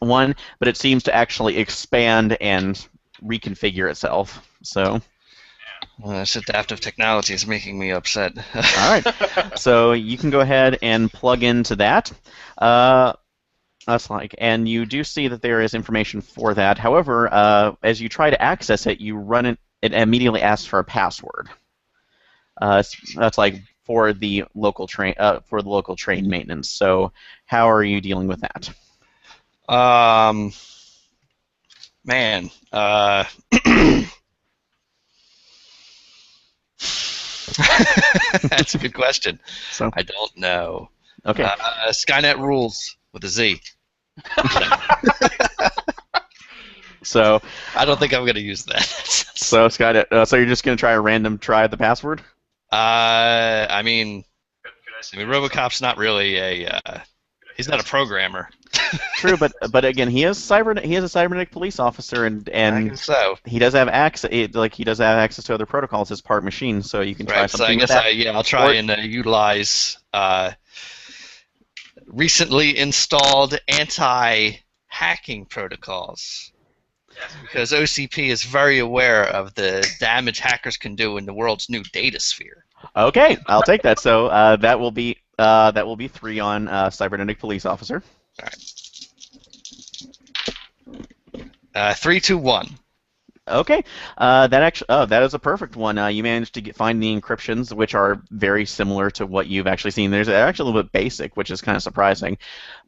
one, but it seems to actually expand and reconfigure itself. So. This adaptive technology is making me upset. All right, so you can go ahead and plug into that. And you do see that there is information for that. However, as you try to access it, you run it. It immediately asks for a password. That's like for the local train maintenance. So, how are you dealing with that? Man. That's a good question. So I don't know. Okay. Skynet rules with a Z. So, I don't think I'm going to use that. so Scott, so you're just gonna try a random try at the password? I mean, Could I RoboCop's not really a. He's not a programmer. True, but again, he is a cybernetic police officer, I and guess so. he does have access. He does have access to other protocols as part machine, so you can try Right, so I something with guess that. I'll try Or- and utilize recently installed anti-hacking protocols. Because OCP is very aware of the damage hackers can do in the world's new data sphere. Okay, I'll take that. So that will be 3 on cybernetic police officer. 3, 2, 1. Okay, that is a perfect one. You managed to find the encryptions, which are very similar to what you've actually seen. They're actually a little bit basic, which is kind of surprising,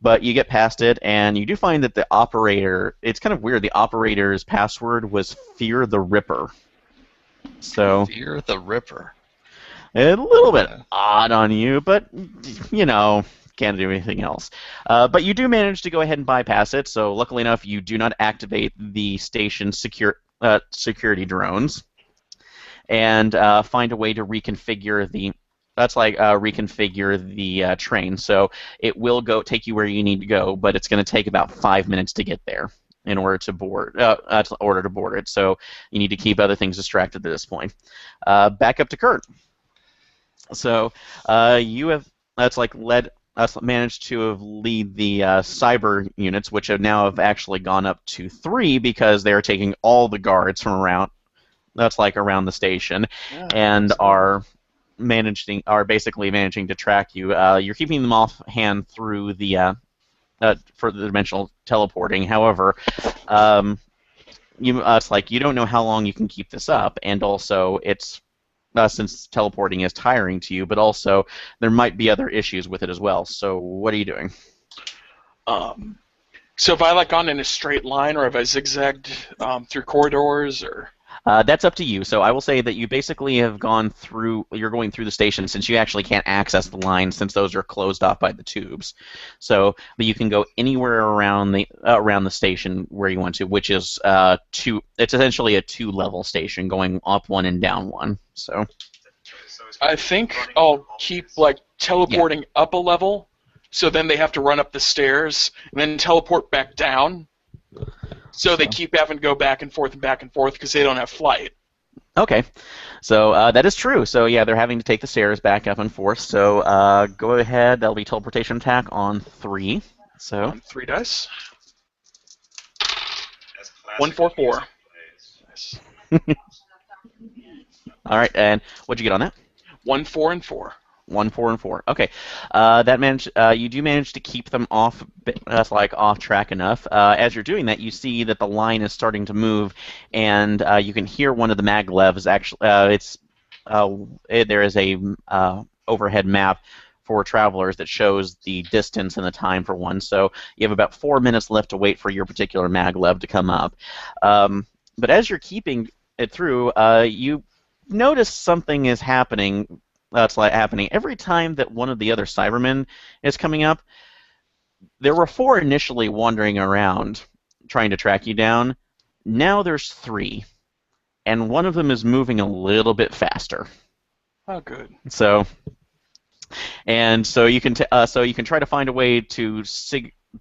but you get past it, and you do find that the operator. It's kind of weird. The operator's password was Fear the Ripper. So Fear the Ripper. a little bit odd on you, but can't do anything else. But you do manage to go ahead and bypass it. So luckily enough, you do not activate the station's security drones, and find a way to reconfigure the. That's like reconfigure the train. So it will take you where you need to go, but it's going to take about 5 minutes to get there in order to board it. So you need to keep other things distracted at this point. Back up to Kurt. So you have managed to have lead the cyber units, which have actually gone up to 3 because they are taking all the guards from around the station, and are basically managing to track you. You're keeping them off hand through the for the dimensional teleporting. However, you don't know how long you can keep this up, and also it's since teleporting is tiring to you, but also there might be other issues with it as well. So what are you doing? So have I gone in a straight line, or have I zigzagged through corridors, or? That's up to you. So I will say that you basically have gone through. You're going through the station since you actually can't access the lines since those are closed off by the tubes. So, but you can go anywhere around the station where you want to, which is two. It's essentially a 2-level station going up 1 and down 1. So I think I'll keep teleporting up a level, so then they have to run up the stairs and then teleport back down. So they keep having to go back and forth because they don't have flight. Okay, so that is true. So yeah, they're having to take the stairs back up and forth. So go ahead. That'll be teleportation attack on 3. So On 3 dice. As classic 1, 4, 4. plays. Nice. all right, and what'd you get on that? 1, 4, and 4. 1, 4, and 4. Okay, you do manage to keep them off track enough. As you're doing that, you see that the line is starting to move, and you can hear one of the maglevs. Actually, there is a overhead map for travelers that shows the distance and the time for one. So you have about 4 minutes left to wait for your particular maglev to come up. But as you're keeping it through, you notice something is happening. That's happening every time that one of the other Cybermen is coming up. There were 4 initially wandering around trying to track you down. Now there's 3, and one of them is moving a little bit faster. Oh, good. So you can try to find a way to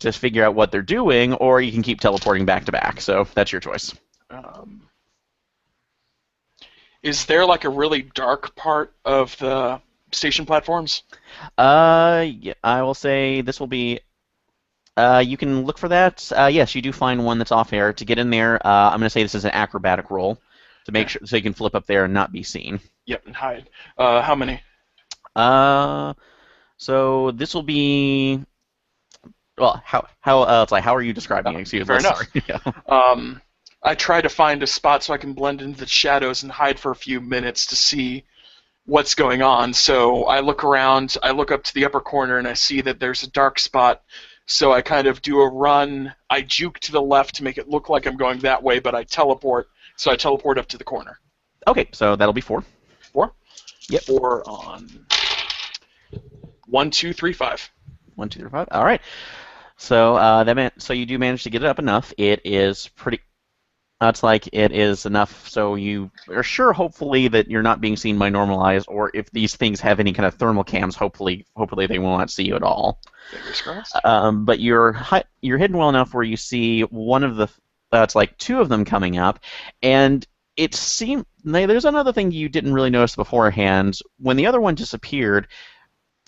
figure out what they're doing, or you can keep teleporting back to back. So that's your choice. Is there a really dark part of the station platforms? Yeah, I will say this will be. You can look for that. Yes, you do find one that's off air. To get in there, I'm going to say this is an acrobatic roll to make sure so you can flip up there and not be seen. Yep, and hide. How many? So this will be. Well, how are you describing it? Excuse me. Fair enough. Yeah. I try to find a spot so I can blend into the shadows and hide for a few minutes to see what's going on. So I look around, I look up to the upper corner, and I see that there's a dark spot. So I kind of do a run. I juke to the left to make it look like I'm going that way, but I teleport. So I teleport up to the corner. Okay, so that'll be 4. 4? Yep. 4 on 1, 2, 3, 5. 1, 2, 3, 5. All right. So so you do manage to get it up enough. It is pretty. It's like it is enough so you are sure, hopefully, that you're not being seen by normal eyes, or if these things have any kind of thermal cams, hopefully they will not see you at all. Fingers crossed. But you're hidden well enough where you see one of the it's like two of them coming up, and it seemed there's another thing you didn't really notice beforehand. When the other one disappeared,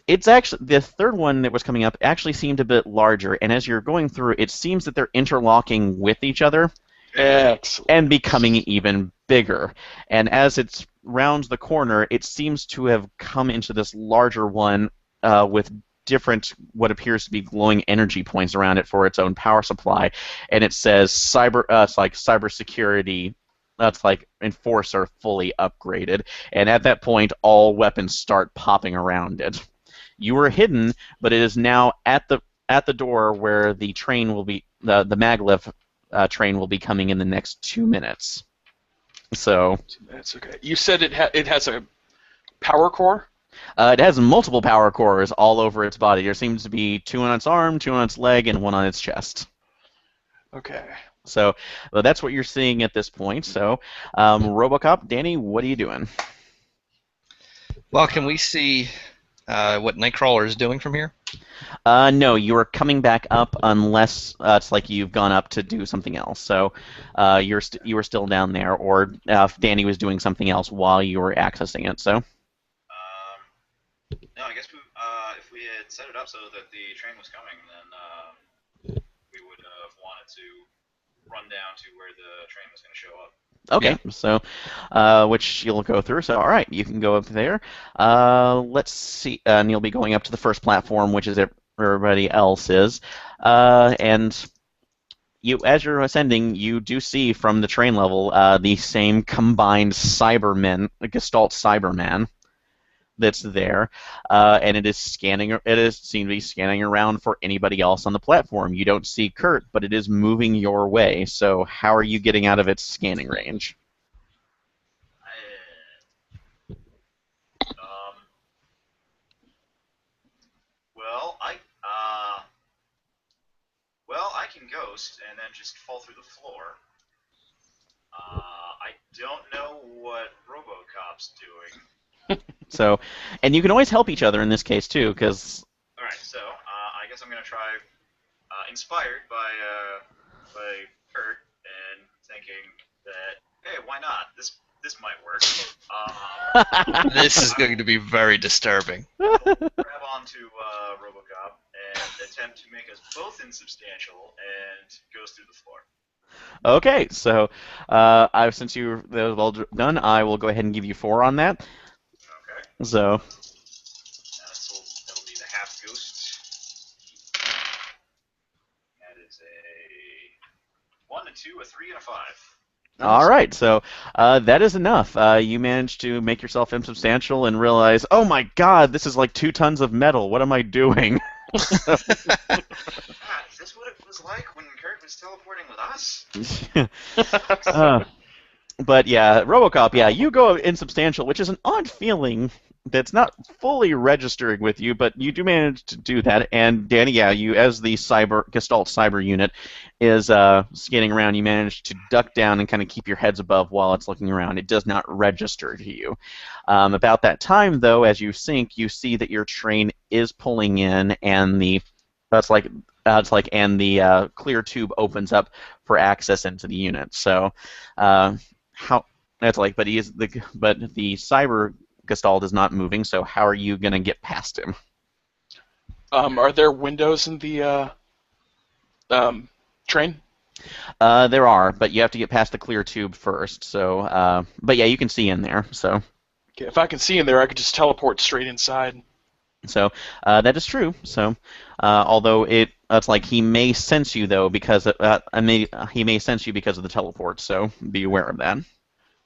it's actually the third one that was coming up actually seemed a bit larger, and as you're going through, it seems that they're interlocking with each other Excellent. and becoming even bigger. And as it rounds the corner, it seems to have come into this larger one with different, what appears to be glowing energy points around it for its own power supply. And it says cyber. It's like cybersecurity. That's like enforcer fully upgraded. And at that point, all weapons start popping around it. You were hidden, but it is now at the door where the train will be the maglev train will be coming in the next 2 minutes. So 2 minutes, okay. You said it has a power core? it has multiple power cores all over its body. There seems to be 2 on its arm, 2 on its leg, and 1 on its chest. Okay. So that's what you're seeing at this point. So, RoboCop, Danny, what are you doing? Well, can we see what Nightcrawler is doing from here? No, you are coming back up unless it's like you've gone up to do something else. So you were still down there, or if Danny was doing something else while you were accessing it. So No, I guess if we had set it up so that the train was coming, then we would have wanted to run down to where the train was going to show up. okay, Yeah. so which you'll go through. So all right, you can go up there. Let's see. And you'll be going up to the first platform, which is everybody else is, and as you're ascending, you do see from the train level the same combined Cybermen, Gestalt Cyberman, that's there, and it is scanning. It is seen to be scanning around for anybody else on the platform. You don't see Kurt, but it is moving your way. So how are you getting out of its scanning range? Um, well, I can ghost and then just fall through the floor. I don't know what RoboCop's doing. So, and you can always help each other in this case too, because All right, so I guess I'm gonna try, inspired by Kurt, and thinking that hey, why not? This might work. This is going to be very disturbing. Grab onto RoboCop and attempt to make us both insubstantial, and goes through the floor. okay. So, since that was well done, I will go ahead and give you 4 on that. Okay. So, That'll be the half ghost. That is a 1, a 2, a 3, and a 5. all right. So that is enough. You managed to make yourself insubstantial and realize, oh my God, this is like 2 tons of metal. What am I doing? Is this what it was like when Kurt was teleporting with us? But yeah, RoboCop, yeah, you go insubstantial, which is an odd feeling that's not fully registering with you, but you do manage to do that. And Danny, yeah, you as the Gestalt cyber unit is scanning around, you manage to duck down and kind of keep your heads above while it's looking around. It does not register to you. About that time, though, as you sink, you see that your train is pulling in, and the clear tube opens up for access into the unit. So but the cyber Gestalt is not moving. So how are you going to get past him? Are there windows in the train? There are, but you have to get past the clear tube first. So, but yeah, you can see in there. So, Okay, if I can see in there, I could just teleport straight inside. so that is true. So, although it's like he may sense you though because he may sense you because of the teleport. So be aware of that.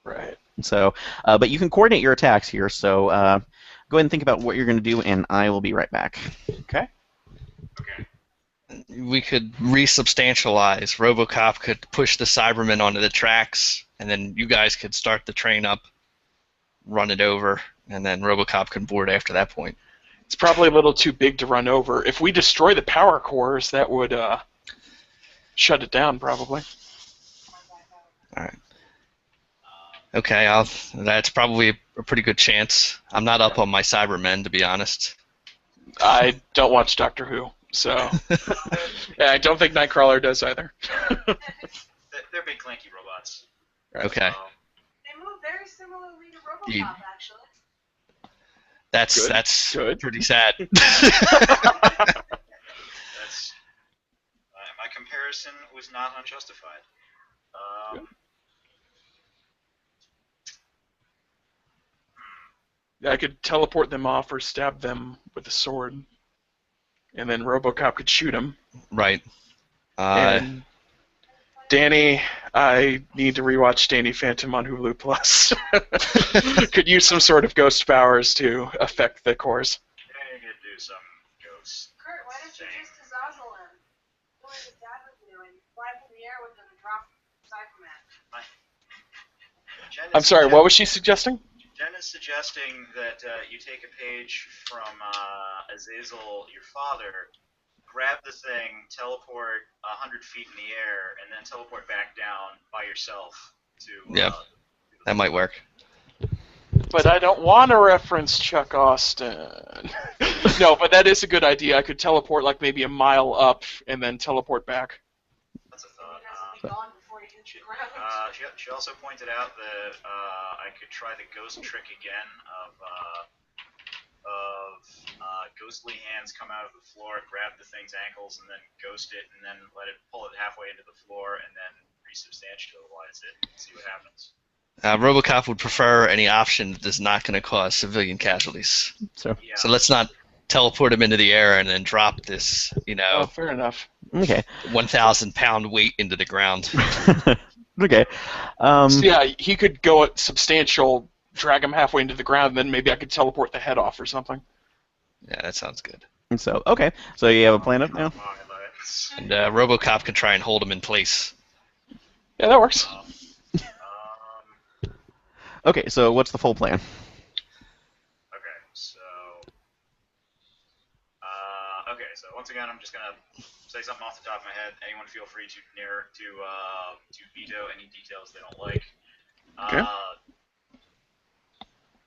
Right. So, but you can coordinate your attacks here. So, go ahead and think about what you're going to do, and I will be right back. Okay. Okay. We could resubstantialize. RoboCop could push the Cybermen onto the tracks, and then you guys could start the train up, run it over, and then RoboCop can board after that point. It's probably a little too big to run over. If we destroy the power cores, that would shut it down, probably. Okay, that's probably a pretty good chance. I'm not up on my Cybermen, to be honest. I don't watch Doctor Who, so yeah, I don't think Nightcrawler does either. They're big clanky robots. Okay. They move very similarly to RoboCop, You- actually. That's Good. pretty sad. That's my comparison was not unjustified. I could teleport them off or stab them with a sword, and then RoboCop could shoot him. Right. And Danny, I need to rewatch Danny Phantom on Hulu Plus. Could use some sort of ghost powers to affect the cores. Yeah, you could do some ghost. Kurt, why don't you just Azazel him? What his dad would do and fly up in the air with him and drop Cyberman. Jen is I'm sorry, what was she suggesting? Jen is suggesting that you take a page from Azazel, your father, grab the thing, teleport 100 feet in the air, and then teleport back down by yourself to. Yeah. That might work. But I don't want to reference Chuck Austin. No, but that is a good idea. I could teleport like maybe a mile up and then teleport back. That's a thought. He has to be gone before he hits the ground. She also pointed out that I could try the ghost trick again of ghostly hands come out of the floor, grab the thing's ankles, and then ghost it, and then pull it halfway into the floor, and then resubstantialize it and see what happens. RoboCop would prefer any option that is not going to cause civilian casualties. So Yeah. So let's not teleport him into the air and then drop this, Oh, fair enough. okay. 1,000-pound weight into the ground. Okay. So yeah, he could go at substantial, drag him halfway into the ground, and then maybe I could teleport the head off or something. Yeah, that sounds good. So okay. So you have a plan up now. And RoboCop can try and hold him in place. Yeah, that works. Okay. So what's the full plan? Okay, so once again, I'm just gonna say something off the top of my head. Anyone feel free to veto any details they don't like. Okay.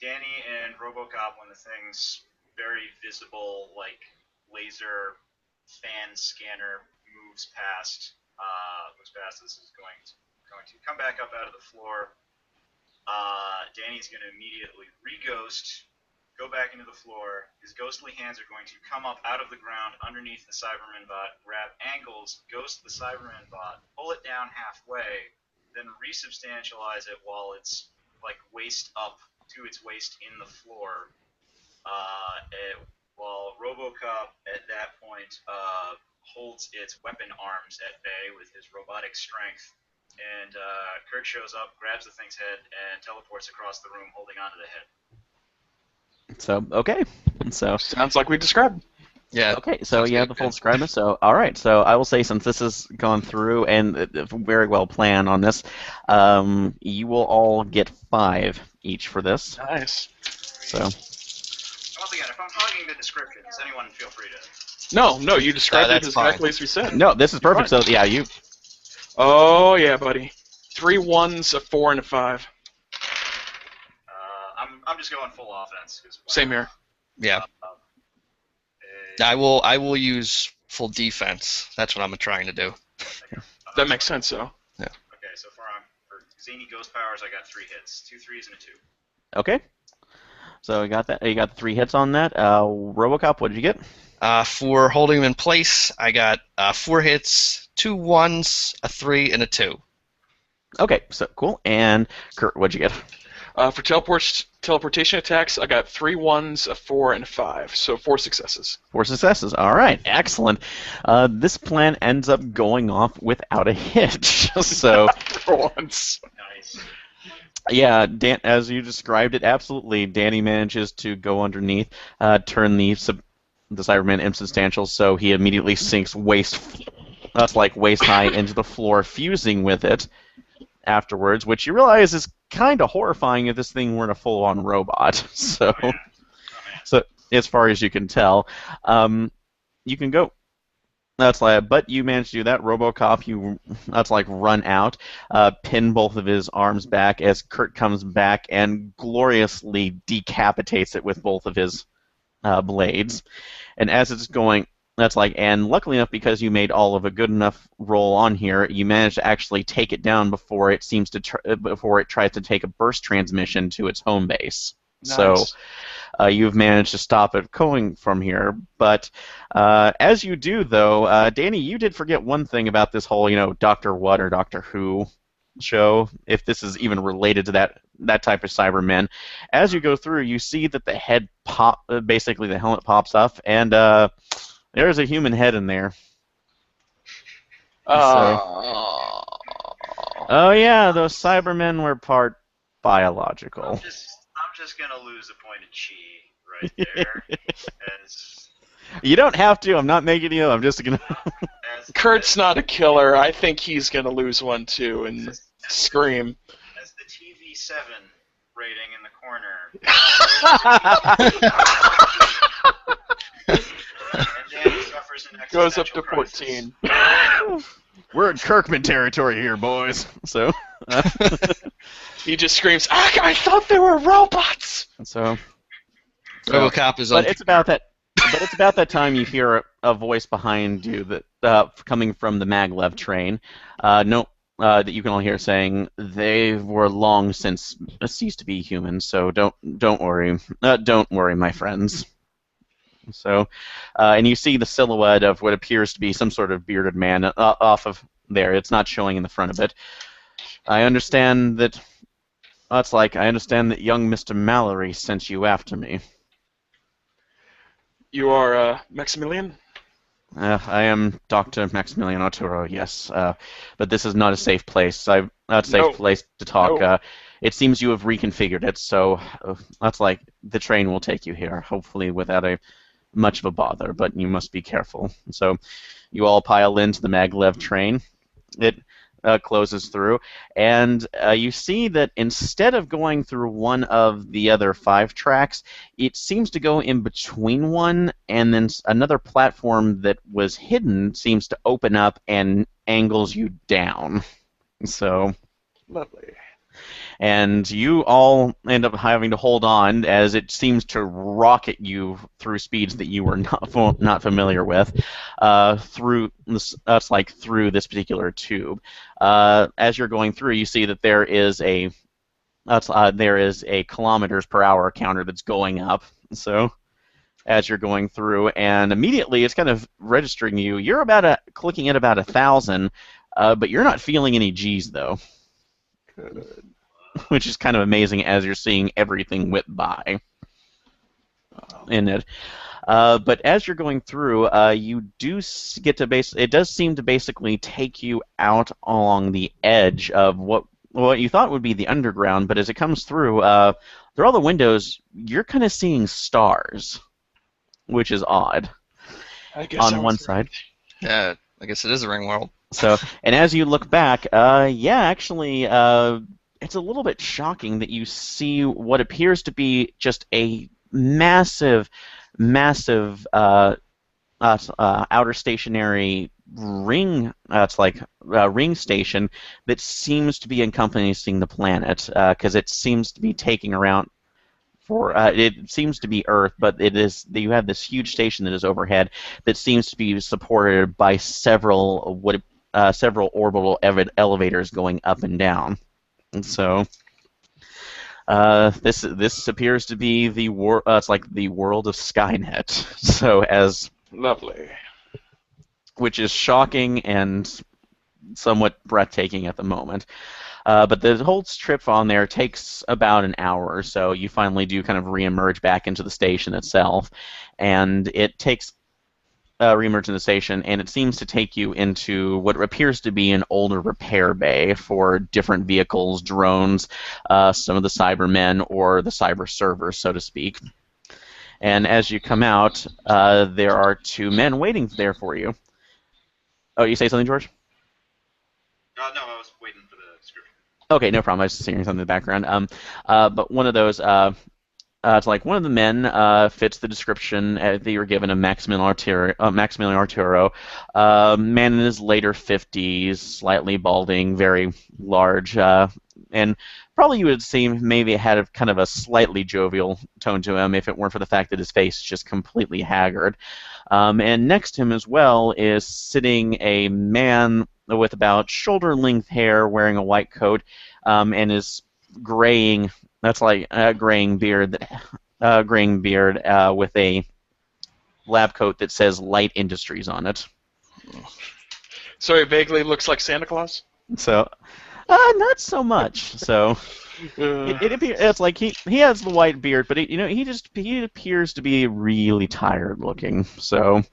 Danny and RoboCop, when the thing's very visible, like laser fan scanner moves past, this is going to come back up out of the floor. Danny's going to immediately re-ghost, go back into the floor. His ghostly hands are going to come up out of the ground underneath the Cyberman bot, grab ankles, ghost the Cyberman bot, pull it down halfway, then resubstantialize it while it's like waist up to its waist in the floor. While RoboCop at that point holds its weapon arms at bay with his robotic strength. And Kurt shows up, grabs the thing's head, and teleports across the room holding onto the head. So okay. So Sounds like we described. Yeah. okay. So Sounds you have good, the full good. description. So all right. So I will say, since this has gone through and very well planned on this, you will all get 5 each for this. Nice. So Once again, if I'm hogging the descriptions, anyone feel free to. No, you described it that's exactly fine. as we said. no, this is perfect. So yeah, you. Oh yeah, buddy. 3 1s, a 4, and a 5. I'm just going full offense. Same here. Yeah. I will use full defense. That's what I'm trying to do. That makes sense, though. Okay, so far for Zany Ghost Powers, I got 3 hits, 2 3s and a 2. Okay. So you got that. You got the 3 hits on that. RoboCop, what did you get? For holding him in place, I got 4 hits, 2 1s, a 3, and a 2. Okay. So cool. And Kurt, what'd you get? For teleportation attacks, I got 3 1s, a 4, and a 5. So 4 successes. 4 successes. All right. Excellent. This plan ends up going off without a hitch. So For once. Nice. yeah, Dan, as you described it, absolutely. Danny manages to go underneath, turn the Cyberman insubstantial, so he immediately sinks waist high into the floor, fusing with it afterwards, which you realize is kind of horrifying if this thing weren't a full-on robot. So, Oh, man. so as far as you can tell, you can go. That's like, but you managed to do that. RoboCop, that's like run out, pin both of his arms back as Kurt comes back and gloriously decapitates it with both of his blades. And as it's going, that's like, and luckily enough, because you made all of a good enough roll on here, you managed to actually take it down before it seems to before it tries to take a burst transmission to its home base. Nice. So. You've managed to stop it going from here, but as you do, though, Danny, you did forget one thing about this whole, Doctor What or Doctor Who show, if this is even related to that type of Cybermen. As you go through, you see that the head basically the helmet pops up, and there's a human head in there. Oh. Oh yeah, those Cybermen were part biological. I'm just gonna lose a point of chi right there. You don't have to. I'm not making you. I'm just gonna. Kurt's not a killer. I think he's gonna lose one too and scream. As the TV7 rating in the corner. And Danny suffers an Goes up to existential crisis. 14. We're in Kirkman territory here, boys. So. He just screams, I thought they were robots! So. RoboCop is on. But it's about that. But it's about that time you hear a voice behind you that coming from the maglev train. That you can all hear saying they were long since ceased to be human. So don't worry, don't worry, my friends. So, and you see the silhouette of what appears to be some sort of bearded man off of there. It's not showing in the front of it. I understand that. I understand that young Mr. Mallory sent you after me. You are, Maximilian? I am Dr. Maximilian Arturo, yes. But this is not a safe place. Not a safe place to talk. No. It seems you have reconfigured it, so the train will take you here, hopefully without much of a bother, but you must be careful. So you all pile into the maglev train. It closes through, and you see that instead of going through one of the other 5 tracks, it seems to go in between one, and then another platform that was hidden seems to open up and angles you down. So, Lovely. and you all end up having to hold on as it seems to rocket you through speeds that you were not familiar with, through this particular tube. As you're going through, you see that there is a kilometers per hour counter that's going up. So as you're going through, and immediately it's kind of registering you. You're clicking at about 1,000, but you're not feeling any G's though. Good. Which is kind of amazing as you're seeing everything whip by in it. But as you're going through, you do get to it does seem to basically take you out along the edge of what you thought would be the underground, but as it comes through all the windows, you're kind of seeing stars, which is odd. I guess on one side. Yeah, I guess it is a ring world. So, and as you look back, actually, it's a little bit shocking that you see what appears to be just a massive outer stationary ring. It's like a ring station that seems to be encompassing the planet, because it seems to be taking around. It seems to be Earth, but you have this huge station that is overhead that seems to be supported by several orbital elevators going up and down. And so this appears to be it's like the world of Skynet. So Lovely. which is shocking and somewhat breathtaking at the moment. But the whole trip on there takes about an hour or so. You finally do kind of reemerge back into the station itself, and it takes reemerge in the station, and it seems to take you into what appears to be an older repair bay for different vehicles, drones, some of the Cybermen, or the cyber servers, so to speak. And as you come out, there are 2 men waiting there for you. Oh, you say something, George? No, I was waiting for the description. Okay, no problem. I was just hearing something in the background. But one of those it's like one of the men fits the description that you were given of Maximilian Arturo, man in his later 50s, slightly balding, very large, and probably you would see maybe had a kind of a slightly jovial tone to him if it weren't for the fact that his face is just completely haggard. And next to him as well is sitting a man with about shoulder-length hair, wearing a white coat, and is graying. That's like a graying beard, with a lab coat that says Light Industries on it. So he vaguely looks like Santa Claus? So, not so much. So, it appears it's like he has the white beard, but he appears to be really tired looking. So,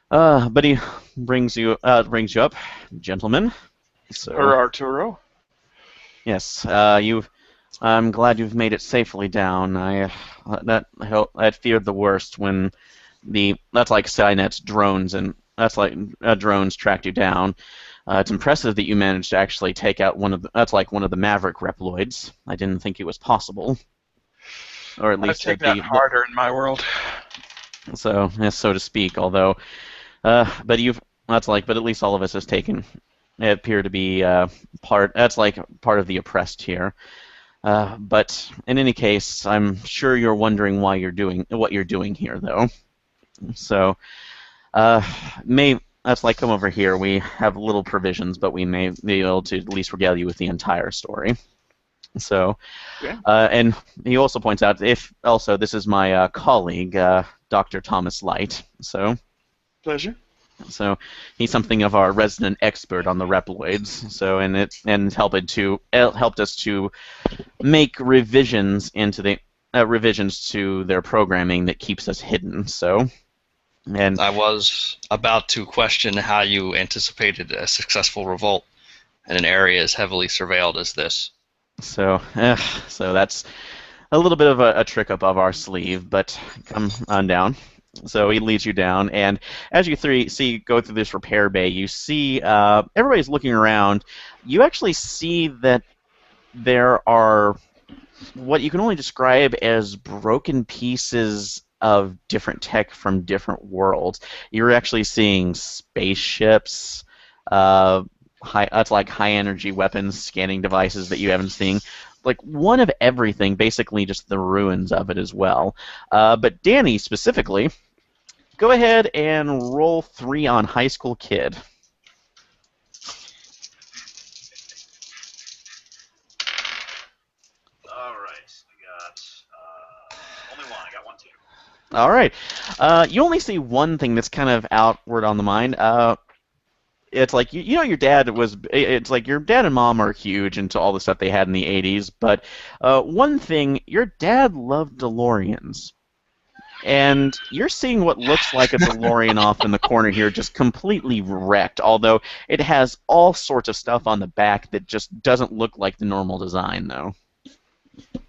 but he brings you up, gentlemen. So, Or Arturo? yes, I'm glad you've made it safely down. I feared the worst when that's like Skynet's drones, and that's like drones tracked you down. It's impressive that you managed to actually take out one of the Maverick Reploids. I didn't think it was possible, or at I least take that harder in my world. So, yes, so to speak. Although, but at least all of us has taken. It appear to be part of the oppressed here. But in any case, I'm sure you're wondering what you're doing here, though. So, come over here. We have little provisions, but we may be able to at least regale you with the entire story. So, yeah. And he also points out, this is my colleague, Dr. Thomas Light. So, Pleasure. So he's something of our resident expert on the Reploids. So and helped us to make revisions to their programming that keeps us hidden. So, and I was about to question how you anticipated a successful revolt in an area as heavily surveilled as this. So that's a little bit of a trick up of our sleeve, but come on down. So he leads you down, and as you go through this repair bay, you see everybody's looking around. You actually see that there are what you can only describe as broken pieces of different tech from different worlds. You're actually seeing spaceships, high-energy weapons, scanning devices that you haven't seen. Like one of everything, basically just the ruins of it as well. But Danny, specifically, go ahead and roll 3 on High School Kid. All right, I got only one. I got 1, 2. All right. You only see one thing that's kind of outward on the mind. It's like your dad was. It's like your dad and mom are huge into all the stuff they had in the '80s. But one thing, your dad loved DeLoreans, and you're seeing what looks like a DeLorean off in the corner here, just completely wrecked. Although it has all sorts of stuff on the back that just doesn't look like the normal design, though. So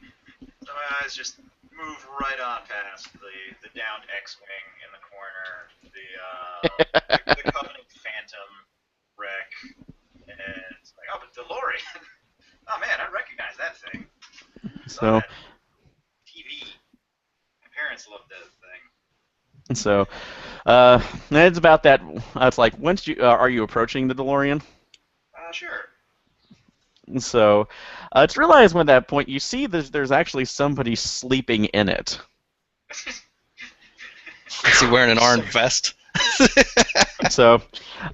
my eyes just move right on past the downed X-wing in the corner, the Covenant Phantom wreck, and it's like, oh, but DeLorean. Oh man, I recognize that thing. So, TV. My parents loved that thing. So, it's about that. It's like, are you approaching the DeLorean? Sure. So, it's realized when at that point you see there's actually somebody sleeping in it. Is he wearing an orange vest? So,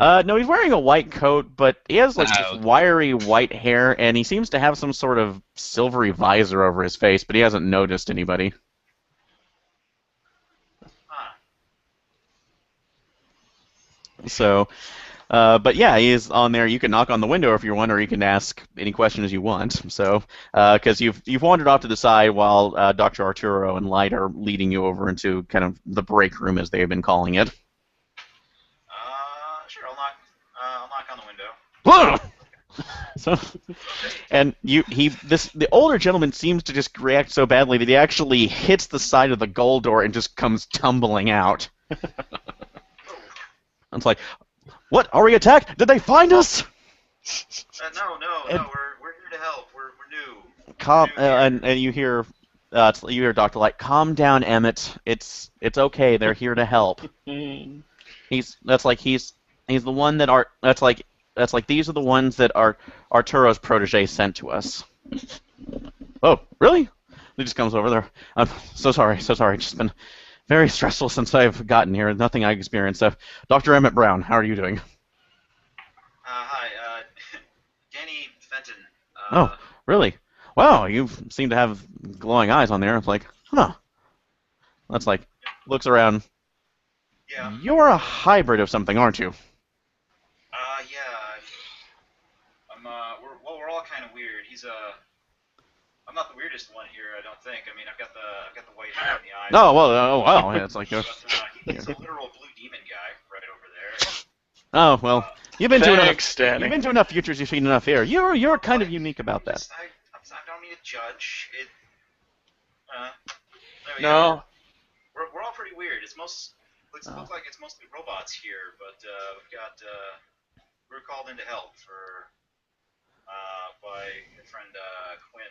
no, he's wearing a white coat, but he has like this wiry white hair, and he seems to have some sort of silvery visor over his face, but he hasn't noticed anybody. So, but yeah, he is on there. You can knock on the window if you want, or you can ask any questions you want. So, because you've wandered off to the side while Dr. Arturo and Light are leading you over into kind of the break room, as they've been calling it. Sure, I'll knock on the window. So, and the older gentleman seems to just react so badly that he actually hits the side of the gold door and just comes tumbling out. It's like, what? Are we attacked? Did they find us? No, we're here to help. We're new. And you hear you hear Dr. Light, calm down, Emmett. It's okay. They're here to help. Mm. He's the one that these are the ones that Arturo's protege sent to us. Oh, really? He just comes over there. I'm so sorry. It's just been very stressful since I've gotten here. Nothing I experienced. Dr. Emmett Brown, how are you doing? Hi, Danny Fenton. Oh, really? Wow, you seem to have glowing eyes on there. It's like, huh. That's like, looks around. Yeah. You're a hybrid of something, aren't you? Yeah. We're all kind of weird. I'm not the weirdest one here, I don't think. I mean, I've got the white hair and the eyes. Oh, well, wow. Yeah, it's like, But he's a literal blue demon guy right over there. oh, well, you've been Thanks, to enough. Danny. You've been to enough futures. You've seen enough here. You're kind of unique about that. I don't mean to judge. No. We're all pretty weird. It looks like it's mostly robots here, but we're called in to help by my friend Quinn.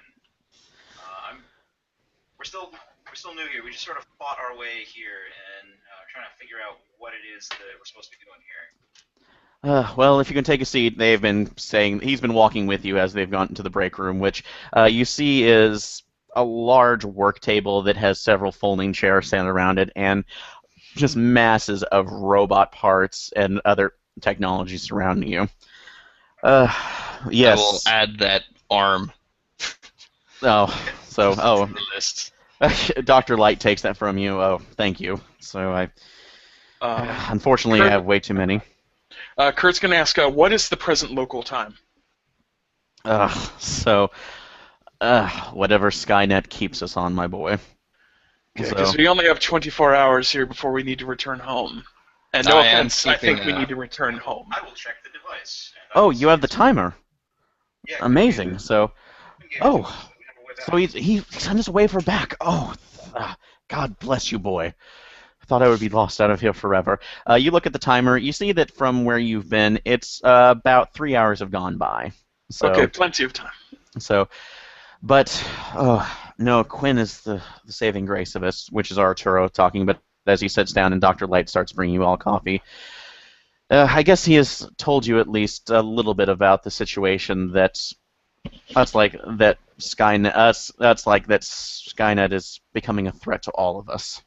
We're still new here. We just sort of fought our way here and trying to figure out what it is that we're supposed to be doing here. Well, if you can take a seat, he's been walking with you as they've gone into the break room, which you see is a large work table that has several folding chairs standing around it, and just masses of robot parts and other technology surrounding you. Yes. I will add that arm Oh, to the list. Dr. Light takes that from you. Oh, thank you. So unfortunately, I have way too many. Kurt's going to ask, what is the present local time? Whatever Skynet keeps us on, my boy. Because we only have 24 hours here before we need to return home. And no offense, I think we need to return home. I will check the device. Oh, you have the timer. Yeah. Amazing. So, We have a way back. so he sent us away for back. Oh, God bless you, boy. I thought I would be lost out of here forever. You look at the timer. You see that from where you've been, it's about 3 hours have gone by. So, Okay, plenty of time. So, but no, Quinn is the saving grace of us, which is Arturo talking. But as he sits down and Dr. Light starts bringing you all coffee, I guess he has told you at least a little bit about the situation that Skynet is becoming a threat to all of us.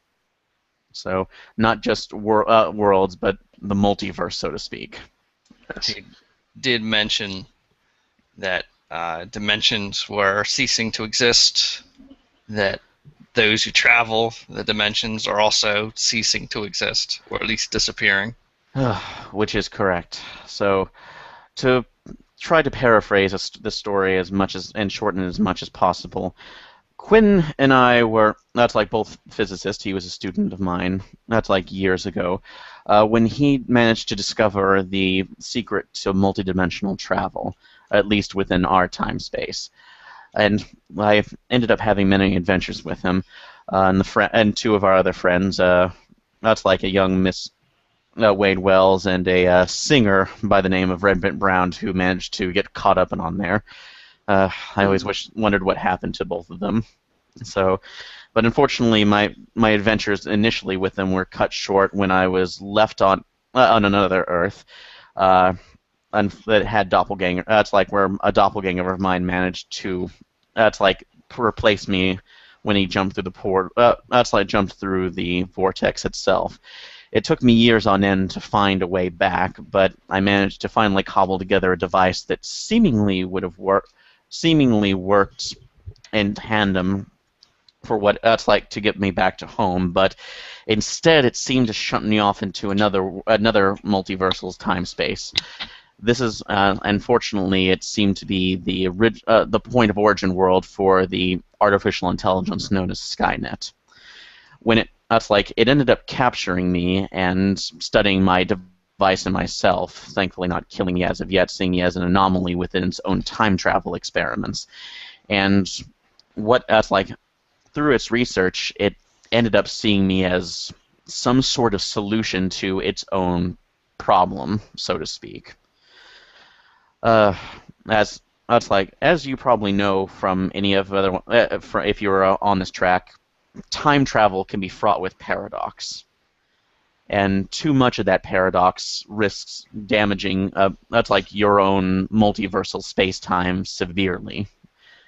So not just worlds, but the multiverse, so to speak. He did mention that dimensions were ceasing to exist, that those who travel the dimensions are also ceasing to exist, or at least disappearing. Which is correct. So, to try to paraphrase the story and shorten it as much as possible, Quinn and I were, that's like both physicists, he was a student of mine, that's like years ago, when he managed to discover the secret to multidimensional travel, at least within our time space. And I ended up having many adventures with him, and two of our other friends, that's like a young Miss Wade Wells and a singer by the name of Redbent Brown who managed to get caught up and on there. I always wondered what happened to both of them. So, but unfortunately, my adventures initially with them were cut short when I was left on another Earth, and that had doppelganger. That's like where a doppelganger of mine managed to, replace me when he jumped through the port. Jumped through the vortex itself. It took me years on end to find a way back, but I managed to finally cobble together a device that seemingly worked in tandem for what that's like to get me back to home, but instead it seemed to shunt me off into another multiversal time space. This is unfortunately it seemed to be the point of origin world for the artificial intelligence known as Skynet. When it ended up capturing me and studying my device and myself, thankfully not killing me as of yet, seeing me as an anomaly within its own time travel experiments. And through its research, it ended up seeing me as some sort of solution to its own problem, so to speak. As that's like, as you probably know from any of other, if you're on this track, time travel can be fraught with paradox, and too much of that paradox risks damaging, that's like your own multiversal space-time severely,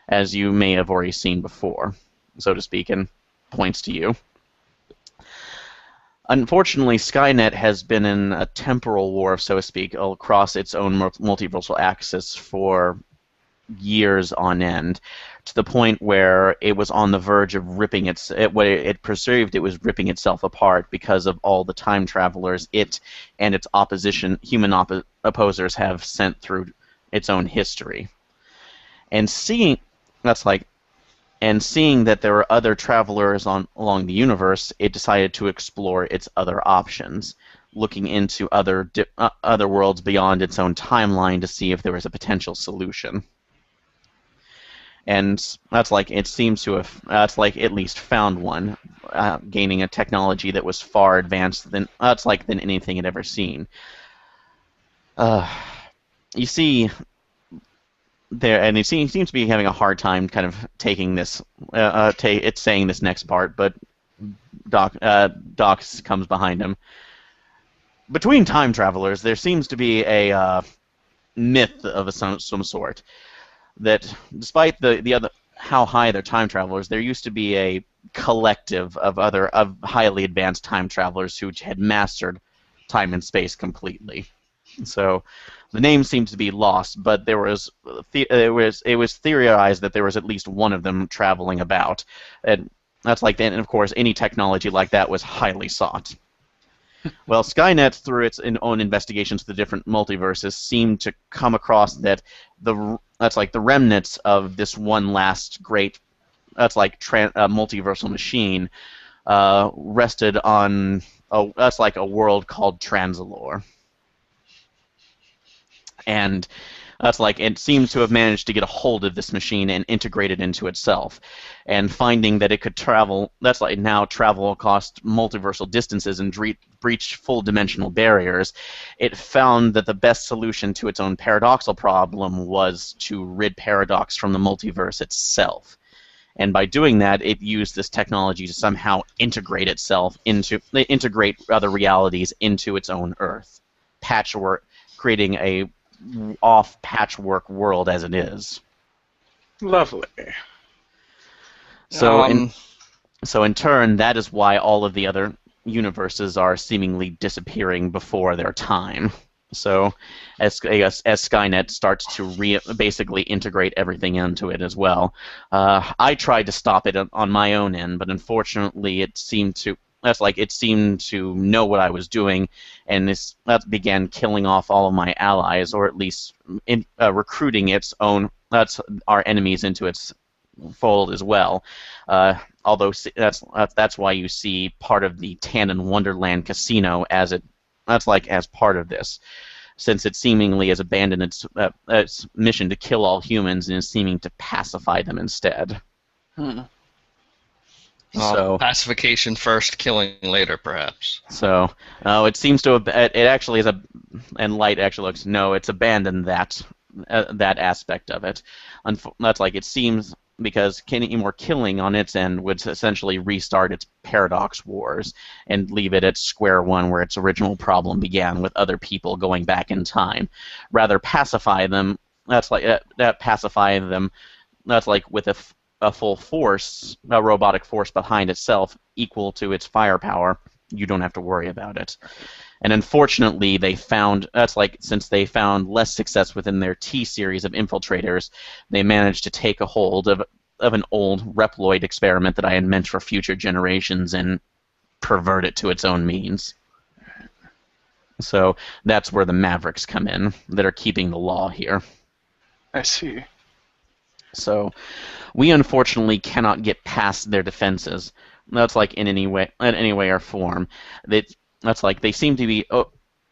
as you may have already seen before, so to speak, and points to you. Unfortunately, Skynet has been in a temporal war, so to speak, across its own multiversal axis for years on end, to the point where it was on the verge of ripping it perceived it was ripping itself apart because of all the time travelers it and its human opposers have sent through its own history. And seeing that there were other travelers along the universe, it decided to explore its other options, looking into other worlds beyond its own timeline to see if there was a potential solution. And that's like it seems to have at least found one, gaining a technology that was far advanced than anything it ever seen. You see. And it seems to be having a hard time kind of taking this. It's saying this next part, but Doc comes behind him. Between time travelers, there seems to be a myth of some sort that, despite the other how high they're time travelers, there used to be a collective of highly advanced time travelers who had mastered time and space completely. So the name seems to be lost, but it was theorized that there was at least one of them traveling about, and and of course any technology like that was highly sought. Well, Skynet, through its own investigations of the different multiverses, seemed to come across that the remnants of this one last great multiversal machine rested on a world called Transalore. And it seems to have managed to get a hold of this machine and integrate it into itself. And finding that it could travel across multiversal distances and breach full dimensional barriers, it found that the best solution to its own paradoxal problem was to rid Paradox from the multiverse itself. And by doing that, it used this technology to somehow integrate other realities into its own Earth, creating a off-patchwork world as it is. Lovely. So in turn, that is why all of the other universes are seemingly disappearing before their time. So as Skynet starts to basically integrate everything into it as well. I tried to stop it on my own end, but unfortunately it seemed to know what I was doing, and that began killing off all of my allies, or at least recruiting our enemies into its fold as well. Although that's why you see part of the Tannen Wonderland Casino as part of this, since it seemingly has abandoned its mission to kill all humans and is seeming to pacify them instead. So pacification first, killing later, perhaps. So it seems to have. It actually is and Light actually looks. No, it's abandoned that aspect of it. It seems, because any more killing on its end would essentially restart its paradox wars and leave it at square one where its original problem began, with other people going back in time. Rather pacify them. Pacify them. With a full force, a robotic force behind itself equal to its firepower, you don't have to worry about it. And unfortunately, since they found less success within their T-series of infiltrators, they managed to take a hold of an old Reploid experiment that I had meant for future generations and pervert it to its own means. So that's where the Mavericks come in, that are keeping the law here. I see. So we unfortunately cannot get past their defenses. In any way or form. They seem to be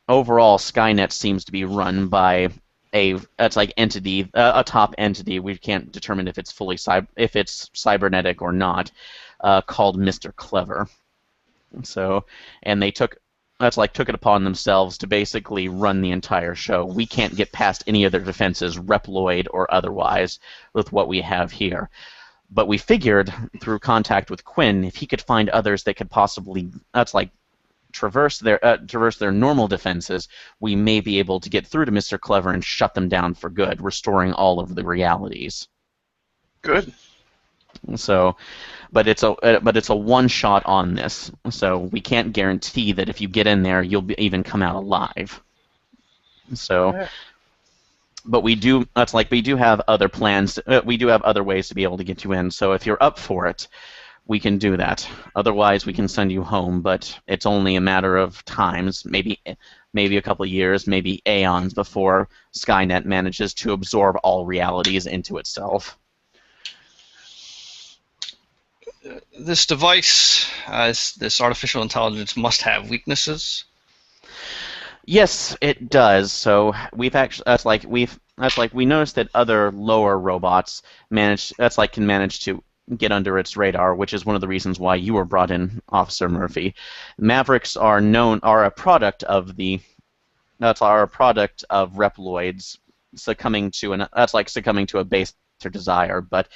overall. Skynet seems to be run by a top entity. We can't determine if it's cybernetic or not, called Mr. Clever. So, and they took took it upon themselves to basically run the entire show. We can't get past any of their defenses, Reploid or otherwise, with what we have here. But we figured through contact with Quinn, if he could find others that could possibly traverse their normal defenses, we may be able to get through to Mr. Clever and shut them down for good, restoring all of the realities. Good. So, but it's a one shot on this. So we can't guarantee that if you get in there, you'll even come out alive. So. Yeah. But we do have other plans. We do have other ways to be able to get you in. So if you're up for it, we can do that. Otherwise, we can send you home. But it's only a matter of times, maybe a couple of years, maybe aeons before Skynet manages to absorb all realities into itself. This device, this artificial intelligence, must have weaknesses. Yes, it does. So we've actually we noticed that other lower robots can manage to get under its radar, which is one of the reasons why you were brought in, Officer Murphy. Mavericks are a product of Reploids succumbing to a baser desire, but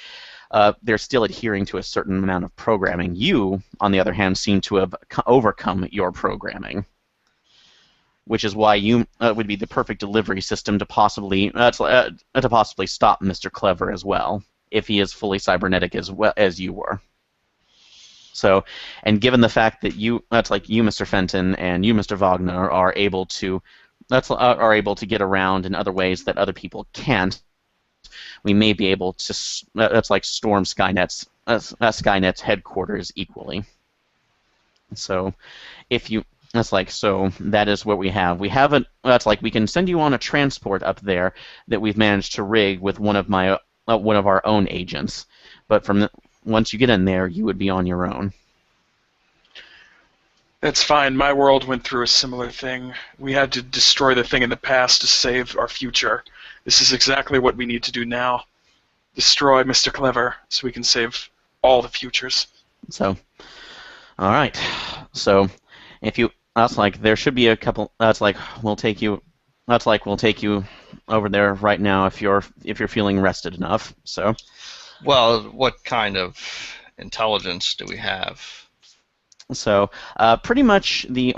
they're still adhering to a certain amount of programming. You, on the other hand, seem to have overcome your programming, which is why you would be the perfect delivery system to possibly stop Mr. Clever as well, if he is fully cybernetic as well as you were. So, and given the fact that you, Mr. Fenton, and you, Mr. Wagner, are able to get around in other ways that other people can't, we may be able to storm Skynet's headquarters equally. So, if you. So that is what we have. We have we can send you on a transport up there that we've managed to rig with one of our own agents. But once you get in there, you would be on your own. That's fine. My world went through a similar thing. We had to destroy the thing in the past to save our future. This is exactly what we need to do now. Destroy Mr. Clever so we can save all the futures. So, all right. So, if you there should be a couple. We'll take you over there right now if you're feeling rested enough. So, well, what kind of intelligence do we have? So, pretty much the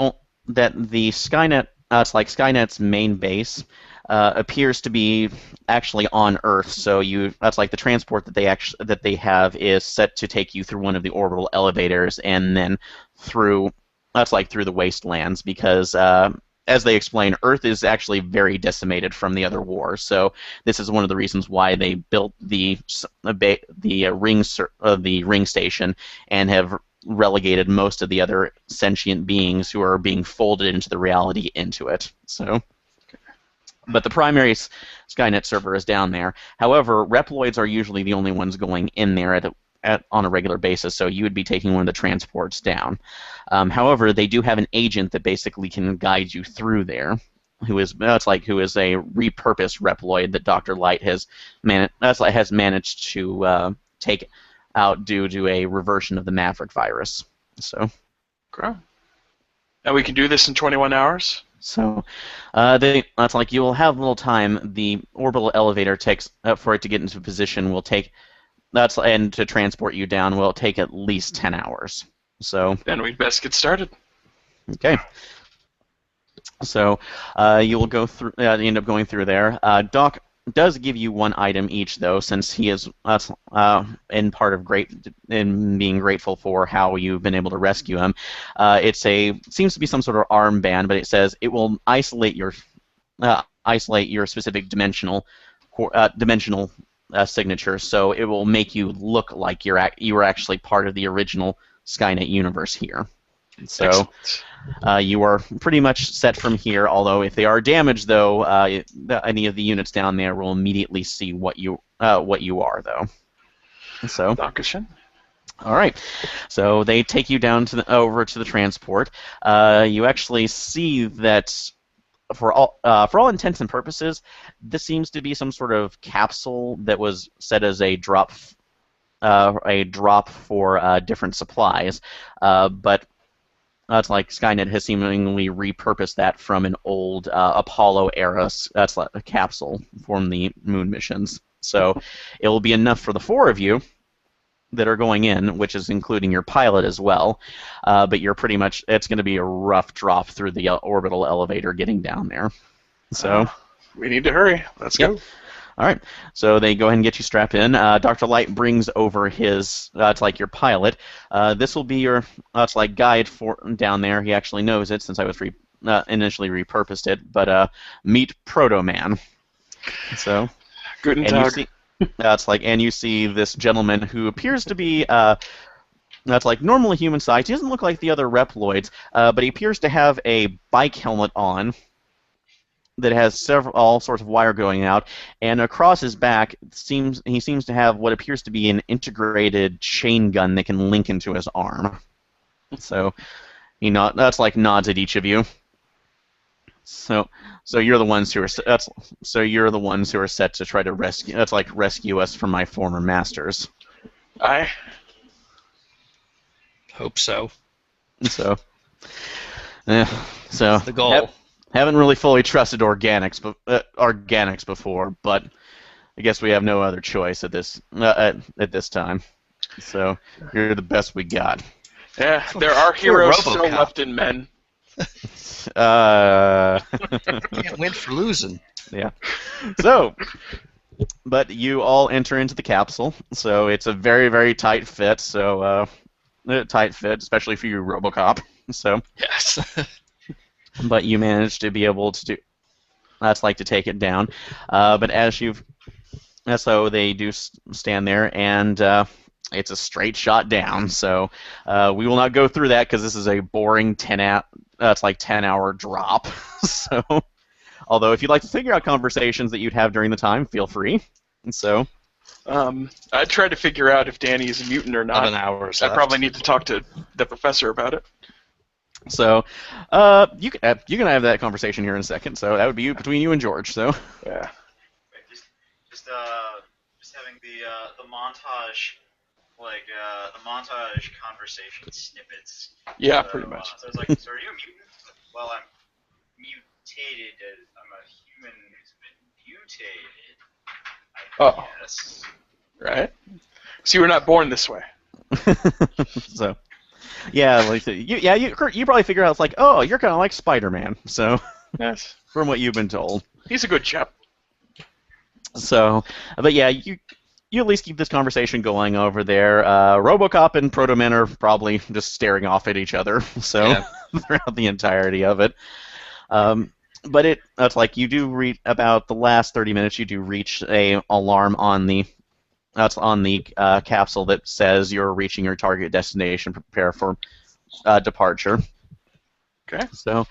Skynet, Skynet's main base appears to be actually on Earth. So the transport that they have is set to take you through one of the orbital elevators and then through the wastelands, because as they explain, Earth is actually very decimated from the other wars. So this is one of the reasons why they built the ring station and have relegated most of the other sentient beings who are being folded into the reality into it. So, but the primary Skynet server is down there. However, Reploids are usually the only ones going in there on a regular basis, so you would be taking one of the transports down. However, they do have an agent that basically can guide you through there, who is a repurposed Reploid that Dr. Light has managed to take out due to a reversion of the Maverick virus. So, great. And we can do this in 21 hours. So, you will have a little time. The orbital elevator takes for it to get into position will take. And to transport you down will take at least 10 hours. So then we'd best get started. Okay. So you will go through. You end up going through there. Doc does give you one item each, though, since he is in being grateful for how you've been able to rescue him. It seems to be some sort of armband, but it says it will isolate your specific dimensional signature, so it will make you look like you were actually part of the original Skynet universe here. So you are pretty much set from here, although if they are damaged, though, any of the units down there will immediately see what you are, though. So, Dankeschön. All right, so they take you down over to the transport. You actually see that for all intents and purposes, this seems to be some sort of capsule that was set as a drop for different supplies. But That's like Skynet has seemingly repurposed that from an old Apollo era. That's like a capsule from the moon missions. So it will be enough for the 4 of you that are going in, which is including your pilot as well. But you're pretty much, it's going to be a rough drop through the orbital elevator getting down there. So we need to hurry. Let's Yep. go. all right, so they go ahead and get you strapped in. Dr. Light brings over his, it's like your pilot. This will be your, it's like guide for down there. He actually knows it since I was initially repurposed it. But meet Proto Man. So, Guten and you Tag. see, and you see this gentleman who appears to be, that's like normal human size. He doesn't look like the other Reploids, but he appears to have a bike helmet on that has all sorts of wire going out, and across his back he seems to have what appears to be an integrated chain gun that can link into his arm. So that's like nods at each of you. So you're the ones who are you're the ones who are set to try to rescue us from my former masters. Aye. Hope so. So so The goal. Haven't really fully trusted organics before, but I guess we have no other choice at this time. So you're the best we got. Yeah, there are heroes still RoboCop. left in men. Can't win for losing. Yeah. So, but you all enter into the capsule, so it's a very, very tight fit. So, especially for you, RoboCop. So, Yes. but you managed to be able to do. That's like to take it down. But so they do stand there, and it's a straight shot down. So we will not go through that because this is a boring 10-hour drop. So, although if you'd like to figure out conversations that you'd have during the time, feel free. And so, I tried to figure out if Danny is a mutant or not. 11 hours I left. probably need to talk to the professor about it. so you can have that conversation here in a second. So that would be between you and George. So Yeah. Right, just having the montage, the montage conversation snippets. Yeah, So, pretty much. So it's like, so are you a mutant? Well, I'm mutated. I'm a human who's been mutated. I guess. Right. So you were not born this way. so yeah, like you probably figure out it's like, oh, you're kind of like Spider-Man. So Yes. from what you've been told. He's a good chap. So, but yeah, you at least keep this conversation going over there. RoboCop and Proto-Man are probably just staring off at each other. So Yeah. throughout the entirety of it. But that's like you do reach about the last 30 minutes. You do reach a alarm on the capsule that says you're reaching your target destination. Prepare for departure. Okay. So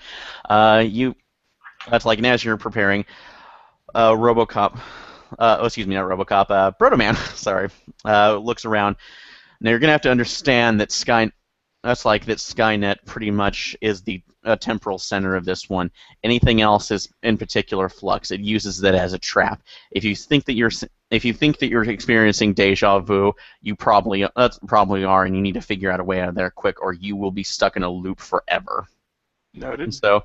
that's like, and as you're preparing, RoboCop. Excuse me, not RoboCop. Proto-Man. Sorry. Looks around. Now you're gonna have to understand that Skynet pretty much is the temporal center of this one. Anything else is in particular flux. It uses that as a trap. If you think that you're experiencing deja vu, you probably are, and you need to figure out a way out of there quick, or you will be stuck in a loop forever. Noted. So,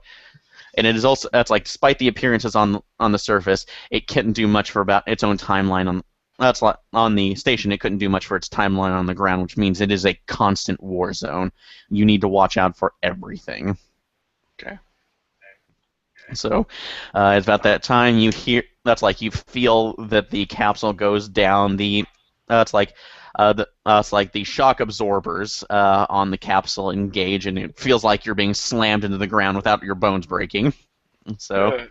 and it is also, that's like, despite the appearances on the surface, it couldn't do much for about its own timeline on the station. It couldn't do much for its timeline on the ground, which means it is a constant war zone. You need to watch out for everything. Okay. So, it's about that time you feel that the capsule goes down. It's like the shock absorbers on the capsule engage, and it feels like you're being slammed into the ground without your bones breaking. So,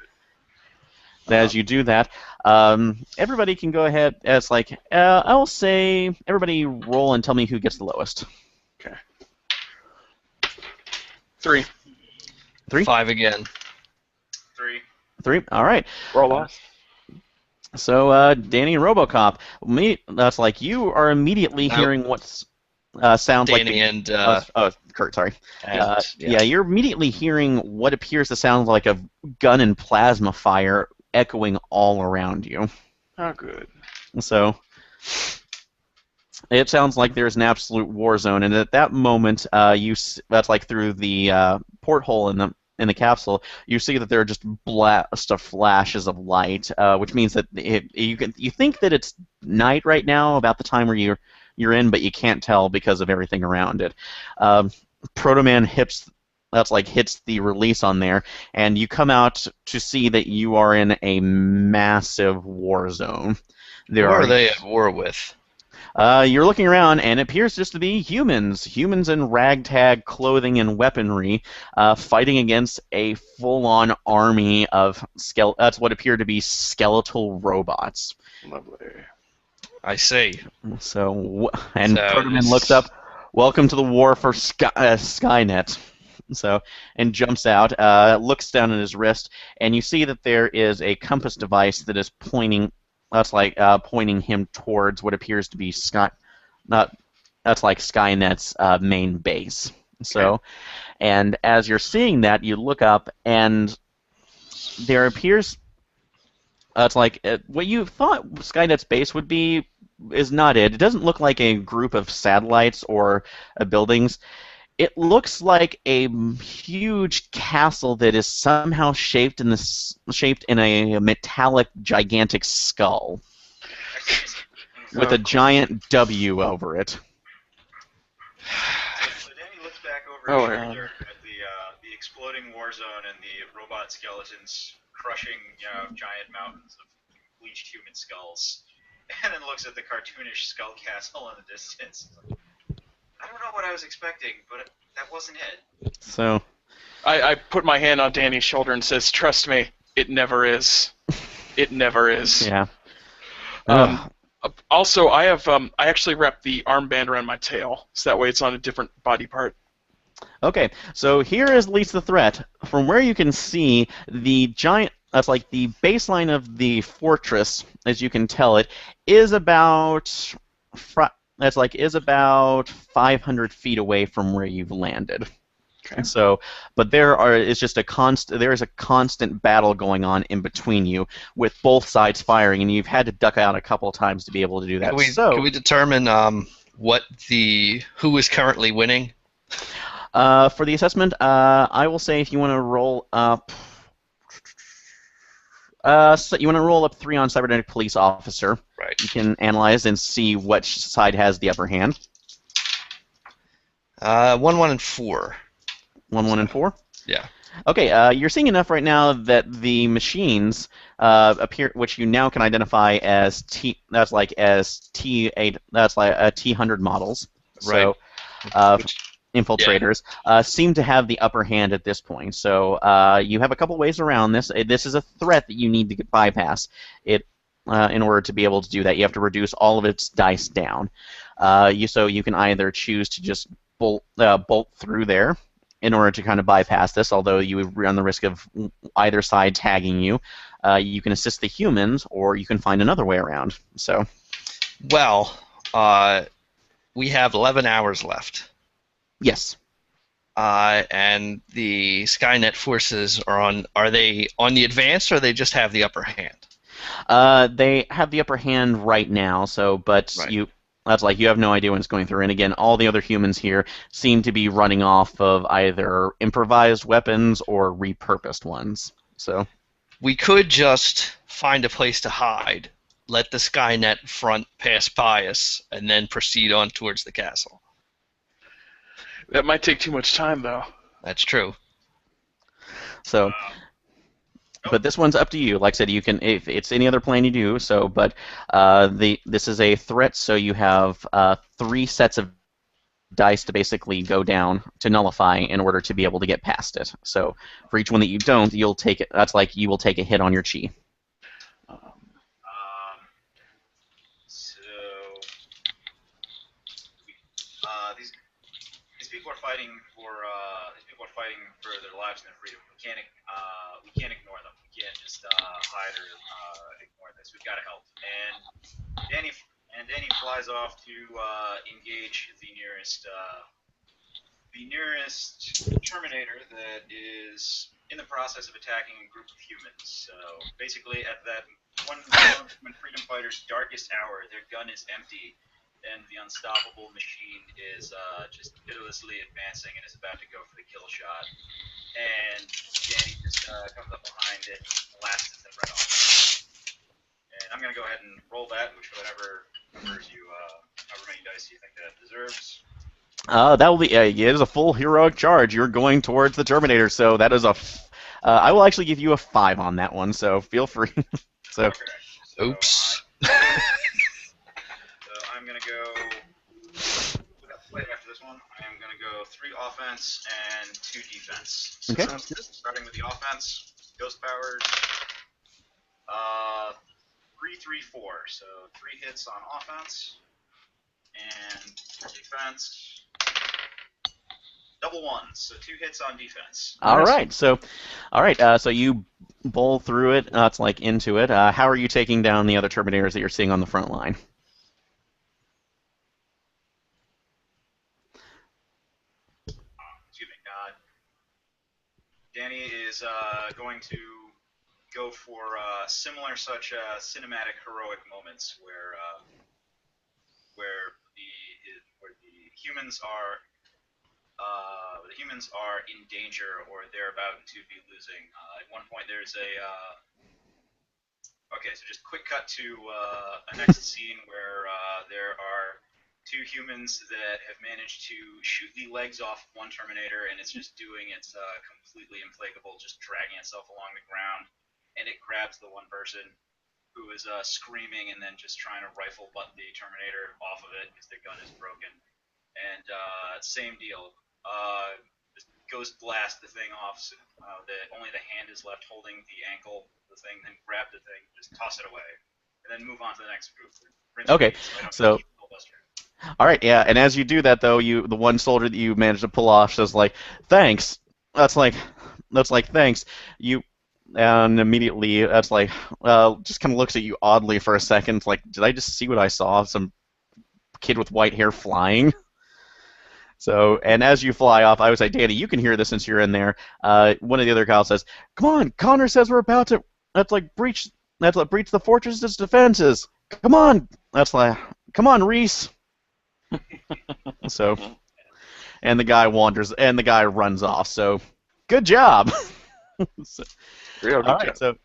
as you do that, everybody can go ahead. I'll say everybody roll and tell me who gets the lowest. Okay. 3. 3? 5 again. 3. All right. Roll off. So, Danny and RoboCop, that's like you are immediately Nope. hearing what sounds like Danny and Kurt, sorry. and- Yeah, you're immediately hearing what appears to sound like a gun and plasma fire echoing all around you. Oh, good. So, It sounds like there's an absolute war zone, and at that moment, that's like through the porthole in the capsule, you see that there are just blast of flashes of light, which means that you think that it's night right now, about the time where you're in, but you can't tell because of everything around it. Um, Proto Man hits the release on there, and you come out to see that you are in a massive war zone. Who are they at war with? You're looking around, and it appears just to be humans in ragtag clothing and weaponry, fighting against a full-on army of that's what appear to be skeletal robots. Lovely. I see. So, So Protoman looks up, "Welcome to the war for Skynet." So, and jumps out, looks down at his wrist, and you see that there is a compass device that is pointing. That's like pointing him towards what appears to be that's like Skynet's main base. So, and as you're seeing that, you look up, and there appears it's like what you thought Skynet's base would be is not it. It doesn't look like a group of satellites or buildings. It looks like a huge castle that is somehow shaped in a metallic, gigantic skull with a giant W over it. So Danny looks back over his shoulder at the exploding war zone and the robot skeletons crushing, giant mountains of bleached human skulls, and then looks at the cartoonish skull castle in the distance. I don't know what I was expecting, but that wasn't it. So, I put my hand on Danny's shoulder and says, "Trust me, it never is. It never is." yeah. Also, I actually wrap the armband around my tail, so that way it's on a different body part. Okay, so here is at least the threat. From where you can see, the giant, that's like the baseline of the fortress, as you can tell it, is about 500 feet away from where you've landed. Okay. So, but there is a constant battle going on in between you, with both sides firing, and you've had to duck out a couple of times to be able to do that. Can we determine who is currently winning? For the assessment, I will say if you want to roll up, so you want to roll up 3 on cybernetic police officer. Right. You can analyze and see which side has the upper hand. 1, 1, and 4. 1, 1, and 4. Yeah. Okay. You're seeing enough right now that the machines appear, which you now can identify as T8. That's like T100 models. Right. So, infiltrators seem to have the upper hand at this point. So you have a couple ways around this. This is a threat that you need to bypass. In order to be able to do that, you have to reduce all of its dice down. So you can either choose to just bolt through there in order to kind of bypass this, although you would run the risk of either side tagging you. You can assist the humans, or you can find another way around. So, well, we have 11 hours left. Yes. And the Skynet forces are they on the advance, or they just have the upper hand? They have the upper hand right now. So, but right. That's like you have no idea when it's going through. And again, all the other humans here seem to be running off of either improvised weapons or repurposed ones. So we could just find a place to hide, let the Skynet front pass by us, and then proceed on towards the castle. That might take too much time, though. That's true. So, but this one's up to you. Like I said, you can, if it's any other plan you do. So, but this is a threat, so you have 3 sets of dice to basically go down to nullify in order to be able to get past it. So, for each one that you don't, you'll take it. That's like you will take a hit on your chi. These people are fighting for their lives and their freedom. We can't ignore them. We can't just hide or ignore this. We've got to help. And Danny flies off to engage the nearest Terminator that is in the process of attacking a group of humans. So basically, at that one freedom fighter's darkest hour, their gun is empty, and the unstoppable machine is just pitilessly advancing and is about to go for the kill shot. And Danny just comes up behind it, blasts it right off. And I'm going to go ahead and roll that, which whatever numbers you, however many dice you think that deserves. That will be. It is a full heroic charge. You're going towards the Terminator, so that is a. I will actually give you a 5 on that one. So feel free. So. Okay. So Oops. So I'm going to go. Wait, after this one, I am going to go 3 offense and 2 defense. So Okay. starting with the offense, ghost powers. 3, 3, 4. So 3 hits on offense and defense. Double ones, so 2 hits on defense. All right. So you bowl through it. It's like into it. How are you taking down the other Terminators that you're seeing on the front line? Excuse me. Danny is going to go for similar such cinematic heroic moments where the humans are in danger or they're about to be losing. At one point, there's a okay, so just quick cut to a next scene where there are 2 humans that have managed to shoot the legs off one Terminator, and it's just doing its completely implacable, just dragging itself along the ground, and it grabs the one person who is screaming and then just trying to rifle butt the Terminator off of it because their gun is broken. And same deal. Just goes blast the thing off. So, only the hand is left holding the ankle of the thing. Then grab the thing, just toss it away, and then move on to the next group. Okay, so. All right, yeah, and as you do that, though, the one soldier that you managed to pull off says like, "Thanks." That's like, thanks. And immediately that's like, just kind of looks at you oddly for a second. It's like, did I just see what I saw? Some kid with white hair flying. So, and as you fly off, I would say, Danny, you can hear this since you're in there. One of the other guys says, "Come on, Connor says we're about to. Breach the fortress's defenses. Come on." That's like, "Come on, Reese." So, and the guy runs off. So, good job. So, Real good all right, job. so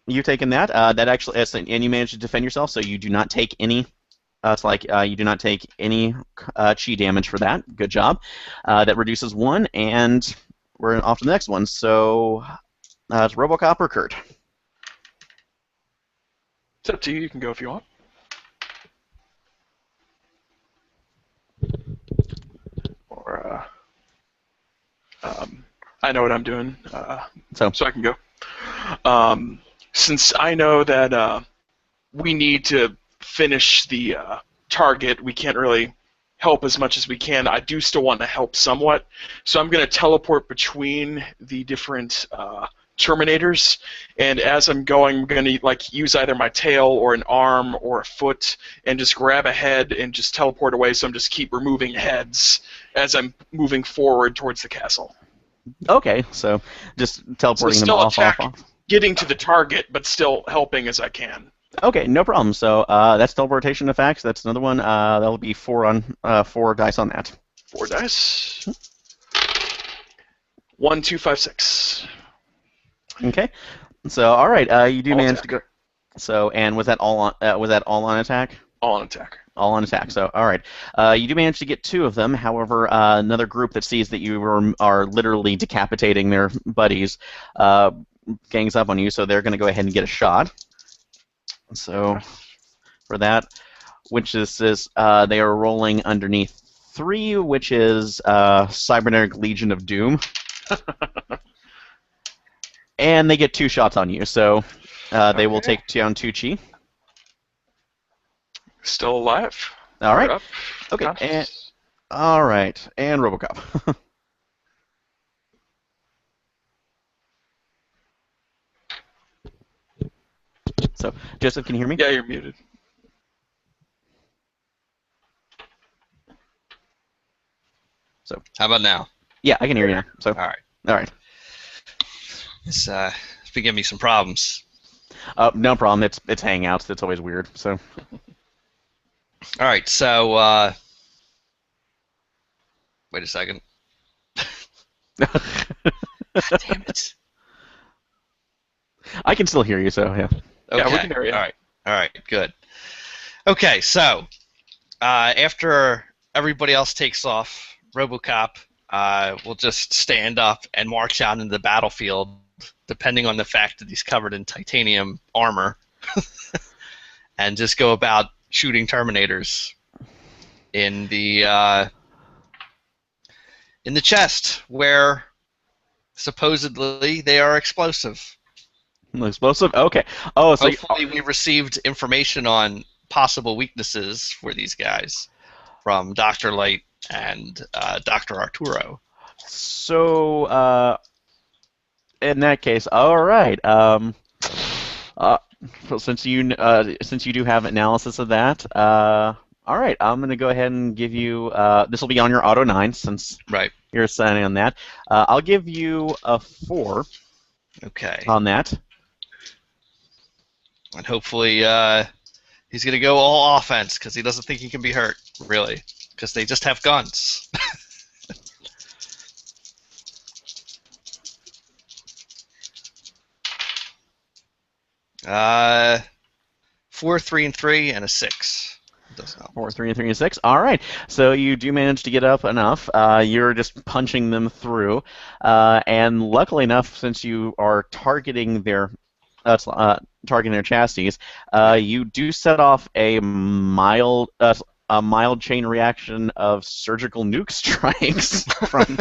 you've taken that. That actually, and you managed to defend yourself, so you do not take any. You do not take any chi damage for that. Good job. That reduces 1, and we're off to the next one. So, it's RoboCop or Kurt. It's up to you. You can go if you want. Or I know what I'm doing, So I can go. Since I know that we need to finish the target, we can't really help as much as we can. I do still want to help somewhat, so I'm going to teleport between the different Terminators, and as I'm going, I'm going to use either my tail or an arm or a foot and just grab a head and just teleport away, so I'm just keep removing heads as I'm moving forward towards the castle. okay, so just teleporting them off. Getting to the target, but still helping as I can. Okay, no problem. So that's teleportation effects. That's another one. That'll be 4 dice on that. 4 dice. 1, 2, 5, 6. Okay. So all right, you do All manage attack. to go. So and was that all on? Attack? All on attack. All on attack. So all right, you do manage to get 2 of them. However, another group that sees that you are literally decapitating their buddies gangs up on you. So they're going to go ahead and get a shot. So for that, which is they are rolling underneath 3, which is Cybernetic Legion of Doom. And they get 2 shots on you, so they will take down 2 chi. Still alive. All right. Up. Okay. Conscious. And RoboCop. So, Joseph, can you hear me? Yeah, you're muted. So, How about now? yeah, I can hear you now. So, All right. all right. It's been giving me some problems. No problem. It's Hangouts. That's always weird. So, All right, so wait a second. God damn it. I can still hear you, so yeah. Yeah, we Okay. can hear you. All right, good. Okay, so after everybody else takes off, RoboCop will just stand up and march out into the battlefield, depending on the fact that he's covered in titanium armor, and just go about shooting Terminators in the chest, where supposedly they are explosive. Explosive? Okay. Oh, so Hopefully, we received information on possible weaknesses for these guys from Dr. Light and Dr. Arturo. So, in that case, all right. Well, since you do have analysis of that, all right, I'm gonna go ahead and give you. This will be on your Auto 9 since Right. you're signing on that. I'll give you a 4 Okay. on that. And hopefully he's going to go all offense because he doesn't think he can be hurt, really, because they just have guns. uh, 4, 3, and 3, and a 6. Doesn't help. 4, 3, and 3, and 6. All right. So you do manage to get up enough. You're just punching them through, and luckily enough, since you are targeting their chassis, you do set off a mild chain reaction of surgical nuke strikes from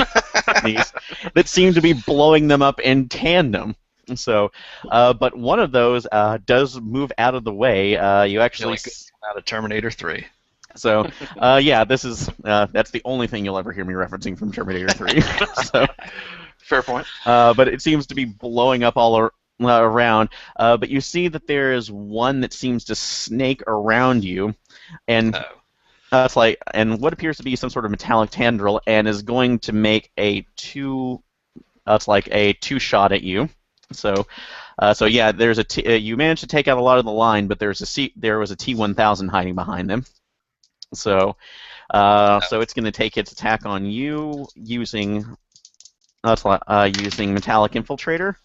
these that seem to be blowing them up in tandem. So, but one of those does move out of the way. You actually. Out of Terminator 3. So, yeah, this is that's the only thing you'll ever hear me referencing from Terminator 3. So, Fair point. but it seems to be blowing up all around. But you see that there is one that seems to snake around you, and it's like, and what appears to be some sort of metallic tendril, and is going to make a two shot at you. So, yeah, there's you managed to take out a lot of the line, but there was a T-1000 hiding behind them. So, so it's going to take its attack on you using metallic infiltrator.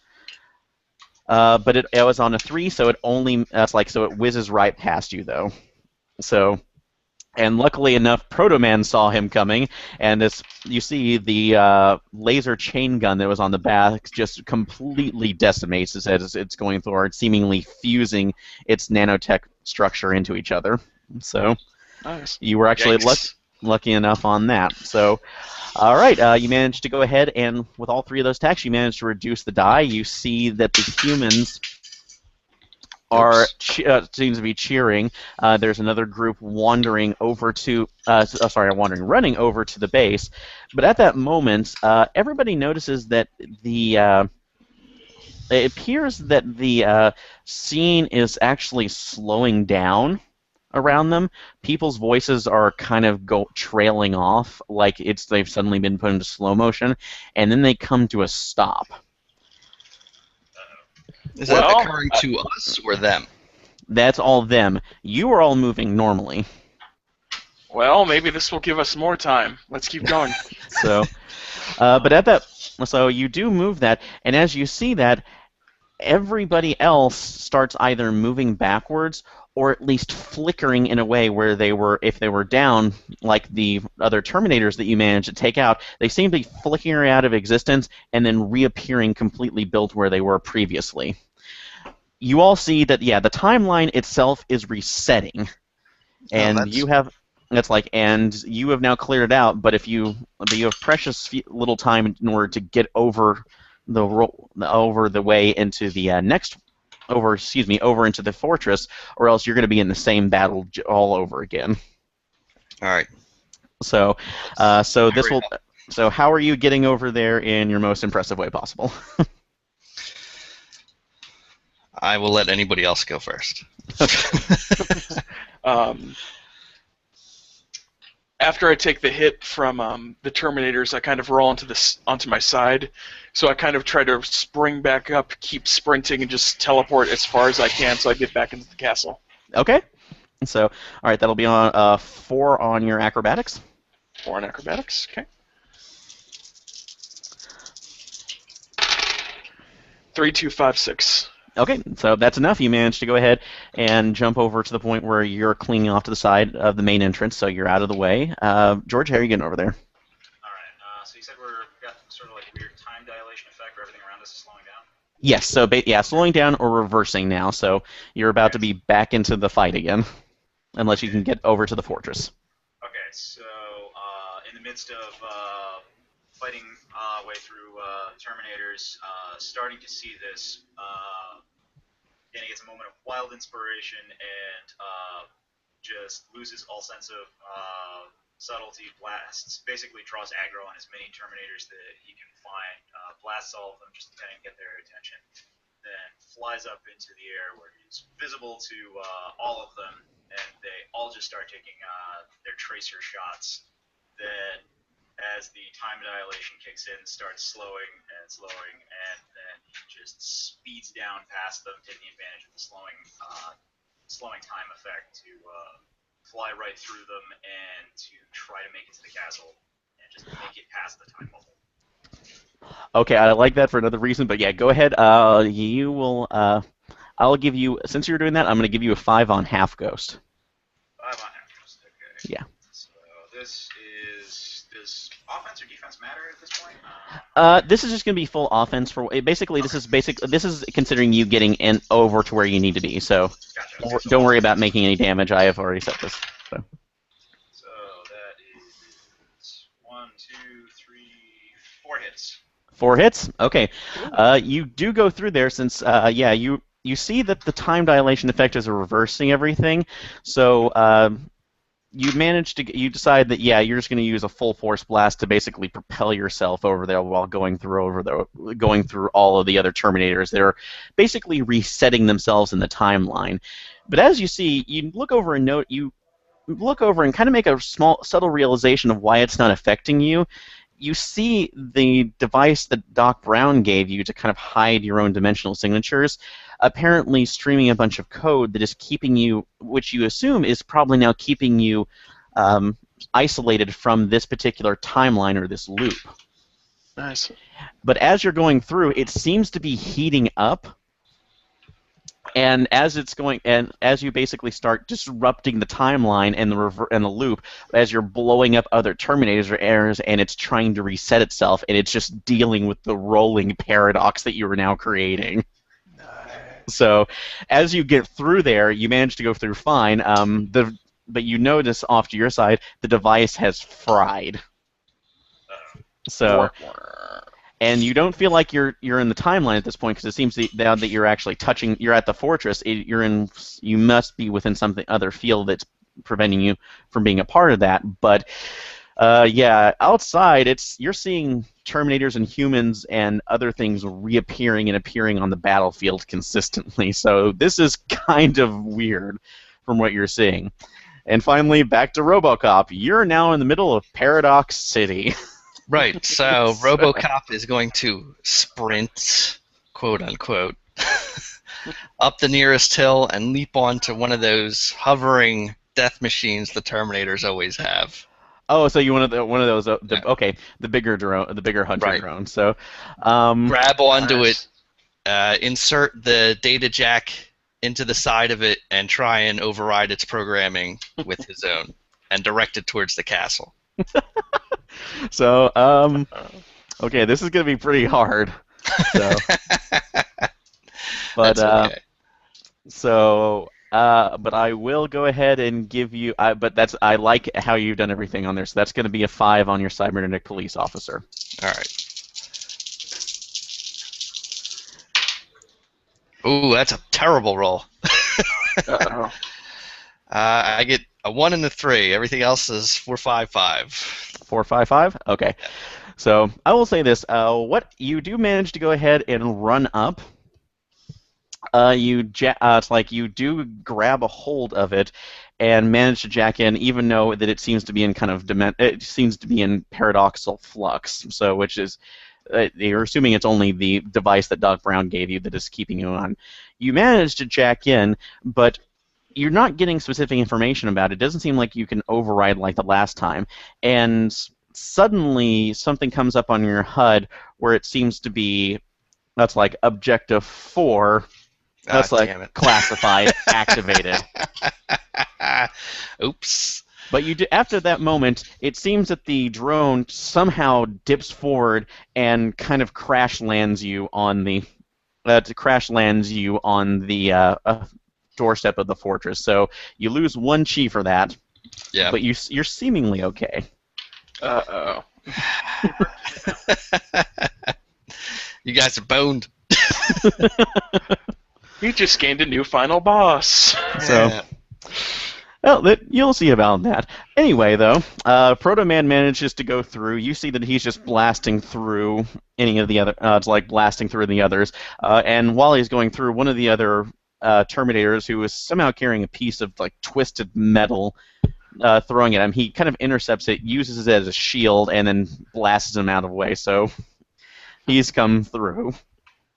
But it was on a 3, so it only so it whizzes right past you though. So. And luckily enough, Proto Man saw him coming, and you see the laser chain gun that was on the back just completely decimates as it's going forward, seemingly fusing its nanotech structure into each other. So Nice. you were actually lucky enough on that. So, all right, you managed to go ahead, and with all 3 of those attacks, you managed to reduce the die. You see that the humans seems to be cheering. There's another group running over to the base. But at that moment, everybody notices that it appears that the scene is actually slowing down around them. People's voices are kind of trailing off, like they've suddenly been put into slow motion, and then they come to a stop. Is that occurring to us or them? That's all them. You are all moving normally. Well, maybe this will give us more time. Let's keep going. So, so you do move that, and as you see that, everybody else starts either moving backwards or at least flickering in a way where if they were down, like the other Terminators that you managed to take out, they seem to be flickering out of existence and then reappearing completely built where they were previously. You all see that, yeah, the timeline itself is resetting, and you have now cleared it out. But you have precious little time in order to get over the way into the over into the fortress, or else you're going to be in the same battle all over again. All right. So, So how are you getting over there in your most impressive way possible? I will let anybody else go first. After I take the hit from the Terminators, I kind of roll onto my side. So I kind of try to spring back up, keep sprinting, and just teleport as far as I can so I get back into the castle. Okay. So, all right, that'll be on 4 on your acrobatics. 4 on acrobatics. Okay. 3, 2, 5, 6. Okay, so that's enough. You managed to go ahead and jump over to the point where you're clinging off to the side of the main entrance, so you're out of the way. George, how are you getting over there? All right. So you said we've got sort of like a weird time dilation effect where everything around us is slowing down. Yes, so slowing down or reversing now, so you're about to be back into the fight again, unless you can get over to the fortress. Okay. So in the midst of fighting way through Terminators, starting to see this. And he gets a moment of wild inspiration and just loses all sense of subtlety, blasts, basically draws aggro on as many Terminators that he can find, blasts all of them just to kind of get their attention, then flies up into the air where he's visible to all of them, and they all just start taking their tracer shots that, as the time dilation kicks in, starts slowing, and then he just speeds down past them, taking advantage of the slowing time effect to fly right through them and to try to make it to the castle and just make it past the time bubble. Okay, I like that for another reason, but yeah, go ahead. You will. I'll give you, since you're doing that, I'm going to give you a 5 on half ghost. 5 on half ghost. Okay. Yeah. So this is. Does offense or defense matter at this point? This is just going to be full offense for basically. This is considering you getting in over to where you need to be. So Gotcha. Okay, don't worry about making any damage. I have already set this. So that is 1, 2, 3, 4 hits. 4 hits. Okay. You do go through there since you see that the time dilation effect is reversing everything. So you decide that you're just going to use a full force blast to basically propel yourself over there while going through all of the other Terminators. They're basically resetting themselves in the timeline. But as you see, you look over and kind of make a small subtle realization of why it's not affecting you. You see the device that Doc Brown gave you to kind of hide your own dimensional signatures, apparently streaming a bunch of code that is keeping you, which you assume is probably now keeping you isolated from this particular timeline or this loop. Nice. But as you're going through, it seems to be heating up. And as you basically start disrupting the timeline and the loop, as you're blowing up other Terminators or errors, and it's trying to reset itself, and it's just dealing with the rolling paradox that you are now creating. So, as you get through there, you manage to go through fine. But you notice off to your side, the device has fried. So. And you don't feel like you're in the timeline at this point because it seems that you're actually you're at the fortress. You must be within something other field that's preventing you from being a part of that. But outside you're seeing Terminators and humans and other things reappearing and appearing on the battlefield consistently. So this is kind of weird from what you're seeing. And finally, back to RoboCop. You're now in the middle of Paradox City. Right, so RoboCop is going to sprint, quote unquote, up the nearest hill and leap onto one of those hovering death machines the Terminators always have. Oh, so you one of those? Okay, the bigger drone, the bigger hunter drone. So grab onto it, insert the data jack into the side of it, and try and override its programming with his own, and direct it towards the castle. So, okay, this is going to be pretty hard. So, but okay. But I will go ahead and give you. I like how you've done everything on there. So that's going to be a 5 on your cybernetic police officer. All right. Ooh, that's a terrible roll. Uh-oh. I get a 1 and a 3. Everything else is 4, 5, 5. 4, 5, 5? Okay. So I will say this. What you do manage to go ahead and run up. It's like you do grab a hold of it and manage to jack in, even though that it seems to be in paradoxical flux. So, which is, you're assuming it's only the device that Doc Brown gave you that is keeping you on. You manage to jack in, but you're not getting specific information about it. It doesn't seem like you can override like the last time. And suddenly something comes up on your HUD where it seems to be, that's like Objective 4, that's like damn it. classified, activated. Oops. But after that moment, it seems that the drone somehow dips forward and kind of crash lands you on the doorstep of the fortress. So you lose 1 chi for that. Yeah. But you're seemingly okay. Uh-oh. You guys are boned. You just gained a new final boss. So. Yeah. Well, you'll see about that. Anyway, though, Proto Man manages to go through. You see that he's just blasting through any of the other. It's like blasting through the others. And while he's going through, one of the other Terminators, who is somehow carrying a piece of like twisted metal, throwing at him, he kind of intercepts it, uses it as a shield, and then blasts him out of the way. So he's come through.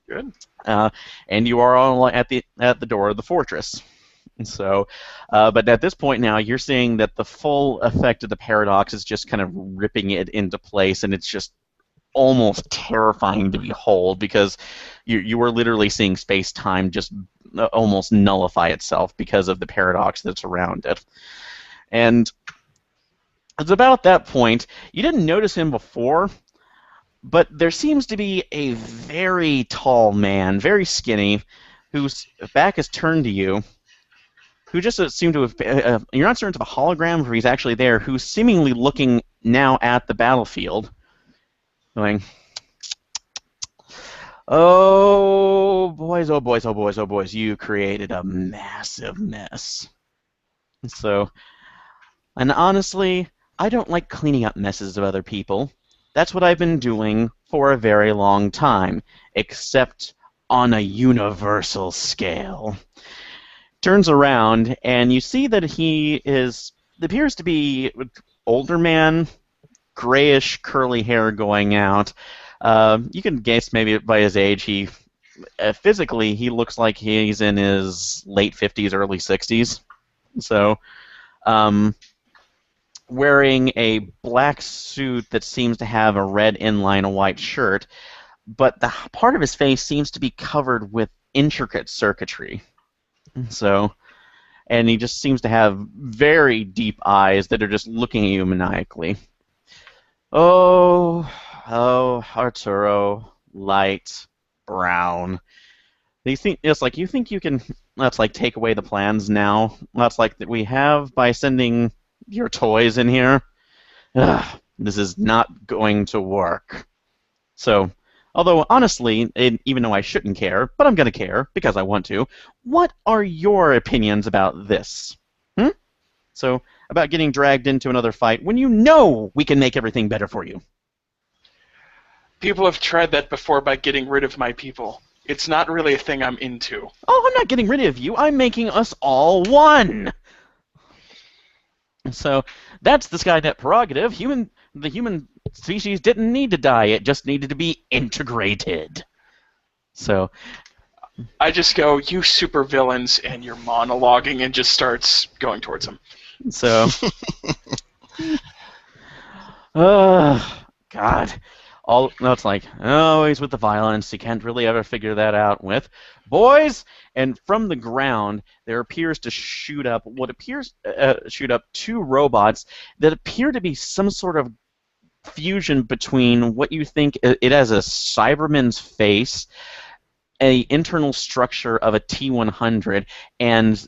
Good. And you are all at the door of the fortress. So, but at this point now, you're seeing that the full effect of the paradox is just kind of ripping it into place, and it's just almost terrifying to behold because you are literally seeing space-time just almost nullify itself because of the paradox that's around it. And it's about that point, you didn't notice him before, but there seems to be a very tall man, very skinny, whose back is turned to you, who just seemed to have, you're not certain if a hologram or he's actually there, who's seemingly looking now at the battlefield, going, oh boys, oh boys, oh boys, oh boys, you created a massive mess. So, and honestly, I don't like cleaning up messes of other people. That's what I've been doing for a very long time, except on a universal scale. Turns around, and you see that he appears to be an older man, grayish curly hair going out. You can guess maybe by his age, physically he looks like he's in his late 50s, early 60s. So, wearing a black suit that seems to have a red inline, a white shirt, but the part of his face seems to be covered with intricate circuitry. So, and he just seems to have very deep eyes that are just looking at you maniacally. Oh, Arturo, light brown. It's like you think you can. Let's like take away the plans now. That's like that we have by sending your toys in here. Ugh, this is not going to work. So. Although, honestly, even though I shouldn't care, but I'm going to care because I want to, what are your opinions about this? So, about getting dragged into another fight when you know we can make everything better for you. People have tried that before by getting rid of my people. It's not really a thing I'm into. Oh, I'm not getting rid of you. I'm making us all one. So, that's the Skynet prerogative. The human species didn't need to die. It just needed to be integrated. So, I just go, you supervillains, and you're monologuing and just starts going towards him. So, God. It's like, always with the violence, you can't really ever figure that out with. Boys! And from the ground, there appears to shoot up two robots that appear to be some sort of fusion between what you think it has a Cyberman's face, a internal structure of a T-100, and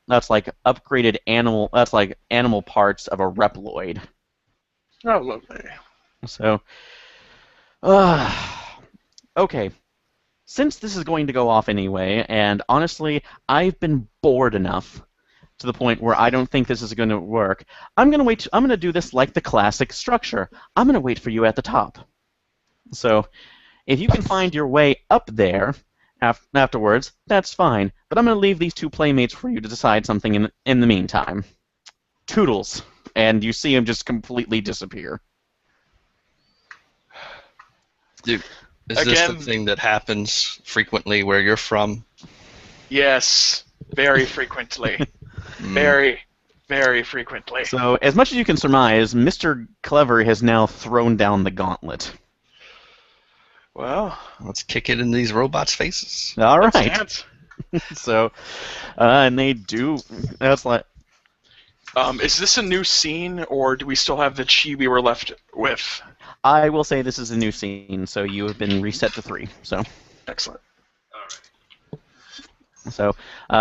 that's like upgraded animal. That's like animal parts of a Reploid. Oh, lovely. So, okay. Since this is going to go off anyway, and honestly, I've been bored enough to the point where I don't think this is going to work. I'm going to wait. I'm going to do this like the classic structure. I'm going to wait for you at the top. So, if you can find your way up there afterwards, that's fine. But I'm going to leave these two playmates for you to decide something in the meantime. Toodles. And you see him just completely disappear. Dude, is this the thing that happens frequently where you're from? Yes. Very frequently. Very, very frequently. So, as much as you can surmise, Mr. Clever has now thrown down the gauntlet. Well, Let's kick it in these robots' faces. All let's right. dance. So, and they do. That's like. Is this a new scene, or do we still have the chi we were left with? I will say this is a new scene, so you have been reset to 3. So. Excellent. All right. So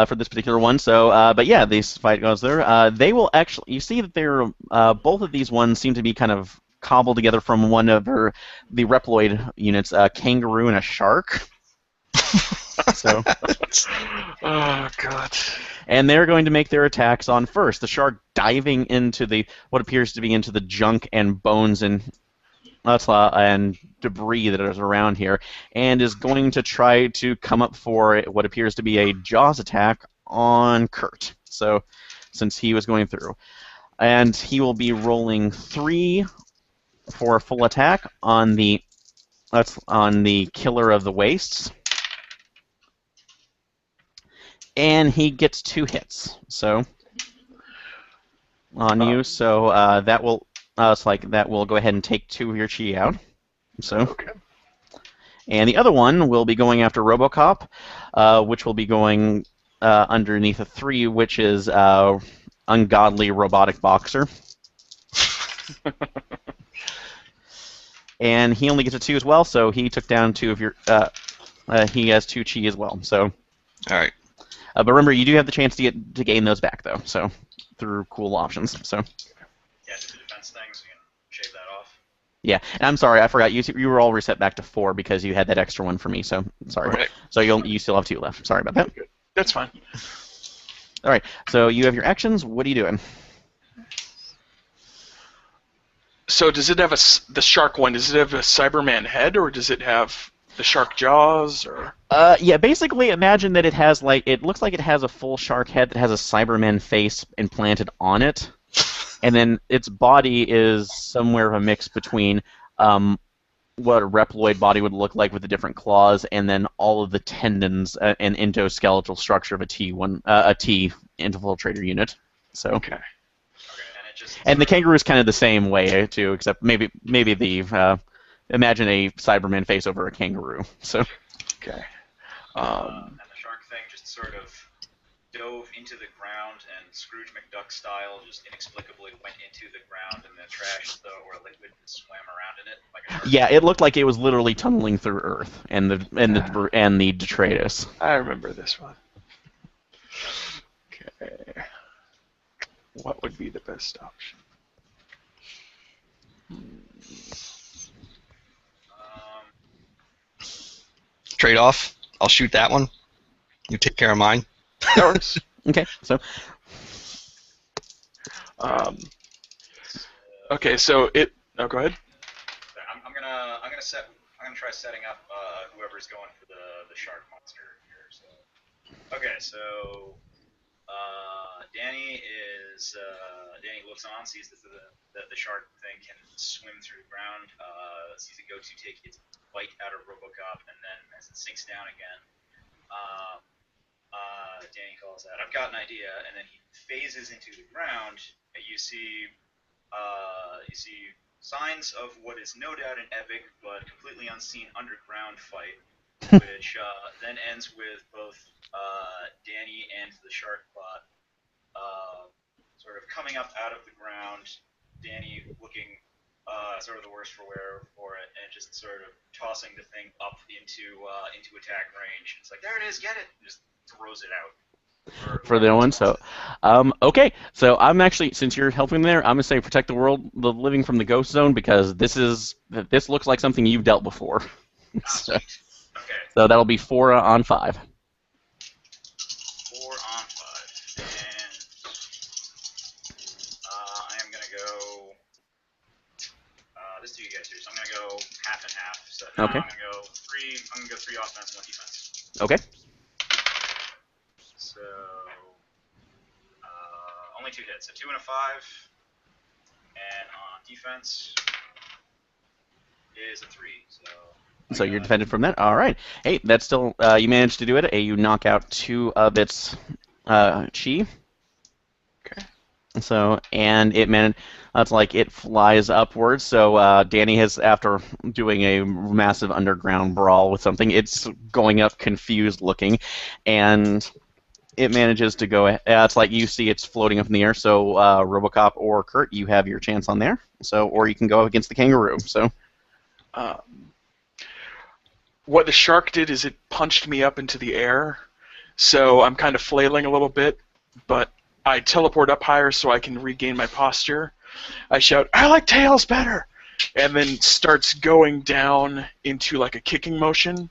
for this particular one, but yeah, this fight goes there. They will actually, you see that they're both of these ones seem to be kind of cobbled together from one of the Reploid units, a kangaroo and a shark. So, Oh God. and they're going to make their attacks on first. The shark diving into what appears to be into the junk and bones and debris that is around here, and is going to try to come up for what appears to be a Jaws attack on Kurt. So, since he was going through, and he will be rolling 3 for a full attack on the Killer of the Wastes, and he gets 2 hits. So on you, so that will. That will go ahead and take 2 of your chi out. So, Okay. and the other one will be going after RoboCop, which will be going underneath a 3, which is Ungodly Robotic Boxer. And he only gets a 2 as well, so he took down 2 of your. He has 2 chi as well. So, All right. but remember, you do have the chance to gain those back though. So, through cool options. So. Yeah, do the defense things. You can shave that off. Yeah, and I'm sorry, I forgot. You were all reset back to 4 because you had that extra one for me. So sorry. Right. So you still have 2 left. Sorry about that. That's fine. All right. So you have your actions. What are you doing? So does it have the shark one? Does it have a Cyberman head, or does it have the shark jaws, or? Yeah. Basically, imagine that it looks like it has a full shark head that has a Cyberman face implanted on it, and then its body is somewhere of a mix between what a Reploid body would look like with the different claws, and then all of the tendons and endoskeletal structure of a T infiltrator unit. So. Okay. Okay, and it just. And the kangaroo is kind of the same way too, except maybe the imagine a Cyberman face over a kangaroo. So Okay. And the shark thing just sort of dove into the ground and Scrooge McDuck style just inexplicably went into the ground and the trash or liquid swam around in it like a shark. yeah, it looked like it was literally tunneling through Earth and the detritus. I remember this one. Okay. What would be the best option? Trade off. I'll shoot that one. You take care of mine. That works. Okay, so Okay, so it. Oh, go ahead. I'm gonna try setting up whoever's going for the shark monster here. So okay, so Danny looks on, sees that the shark thing can swim through the ground, sees it go to take its bite out of RoboCop, and then as it sinks down again, Danny calls out, "I've got an idea," and then he phases into the ground, and you see signs of what is no doubt an epic but completely unseen underground fight, which then ends with both Danny and the shark bot sort of coming up out of the ground, Danny looking sort of the worse for wear for it, and just sort of tossing the thing up into attack range. It's like, there it is, get it! And just throws it out. for the one, so okay, so I'm actually, since you're helping there, I'm gonna say protect the living from the ghost zone, because this looks like something you've dealt before. So, Okay, so that'll be 4 on 5. 4 on 5, and I am gonna go. This to you guys here, so I'm gonna go half and half. So Okay. I'm gonna go 3 offense, 1 defense. Okay. So only 2 hits, so 2 and a 5, and on defense is a 3. So you're defended from that. All right. Hey, that's still you managed to do it. You knock out 2 of its chi. Okay. So, and that's like it flies upwards. So Danny has, after doing a massive underground brawl with something, it's going up confused looking, and it manages to go. It's like you see it's floating up in the air. So RoboCop or Kurt, you have your chance on there. So, or you can go against the kangaroo. So, Um, what the shark did is it punched me up into the air, so I'm kind of flailing a little bit, but I teleport up higher so I can regain my posture. I shout, "I like tails better!" and then starts going down into like a kicking motion,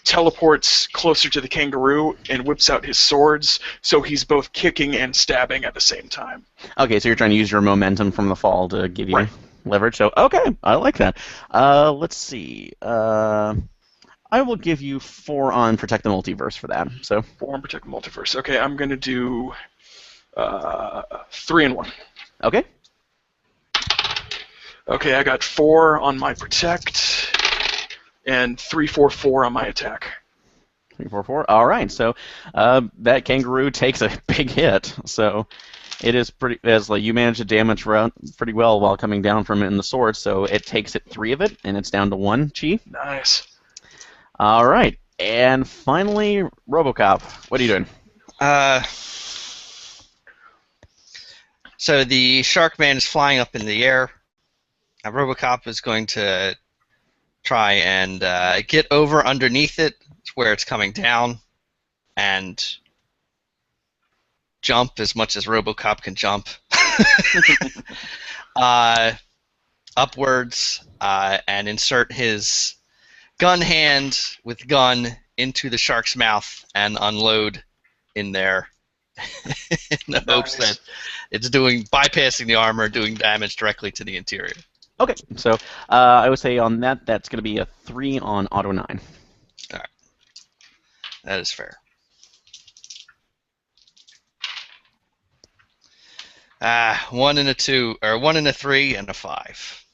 teleports closer to the kangaroo, and whips out his swords, so he's both kicking and stabbing at the same time. okay, so you're trying to use your momentum from the fall to give you Right. leverage. So, okay, I like that. Let's see. I will give you 4 on Protect the Multiverse for that. So, 4 and Protect the Multiverse. Okay, I'm going to do 3 and 1. okay. Okay, I got 4 on my Protect, and 3, 4, 4 on my attack. 3, 4, 4. All right. So that kangaroo takes a big hit. So it is pretty. As like you manage to damage pretty well while coming down from it in the sword. So it takes it 3 of it, and it's down to 1 chi. Nice. All right. And finally, RoboCop. What are you doing? So the shark man is flying up in the air. RoboCop is going to try and get over underneath it where it's coming down and jump as much as RoboCop can jump upwards and insert his gun hand with gun into the shark's mouth and unload in there in the hopes that it's bypassing the armor, doing damage directly to the interior. Okay. So I would say on that, that's going to be a 3 on Auto 9. All right. That is fair. 1 and a 2, or 1 and a 3 and a 5.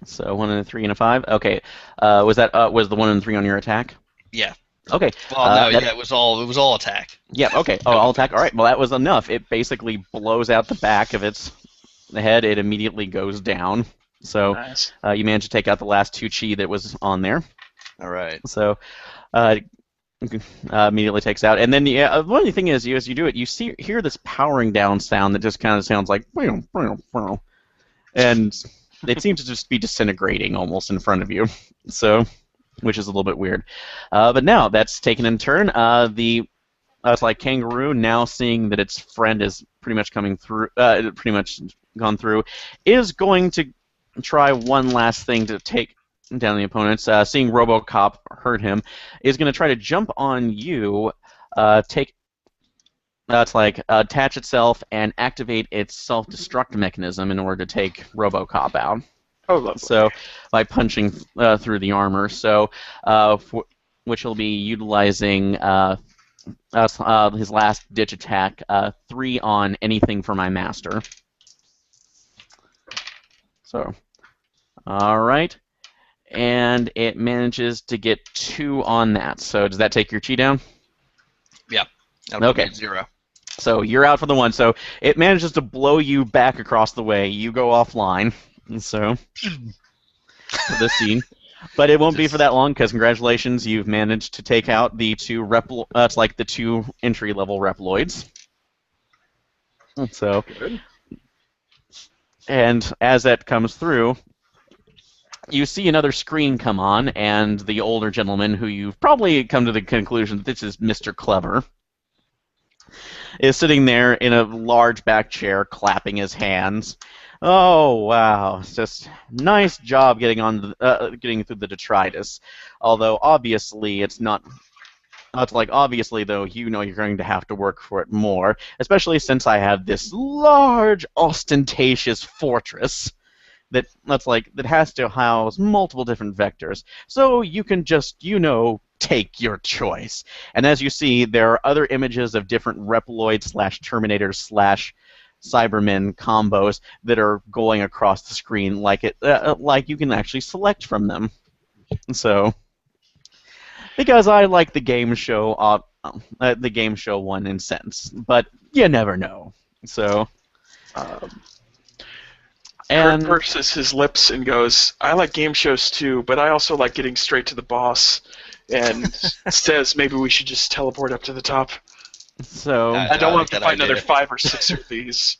So 1 and a 3 and a 5. Okay. Was the 1 and 3 on your attack? Yeah. Okay. Well, no, it was all attack. Yeah, okay. Oh, all attack. All right. Well, that was enough. It basically blows out the back of the head. It immediately goes down. So Nice. you managed to take out the last 2 chi that was on there. All right. So immediately takes out. And then one of the thing is, as you do it, you hear this powering down sound that just kind of sounds like, and it seems to just be disintegrating almost in front of you. So, which is a little bit weird. But now that's taken in turn. It's like kangaroo now seeing that its friend is pretty much coming through, pretty much gone through, is going to try one last thing to take down the opponents. Seeing RoboCop hurt him, is going to try to jump on you, attach itself and activate its self-destruct mechanism in order to take RoboCop out. Oh, lovely. So by punching through the armor, so which he'll be utilizing his last ditch attack, 3 on anything for my master. So, all right, and it manages to get 2 on that. So does that take your chi down? Yeah. That'll Okay. be 0. So you're out for the 1. So it manages to blow you back across the way. You go offline. And so for this scene, but it won't be for that long because congratulations, you've managed to take out the 2 it's like the 2 entry-level Reploids. So, Good. and as that comes through, you see another screen come on, and the older gentleman, who you've probably come to the conclusion that this is Mr. Clever, is sitting there in a large back chair, clapping his hands. Oh wow! It's just nice job getting through the detritus. Although obviously it's not. It's like obviously though you know you're going to have to work for it more, especially since I have this large, ostentatious fortress that has to house multiple different vectors. So you can just take your choice. And as you see, there are other images of different Reploid / Terminators / Cybermen combos that are going across the screen, like you can actually select from them. So, because I like the game show the game show one in sense, but you never know. So, Kurt and purses his lips and goes, "I like game shows too, but I also like getting straight to the boss." And says, "Maybe we should just teleport up to the top. so I don't want to that fight another idea. 5 or 6 of these.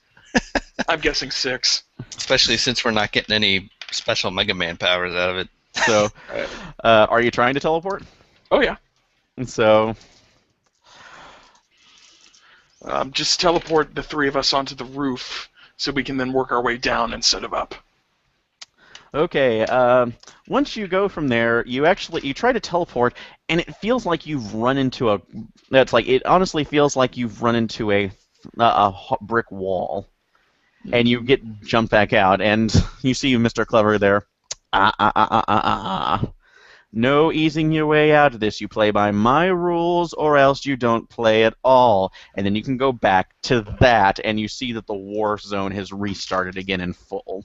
I'm guessing 6." Especially since we're not getting any special Mega Man powers out of it. so, Right. are you trying to teleport? Oh yeah. And so, Just teleport the 3 of us onto the roof so we can then work our way down instead of up. okay. Once you go from there, you try to teleport, and it feels like you've run into a. That's like it. Honestly, feels like you've run into a brick wall, and you get jumped back out, and you see Mr. Clever there. No easing your way out of this. You play by my rules, or else you don't play at all. And then you can go back to that, and you see that the war zone has restarted again in full.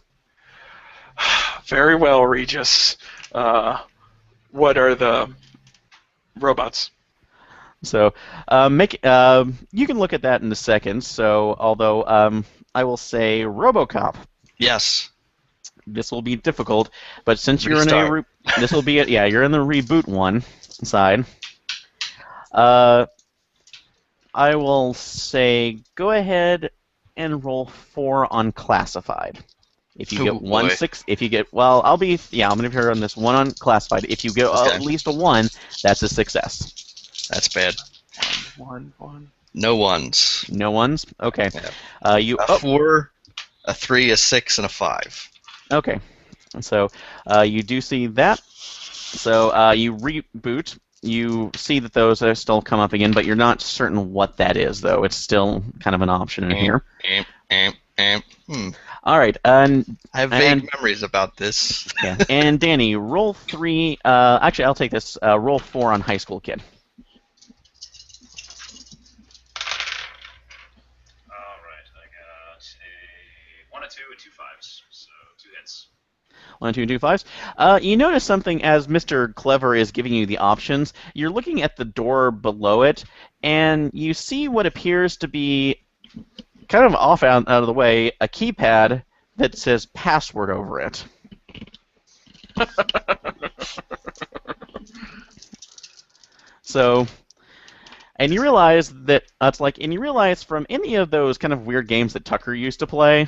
Very well, Regis. What are the robots? So, you can look at that in a second. So, although I will say RoboCop. Yes. This will be difficult, but since you're Restart. this will be you're in the reboot one side. I will say go ahead and roll 4 on classified. If you Oh, get 1 boy. 6, if you get I'm gonna be here on this 1 on classified. If you get Okay. at least a 1, that's a success. That's bad. 1. No ones. No ones. Okay. Yeah. You A 4, a 3, a 6, and a 5. Okay, so you do see that. So you reboot. You see that those are still come up again, but you're not certain what that is, though. It's still kind of an option in here. All right, I have vague And- memories about this. yeah. And Danny, roll 3. Actually, I'll take this. Roll 4 on High School Kid. Alright, I got a 1, a 2, and 2 5s, so 2 hits. 1, 2, 2, 5s. You notice something as Mr. Clever is giving you the options. You're looking at the door below it, and you see what appears to be kind of off out of the way a keypad that says password over it. So, and you realize that and you realize from any of those kind of weird games that Tucker used to play,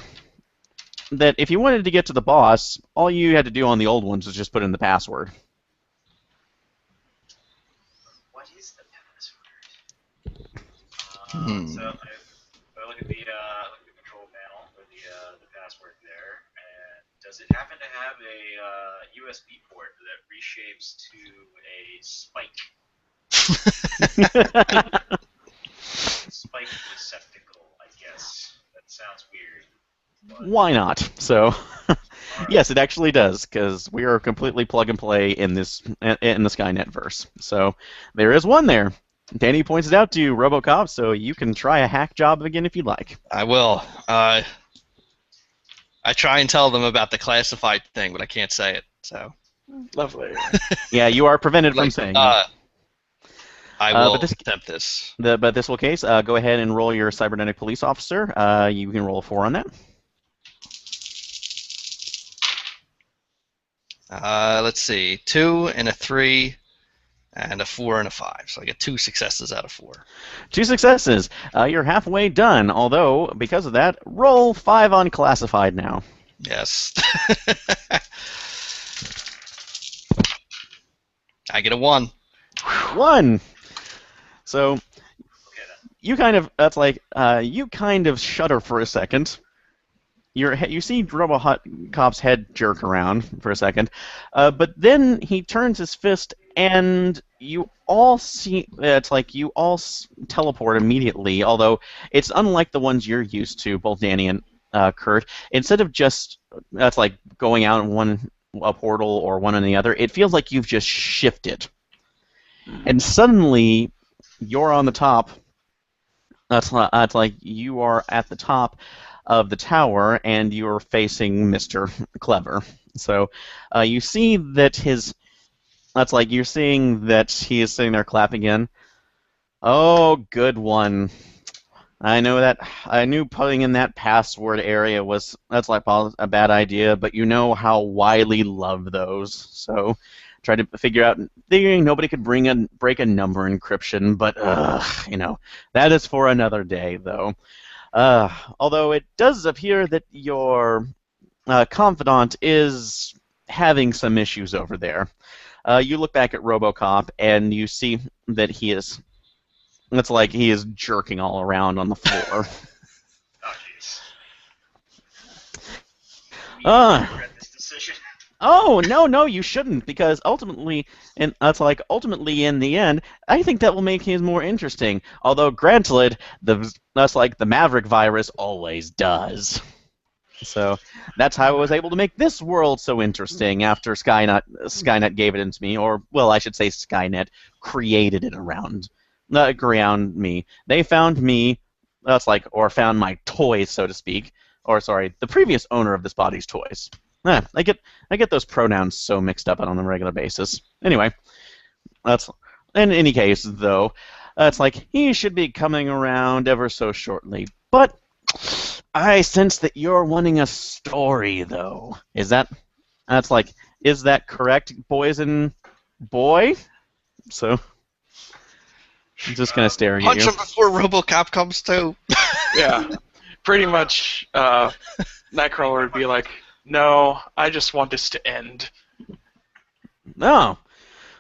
that if you wanted to get to the boss, all you had to do on the old ones was just put in the password. What is the password? Hmm. So I look at the control panel with the password there, and does it happen to have a USB port that reshapes to a spike receptacle? I guess that sounds weird. But, Why not? So, alright. yes, it actually does, because we are completely plug and play in the Skynet verse. So, there is one there. Danny points it out to you, RoboCop, so you can try a hack job again if you'd like. I will. I try and tell them about the classified thing, but I can't say it. So. Lovely. Yeah, you are prevented from Like, saying. I will but this- attempt this. But this will case, go ahead and roll your cybernetic police officer. You can roll a 4 on that. Let's see. 2 and a 3 and a 4 and a 5. So I get 2 successes out of 4. 2 successes. You're halfway done, although, because of that, roll 5 on classified now. Yes. I get a 1. 1! So, Okay then. you kind of shudder for a second. You see RoboCop's head jerk around for a second, but then he turns his fist, and you all see you all teleport immediately. Although it's unlike the ones you're used to, both Danny and Kurt. Instead of just going out in a portal or one on the other, it feels like you've just shifted, and suddenly you're on the top. It's like you are at the top of the tower, and you're facing Mr. Clever. So you see that you're seeing that he is sitting there clapping in. Oh, good one. I knew putting in that password area that's like a bad idea, but you know how Wiley loved those. So tried to figure out figuring nobody could break a number encryption, but that is for another day though. Although it does appear that your confidant is having some issues over there. You look back at RoboCop and you see that it's like he is jerking all around on the floor. Oh, jeez. Uh, I regret this decision. Oh no, you shouldn't, because ultimately, and that's like ultimately in the end, I think that will make him more interesting. Although granted, that's like the Maverick virus always does. So that's how I was able to make this world so interesting after Skynet gave it into me, or well, I should say Skynet created it around me. They found me, or found my toys, so to speak, or sorry, the previous owner of this body's toys. I get those pronouns so mixed up on a regular basis. Anyway, that's in any case though, it's like he should be coming around ever so shortly. But I sense that you're wanting a story though. Is that correct, boys and boy? So I'm just kind of staring at Punch you. him before RoboCop comes to. Yeah, pretty much. Nightcrawler would be like, "No, I just want this to end." No.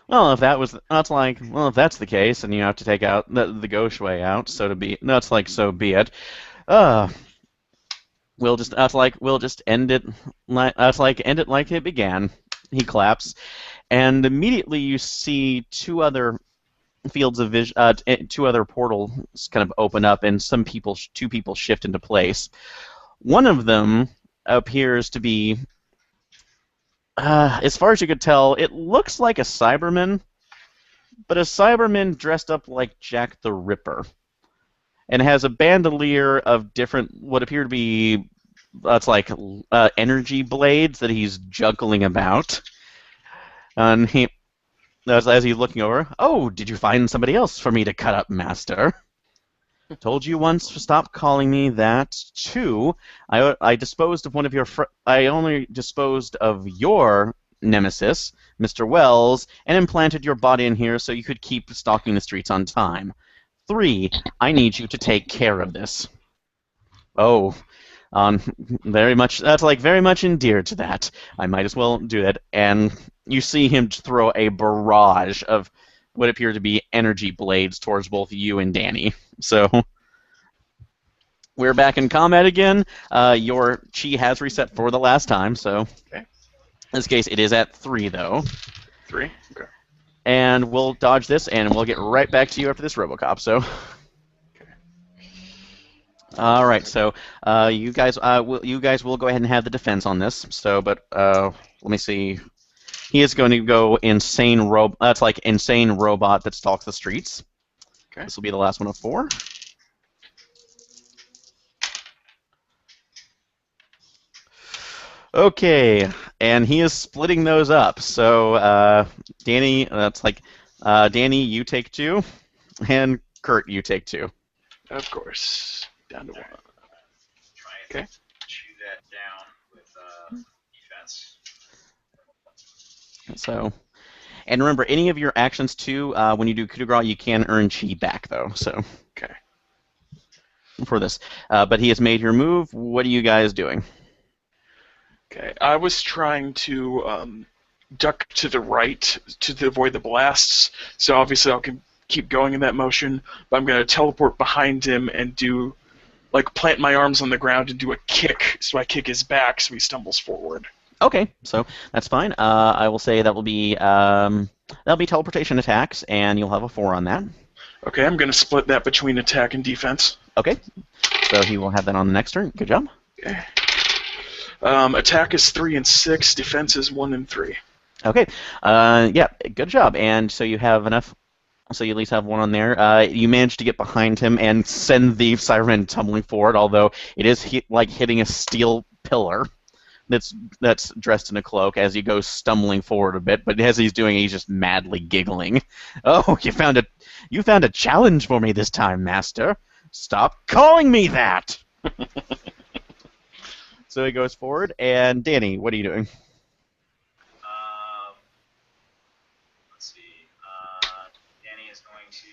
Well, if that's the case, and you have to take out the gauche way out, so be it. We'll just end it like it began. He claps, and immediately you see two other fields of vision, two other portals kind of open up, and two people shift into place. One of them appears to be, as far as you could tell, it looks like a Cyberman, but a Cyberman dressed up like Jack the Ripper, and has a bandolier of different, what appear to be, energy blades that he's juggling about. And as he's looking over, "Oh, did you find somebody else for me to cut up, Master? Told you once to stop calling me that, too. I disposed of I only disposed of your nemesis, Mr. Wells, and implanted your body in here so you could keep stalking the streets on time. 3, I need you to take care of this." Oh, very much. That's very much endeared to that. I might as well do that. And you see him throw a barrage of what appear to be energy blades towards both you and Danny. So we're back in combat again. Your chi has reset for the last time, so Okay. in this case it is at 3 though. 3. Okay. And we'll dodge this, and we'll get right back to you after this RoboCop. So. All right, so you guys will go ahead and have the defense on this. So, but let me see. He is going to go insane insane robot that stalks the streets. Okay. This will be the last one of 4. Okay, and he is splitting those up. So, Danny, Danny, you take 2, and Kurt, you take 2. Of course. Down to 1. Try and Okay. chew that down with defense. So, and remember, any of your actions too, when you do coup de grace, you can earn chi back though. So. Okay. For this, but he has made your move. What are you guys doing? Okay. I was trying to duck to the right to avoid the blasts. So obviously I can keep going in that motion, but I'm going to teleport behind him and plant my arms on the ground and do a kick, so I kick his back so he stumbles forward. Okay, so that's fine. I will say that'll be teleportation attacks, and you'll have a 4 on that. Okay, I'm going to split that between attack and defense. Okay, so he will have that on the next turn. Good job. Okay. Attack is 3 and 6, defense is 1 and 3. Okay, yeah, good job. And so you have enough. So you at least have 1 on there. You managed to get behind him and send the Cyberman tumbling forward, although it is like hitting a steel pillar that's dressed in a cloak as you go stumbling forward a bit. But as he's doing it, he's just madly giggling. Oh, you found You found a challenge for me this time, Master. Stop calling me that! So he goes forward, and Danny, what are you doing? Let's see. Danny is going to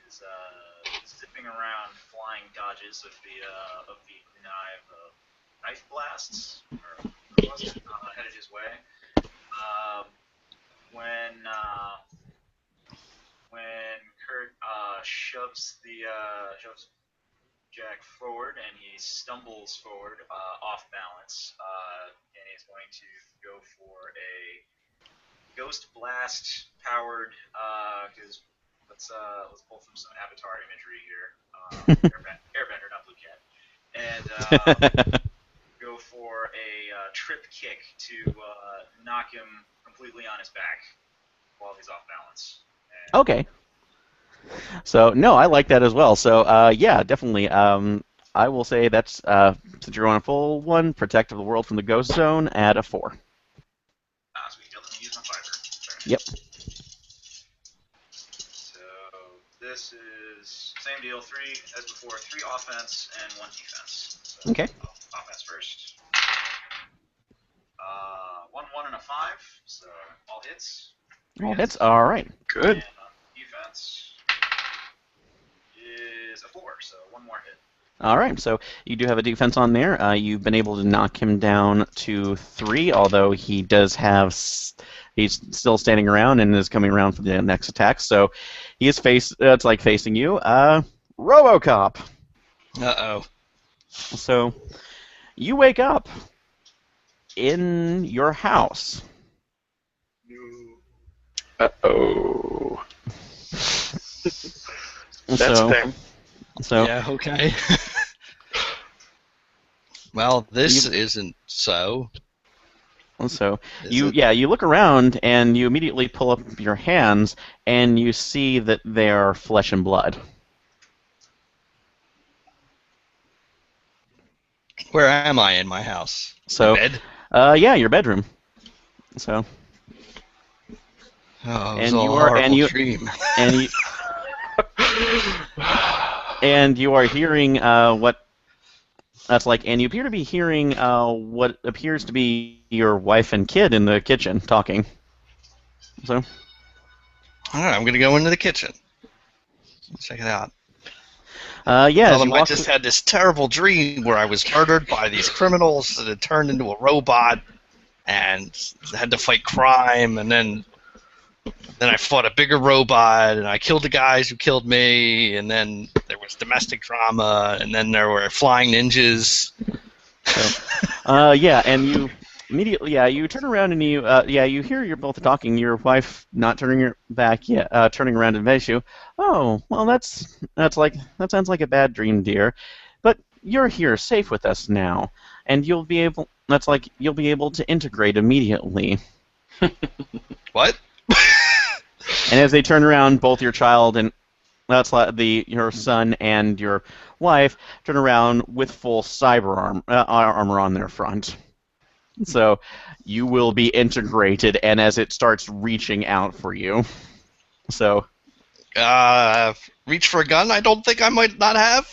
is zipping around, flying dodges of the knife blasts, or headed his way. When Kurt shoves Jack forward and he stumbles forward off balance, and he's going to go for a Ghost Blast powered. Because let's pull from some Avatar imagery here. Airbender, not Blue Cat, and go for a trip kick to knock him completely on his back while he's off balance. And Okay. So, no, I like that as well. So, yeah, definitely. I will say that's, since you're on a full one, Protect of the World from the Ghost Zone at a 4. Sweet. Let me use my fiber. Sorry. Yep. So this is same deal. 3 as before. 3 offense and 1 defense. So Okay. Offense first. 1, 1, and a 5. So all hits. Well, that's all right. Good. And defense is a 4. So 1 more hit. All right, so you do have a defense on there. You've been able to knock him down to 3, although he does have, he's still standing around and is coming around for the next attack. So he is it's like facing you. RoboCop. Uh-oh. So you wake up in your house. Uh-oh. That's so, a thing. So Yeah, okay. Well, this isn't so. So Is you it? you look around and you immediately pull up your hands and you see that they are flesh and blood. Where am I in my house? So My bed? yeah, your bedroom. So Oh, it and was all you a are- horrible and you- dream. and you and you are hearing what that's like, and you appear to be hearing what appears to be your wife and kid in the kitchen talking. So All right, I'm gonna go into the kitchen. Check it out. yeah, Tell as you them I walk just through- had this terrible dream where I was murdered by these criminals that had turned into a robot and had to fight crime, and then I fought a bigger robot, and I killed the guys who killed me, and then there was domestic drama, and then there were flying ninjas. yeah, and you immediately, you turn around and you hear you're both talking. Your wife not turning her back yet, turning around and face you. Oh, well, that sounds like a bad dream, dear. But you're here, safe with us now, and you'll be able to integrate immediately. What? And as they turn around, both your child and your son and your wife turn around with full cyber armor on their front. So you will be integrated, and as it starts reaching out for you, so Reach for a gun? I don't think I might not have.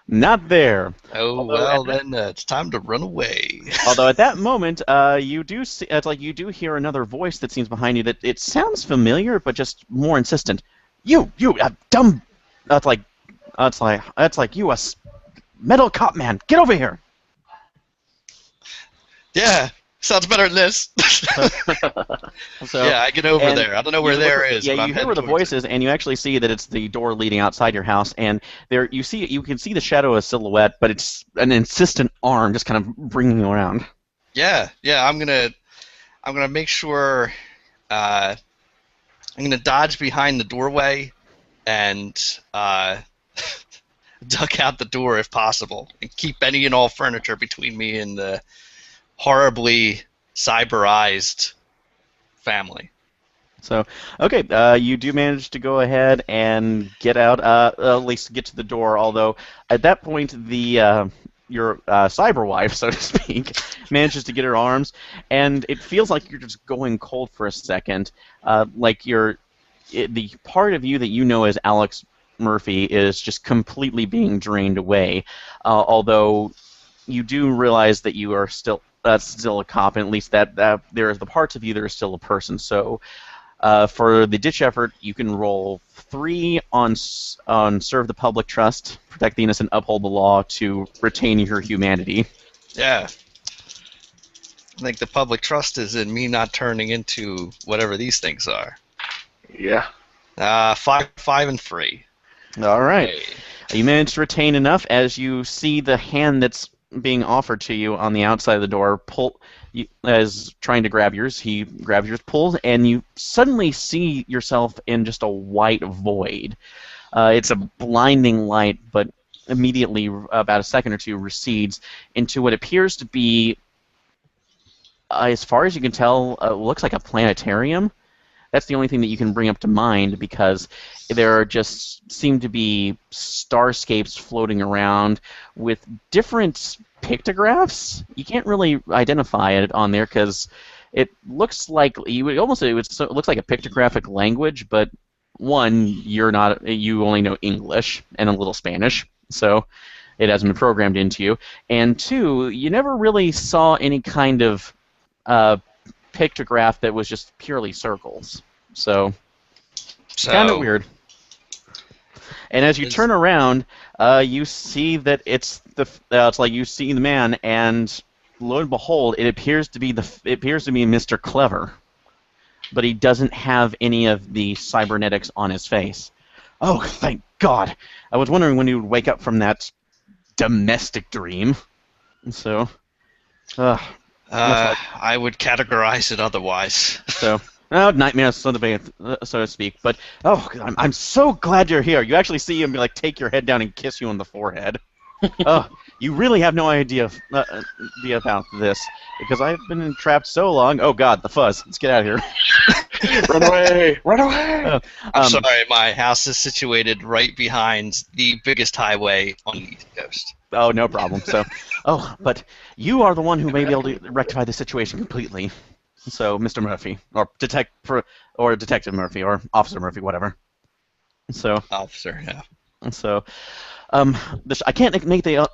not there. Oh, well, then it's time to run away. Although at that moment, you do see, you do hear another voice that seems behind you. That it sounds familiar, but just more insistent. You, dumb. That's like you, metal cop man. Get over here. Yeah, sounds better than this. So, yeah, I get over and there. I don't know where you there look- is. Yeah, but I'm you hear where the heading towards voice is, and you actually see that it's the door leading outside your house. And there, you can see the shadow of a silhouette, but it's an insistent arm just kind of bringing you around. Yeah. I'm gonna make sure. I'm gonna dodge behind the doorway and duck out the door if possible, and keep any and all furniture between me and the horribly cyberized family. So, okay, you do manage to go ahead and get out, at least get to the door. Although at that point, the your cyber wife, so to speak, manages to get her arms, and it feels like you're just going cold for a second. Like the part of you that you know as Alex Murphy is just completely being drained away. Although you do realize that you are still a cop, and at least that there are the parts of you that are still a person. So for the ditch effort, you can roll 3 on serve the public trust, protect the innocent, uphold the law to retain your humanity. Yeah. I think the public trust is in me not turning into whatever these things are. Yeah. 5, 5, and 3. All right. Hey. You manage to retain enough as you see the hand that's being offered to you on the outside of the door as trying to grab yours. He grabs yours, pulls, and you suddenly see yourself in just a white void. It's a blinding light, but immediately, about a second or two, recedes into what appears to be, as far as you can tell, looks like a planetarium. That's the only thing that you can bring up to mind, because there just seem to be starscapes floating around with different pictographs. You can't really identify it on there because it looks like it looks like a pictographic language, but one, you only know English and a little Spanish, so it hasn't been programmed into you. And 2, you never really saw any kind of pictograph that was just purely circles. So kind of weird. And as you turn around, you see that it's like you see the man, and lo and behold, it appears to be Mr. Clever, but he doesn't have any of the cybernetics on his face. Oh, thank God! I was wondering when he would wake up from that domestic dream. So, I would categorize it otherwise. So. Oh, nightmare, so to speak. But I'm so glad you're here. You actually see him like take your head down and kiss you on the forehead. Oh, you really have no idea about this, because I've been entrapped so long. Oh God, the fuzz! Let's get out of here. Run away! Run away! I'm sorry, my house is situated right behind the biggest highway on the East Coast. Oh, no problem. So, but you are the one who may be able to rectify the situation completely. So, Mr. Murphy, or Detective Murphy, or Officer Murphy, whatever. So, Officer, yeah. So, I can't make the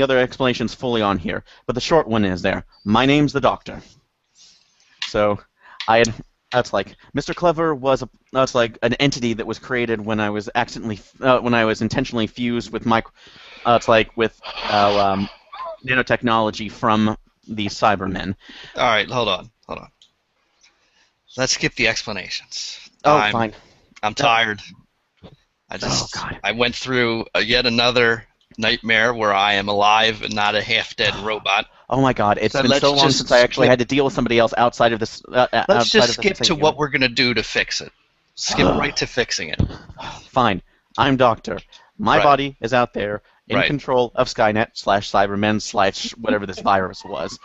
other explanations fully on here, but the short one is there. My name's the Doctor. So, that's like Mr. Clever was that's like an entity that was created when I was intentionally fused with nanotechnology from the Cybermen. All right, hold on. Let's skip the explanations. Fine. I'm tired. I went through yet another nightmare where I am alive and not a half-dead robot. Oh my God! It's been so long since I actually had to deal with somebody else outside of this. Let's just skip to what we're gonna do to fix it. Skip right to fixing it. Fine. I'm Doctor. My body is out there in control of Skynet/Cybermen/ whatever this virus was.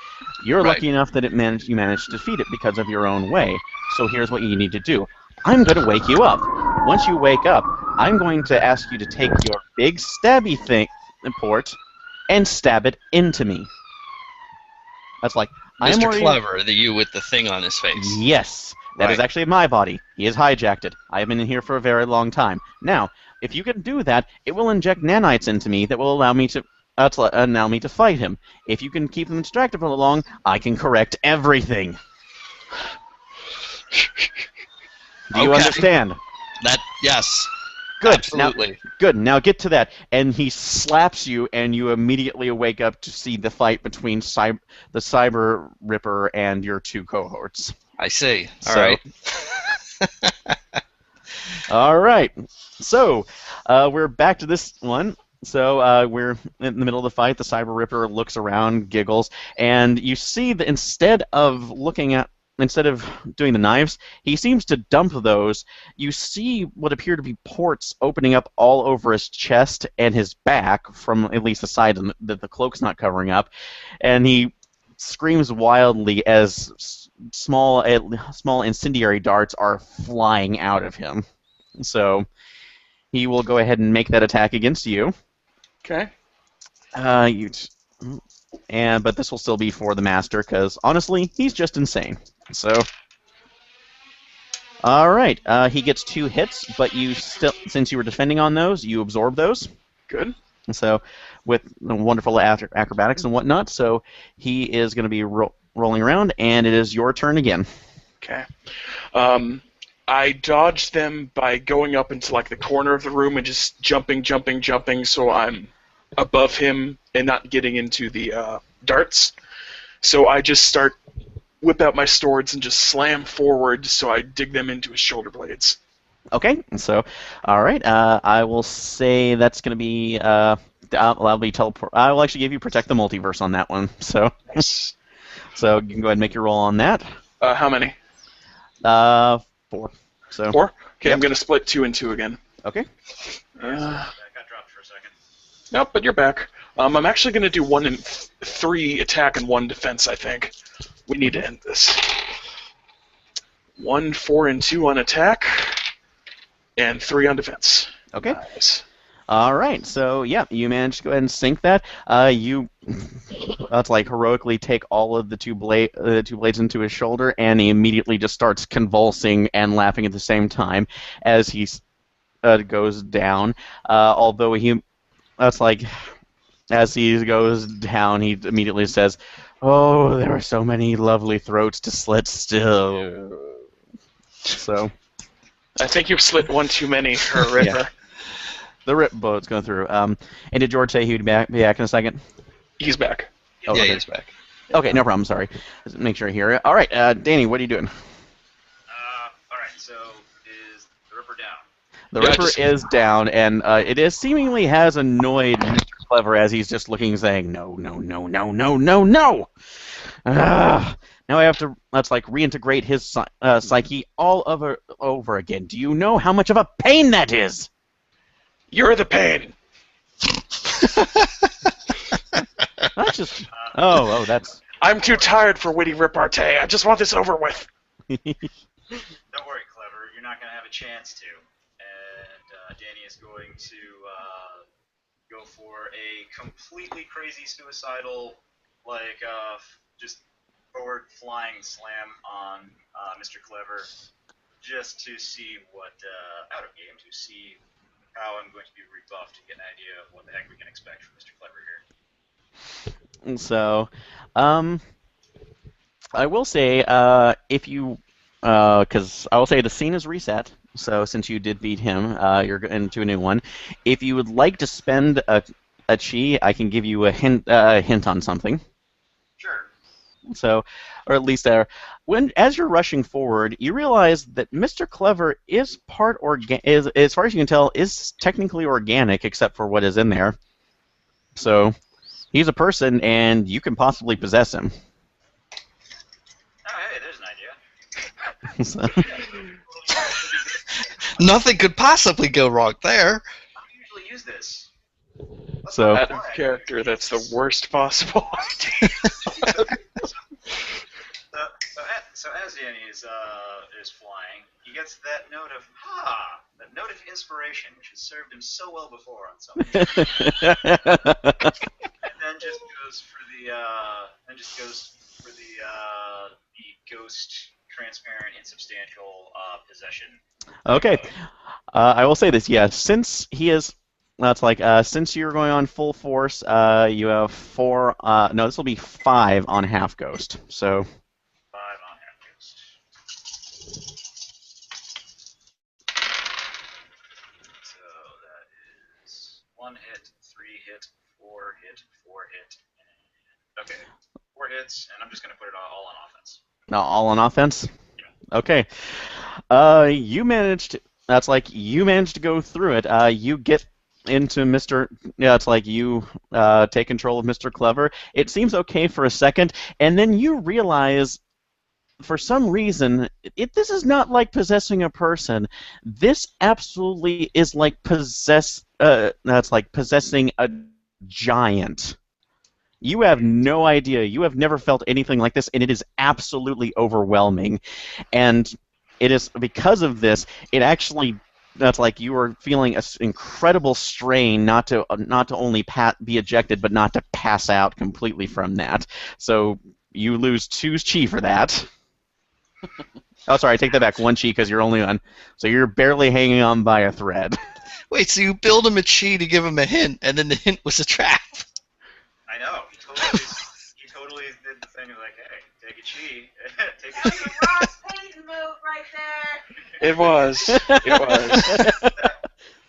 You're lucky enough that you managed to defeat it because of your own way. So here's what you need to do. I'm going to wake you up. Once you wake up, I'm going to ask you to take your big stabby port and stab it into me. That's like Mr. Clever, the you with the thing on his face. Yes. That is actually my body. He has hijacked it. I have been in here for a very long time. Now, if you can do that, it will inject nanites into me that will allow me to fight him. If you can keep them distracted for long, I can correct everything. Do you understand? Yes. Good. Absolutely. Good. Now get to that. And he slaps you, and you immediately wake up to see the fight between the Cyber Ripper and your 2 cohorts. I see. All right. All right. So we're back to this one. So we're in the middle of the fight. The Cyber Ripper looks around, giggles, and you see that instead of doing the knives, he seems to dump those. You see what appear to be ports opening up all over his chest and his back, from at least the side that the cloak's not covering up, and he screams wildly as small incendiary darts are flying out of him. So he will go ahead and make that attack against you. Okay. but this will still be for the master because honestly, he's just insane. So, all right, he gets 2 hits, but you still, since you were defending on those, you absorb those. Good. So, with wonderful acrobatics and whatnot, so he is going to be rolling around, and it is your turn again. Okay. I dodged them by going up into like the corner of the room and just jumping, so I'm above him and not getting into the darts. So I just start whip out my swords and just slam forward so I dig them into his shoulder blades. Okay, so, all right, I will say that's going to be, that'll be teleport. I will actually give you Protect the Multiverse on that one, so. Nice. So you can go ahead and make your roll on that. How many? 4. So. 4? Okay, Yep. I'm going to split 2 and 2 again. Okay. I got dropped for a second. Nope, but you're back. I'm actually going to do 1 and 3 attack and 1 defense, I think. We need to end this. 1, 4, and 2 on attack, and 3 on defense. Okay. Nice. All right. So yeah, you managed to go ahead and sink that. You, that's like heroically take all of the two blades into his shoulder, and he immediately just starts convulsing and laughing at the same time as he goes down. Although he, that's like, as he goes down, he immediately says, "Oh, there are so many lovely throats to slit still." So. I think you've slit one too many for a ripper. Yeah. The rip boat's going through. And did George say he would be back in a second? He's back. Oh, Yeah, okay. he's back. Okay, no problem. Sorry. Just make sure I hear it. All right, Danny, what are you doing? All right. So is the Ripper down? The Yeah, Ripper is down, and it is seemingly has annoyed Mr. Clever as he's just looking, saying, "No, no, no, no, no, no, no." Now I have to, let's like reintegrate his psyche all over again. Do you know how much of a pain that is? You're the pain. That's just. Oh, that's. I'm too tired for witty repartee. I just want this over with. Don't worry, Clever. You're not going to have a chance to. And Danny is going to go for a completely crazy suicidal, like, just forward flying slam on Mr. Clever, just to see what, out of game, to see how I'm going to be rebuffed to get an idea of what the heck we can expect from Mr. Clever here. So, I will say, if you, because I will say the scene is reset. So since you did beat him, you're into a new one. If you would like to spend a chi, I can give you a hint on something. Sure. So, or at least as you're rushing forward, you realize that Mr. Clever is is, as far as you can tell, is technically organic, except for what is in there. So, he's a person, and you can possibly possess him. Oh, hey, there's an idea. So, Nothing could possibly go wrong there. I don't usually use this. So- Out of character, that's the worst possible idea. So as Danny is flying, he gets that note of that note of inspiration, which has served him so well before on something, and then just goes for the ghost, transparent, insubstantial possession. Okay, I will say this. Yeah, since he is, that's like since you're going on full force, you have 4. No, this will be 5 on half ghost. So 5 on half ghost. So that is 1 hit, 3 hit, 4 hit, 4 hit, and okay, 4 hits, and I'm just gonna put it all on offense. all on offense. Okay, you managed. That's like you managed to go through it. You get into Mr. Yeah, it's like you take control of Mr. Clever. It seems okay for a second, and then you realize, for some reason, this is not like possessing a person. This absolutely is like that's like possessing a giant. You have no idea. You have never felt anything like this, and it is absolutely overwhelming. And it is because of this. It actually that's like you are feeling an incredible strain not to only be ejected, but not to pass out completely from that. So you lose 2 chi for that. Oh, sorry, I take that back. 1 chi because you're only on. So you're barely hanging on by a thread. Wait, so you build him a chi to give him a hint, and then the hint was a trap? I know. He totally did the thing of like, hey, take a chi. Take a That's chi. a Ross Payton move right there. It was. It was.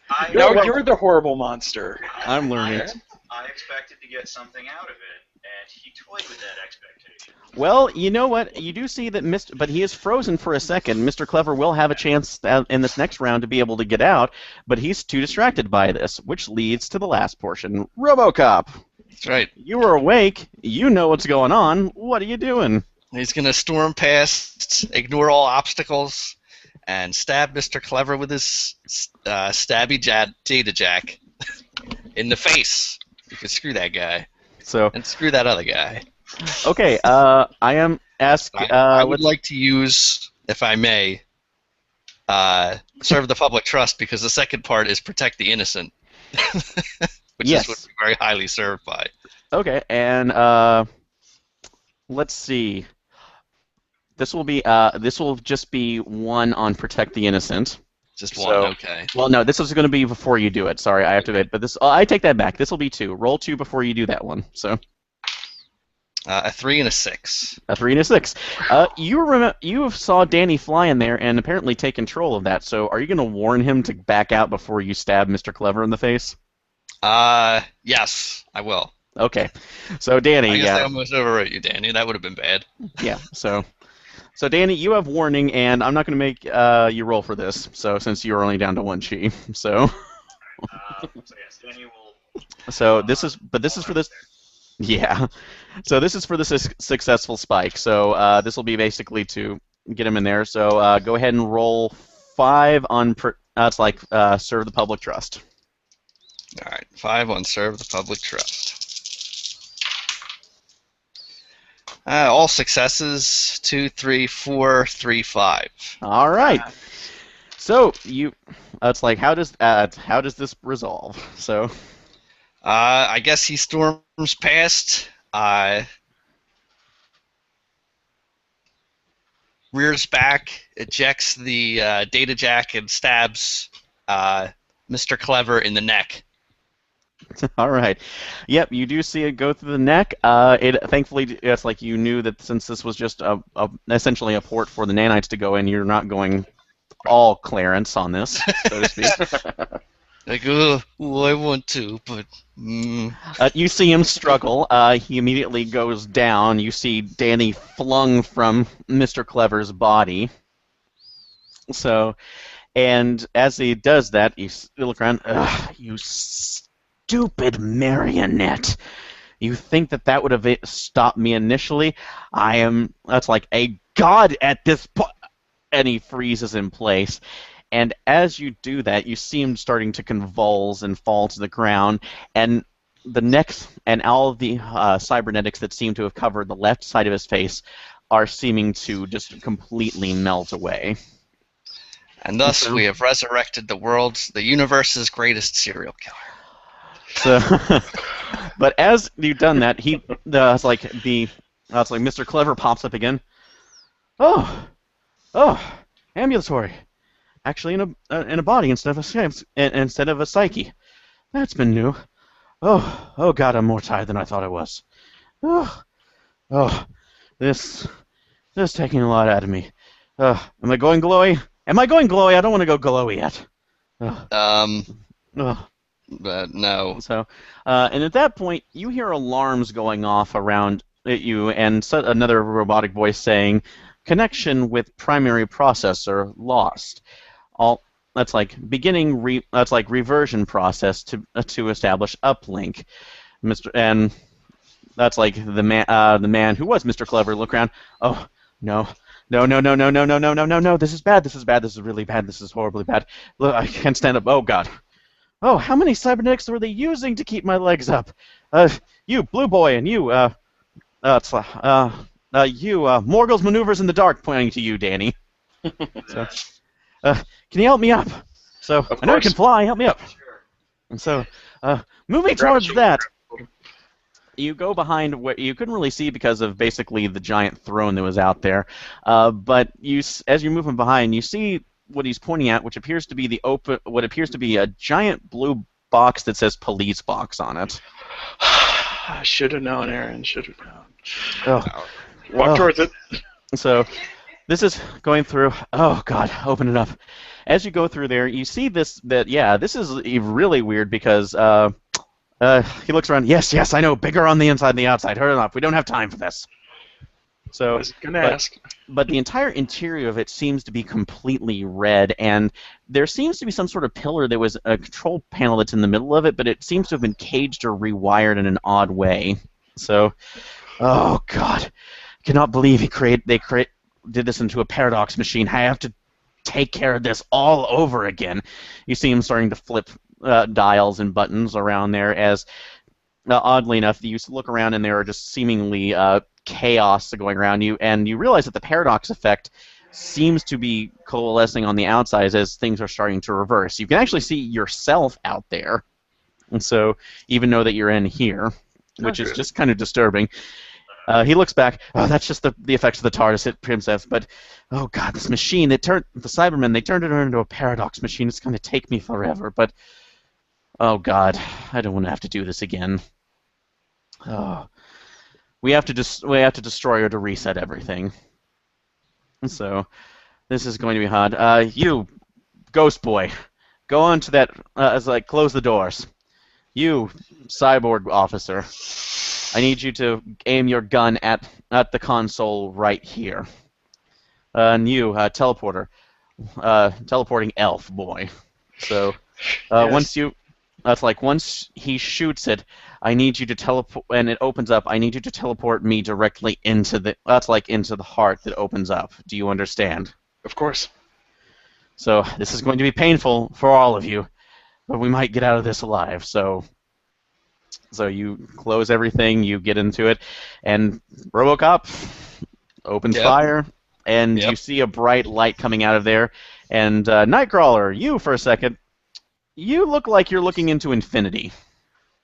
I, No, you're the horrible monster. I'm learning. I expected to get something out of it, and he toyed with that expectation. Well, you know what? You do see that but he is frozen for a second. Mr. Clever will have a chance in this next round to be able to get out, but he's too distracted by this, which leads to the last portion. RoboCop. That's right. You are awake. You know what's going on. What are you doing? He's going to storm past, ignore all obstacles, and stab Mr. Clever with his stabby data jack in the face. You can screw that guy. So, And screw that other guy. okay, I am asked. I would like to use, if I may, serve the public trust, because the second part is protect the innocent, which Yes. is what we're very highly served by. Okay, and let's see. This will just be 1 on protect the innocent. Just one, So- okay. Well, no, this is going to be before you do it. Sorry, I have to wait. But this, I take that back. This will be 2. Roll 2 before you do that one. So A 3 and a 6. a 3 and a 6. You saw Danny fly in there and apparently take control of that. So are you going to warn him to back out before you stab Mr. Clever in the face? Yes, I will. Okay. So Danny, I guess I yeah, almost overwrote you, Danny. That would have been bad. yeah. So Danny, you have warning, and I'm not going to make you roll for this. So since you're only down to 1 chi, so So yes, Danny will. so this is for this. Yeah. So this is for the successful spike. So this will be basically to get him in there. So go ahead and roll 5 on. It's like serve the public trust. All right, 5 on serve the public trust. All successes. 2, 3, 4, 3, 5. All right. So you. It's like how does this resolve? So I guess he storms past. Rears back, ejects the data jack, and stabs Mr. Clever in the neck. all right. Yep, you do see it go through the neck. Thankfully, it's like you knew that since this was just essentially a port for the nanites to go in, you're not going all clearance on this, so to speak. Like, I want to, but... You see him struggle. He immediately goes down. You see Danny flung from Mr. Clever's body. So, and as he does that, you look around. Ugh, you stupid marionette. You think that would have stopped me initially? That's like a god at this point. And he freezes in place. And as you do that, you see him starting to convulse and fall to the ground. And the next, and all of the cybernetics that seem to have covered the left side of his face are seeming to just completely melt away. And thus we have resurrected the universe's greatest serial killer. So, but as you've done that, it's like Mr. Clever pops up again. Oh, ambulatory. Actually, in a body instead of a psyche. That's been new. Oh God, I'm more tired than I thought I was. This is taking a lot out of me. Am I going glowy? Am I going glowy? I don't want to go glowy yet. But no. So, and at that point, you hear alarms going off around you, and another robotic voice saying, "Connection with primary processor lost." That's like reversion process to establish uplink. And that's like the man who was Mr. Clever. Look around. Oh no. No, this is bad, this is really bad, this is horribly bad. Look, I can't stand up. Oh God. Oh, how many cybernetics were they using to keep my legs up? You, Blue Boy, and you, Morgul's maneuvers in the dark, pointing to you, Danny. So, can you help me up? So Of I know you can course. fly. Help me up. Sure. And so, moving Grab a towards shoulder. that, you go behind what you couldn't really see because of basically the giant throne that was out there. But as you're moving behind, you see what he's pointing at, which appears to be what appears to be a giant blue box that says "police box" on it. I should have known, Aaron. Should have known. Oh. Walk Oh. towards it. So this is going through. Oh God, open it up. As you go through there, you see this. This is really weird because he looks around. Yes, I know. Bigger on the inside than the outside. Hurry up. We don't have time for this. I So, was gonna but- ask. but the entire interior of it seems to be completely red, and there seems to be some sort of pillar. There was a control panel that's in the middle of it, but it seems to have been caged or rewired in an odd way. So, oh God, I cannot believe they did this into a paradox machine. I have to take care of this all over again. You see him starting to flip dials and buttons around there as, oddly enough, you look around and there are just seemingly chaos going around you, and you realize that the paradox effect seems to be coalescing on the outside as things are starting to reverse. You can actually see yourself out there, and so even though that you're in here, which is Okay. just kind of disturbing. He looks back. Oh, that's just the effects of the TARDIS. It himself, but oh God, this machine. The Cybermen. They turned it into a paradox machine. It's going to take me forever. But oh God, I don't want to have to do this again. Oh, we have to destroy or to reset everything. And so this is going to be hard. You, Ghost Boy, go on to that. Close the doors. You, Cyborg Officer. I need you to aim your gun at the console right here. And you, teleporting elf boy. So, Yes. once he shoots it, I need you to teleport, and it opens up. I need you to teleport me directly into the heart that opens up. Do you understand? Of course. So this is going to be painful for all of you, but we might get out of this alive. So you close everything, you get into it, and RoboCop opens Yep. fire, and Yep. you see a bright light coming out of there. And Nightcrawler, you for a second, you look like you're looking into infinity,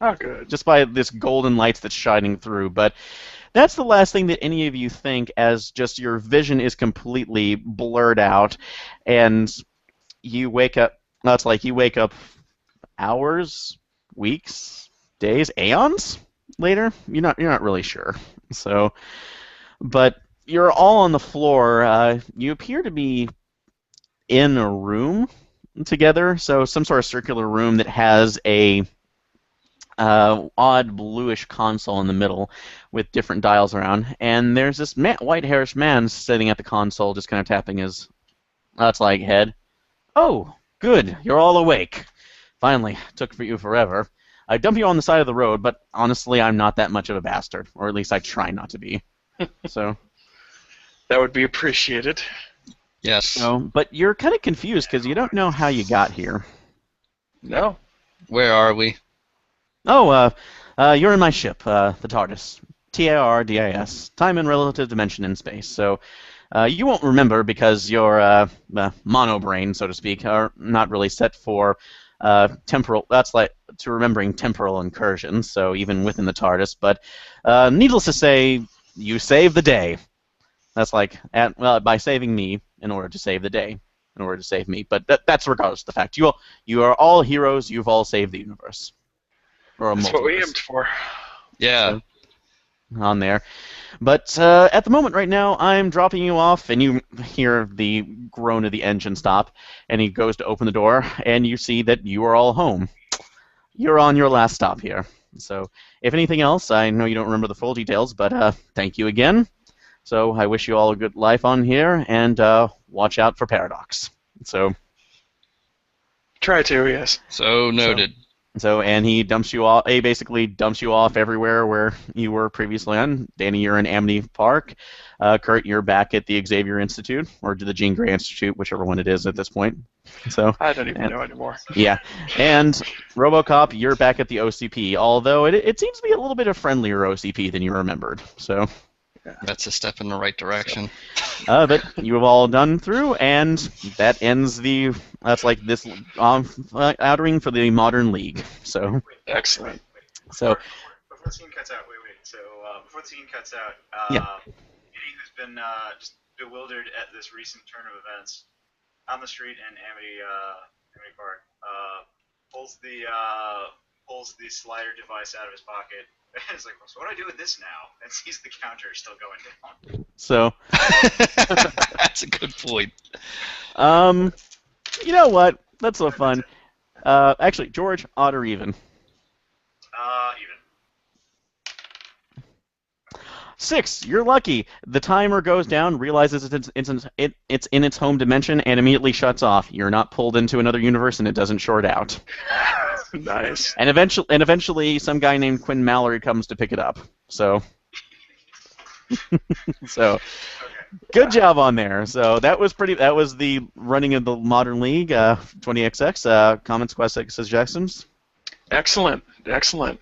Oh, good. just by this golden lights that's shining through. But that's the last thing that any of you think, as just your vision is completely blurred out, and you wake up. That's like you wake up hours, weeks, days, aeons later. You're not really sure. So, but you're all on the floor. You appear to be in a room together. So some sort of circular room that has a odd bluish console in the middle with different dials around. And there's this white-haired man sitting at the console, just kind of tapping his head. Oh, good. You're all awake. Finally, took for you forever. I dump you on the side of the road, but honestly, I'm not that much of a bastard, or at least I try not to be. So, That would be appreciated. Yes. but you're kind of confused because you don't know how you got here. No. Where are we? Oh, you're in my ship, the TARDIS. TARDIS, Time and Relative Dimension in Space. So, you won't remember because your mono brain, so to speak, are not really set for temporal. That's like to remembering temporal incursions. So even within the TARDIS, but needless to say, you save the day. That's like by saving me in order to save the day, in order to save me. But that's regardless of the fact. You are all heroes. You've all saved the universe. Or a That's what we multiverse aimed for. Yeah. on there. But at the moment right now, I'm dropping you off, and you hear the groan of the engine stop, and he goes to open the door, and you see that you are all home. You're on your last stop here. So if anything else, I know you don't remember the full details, but thank you again. So I wish you all a good life on here, and watch out for Paradox. So Try to, yes. So noted. and he dumps you off. He basically dumps you off everywhere where you were previously on. Danny, you're in Amity Park. Kurt, you're back at the Xavier Institute or to the Jean Grey Institute, whichever one it is at this point. So I don't even know anymore. yeah, and RoboCop, you're back at the OCP. Although it seems to be a little bit of friendlier OCP than you remembered. So That's a step in the right direction. But you have all done through, and that ends the. That's like this outering for the Modern League. So, Excellent. so Before the scene cuts out, wait. So before the scene cuts out, Yeah. Eddie, who's been just bewildered at this recent turn of events, on the street in Amity Park, pulls the slider device out of his pocket. And it's like, so what do I do with this now? And sees the counter still going down. so That's a good point. you know what? That's so fun. Actually, George, odd or even? Even. 6. You're lucky. The timer goes down, realizes it's in its home dimension, and immediately shuts off. You're not pulled into another universe, and it doesn't short out. Nice. And eventually, some guy named Quinn Mallory comes to pick it up. So, so good job on there. So that was pretty. That was the running of the Modern League 20XX. Comments, questions, suggestions. Excellent. Excellent.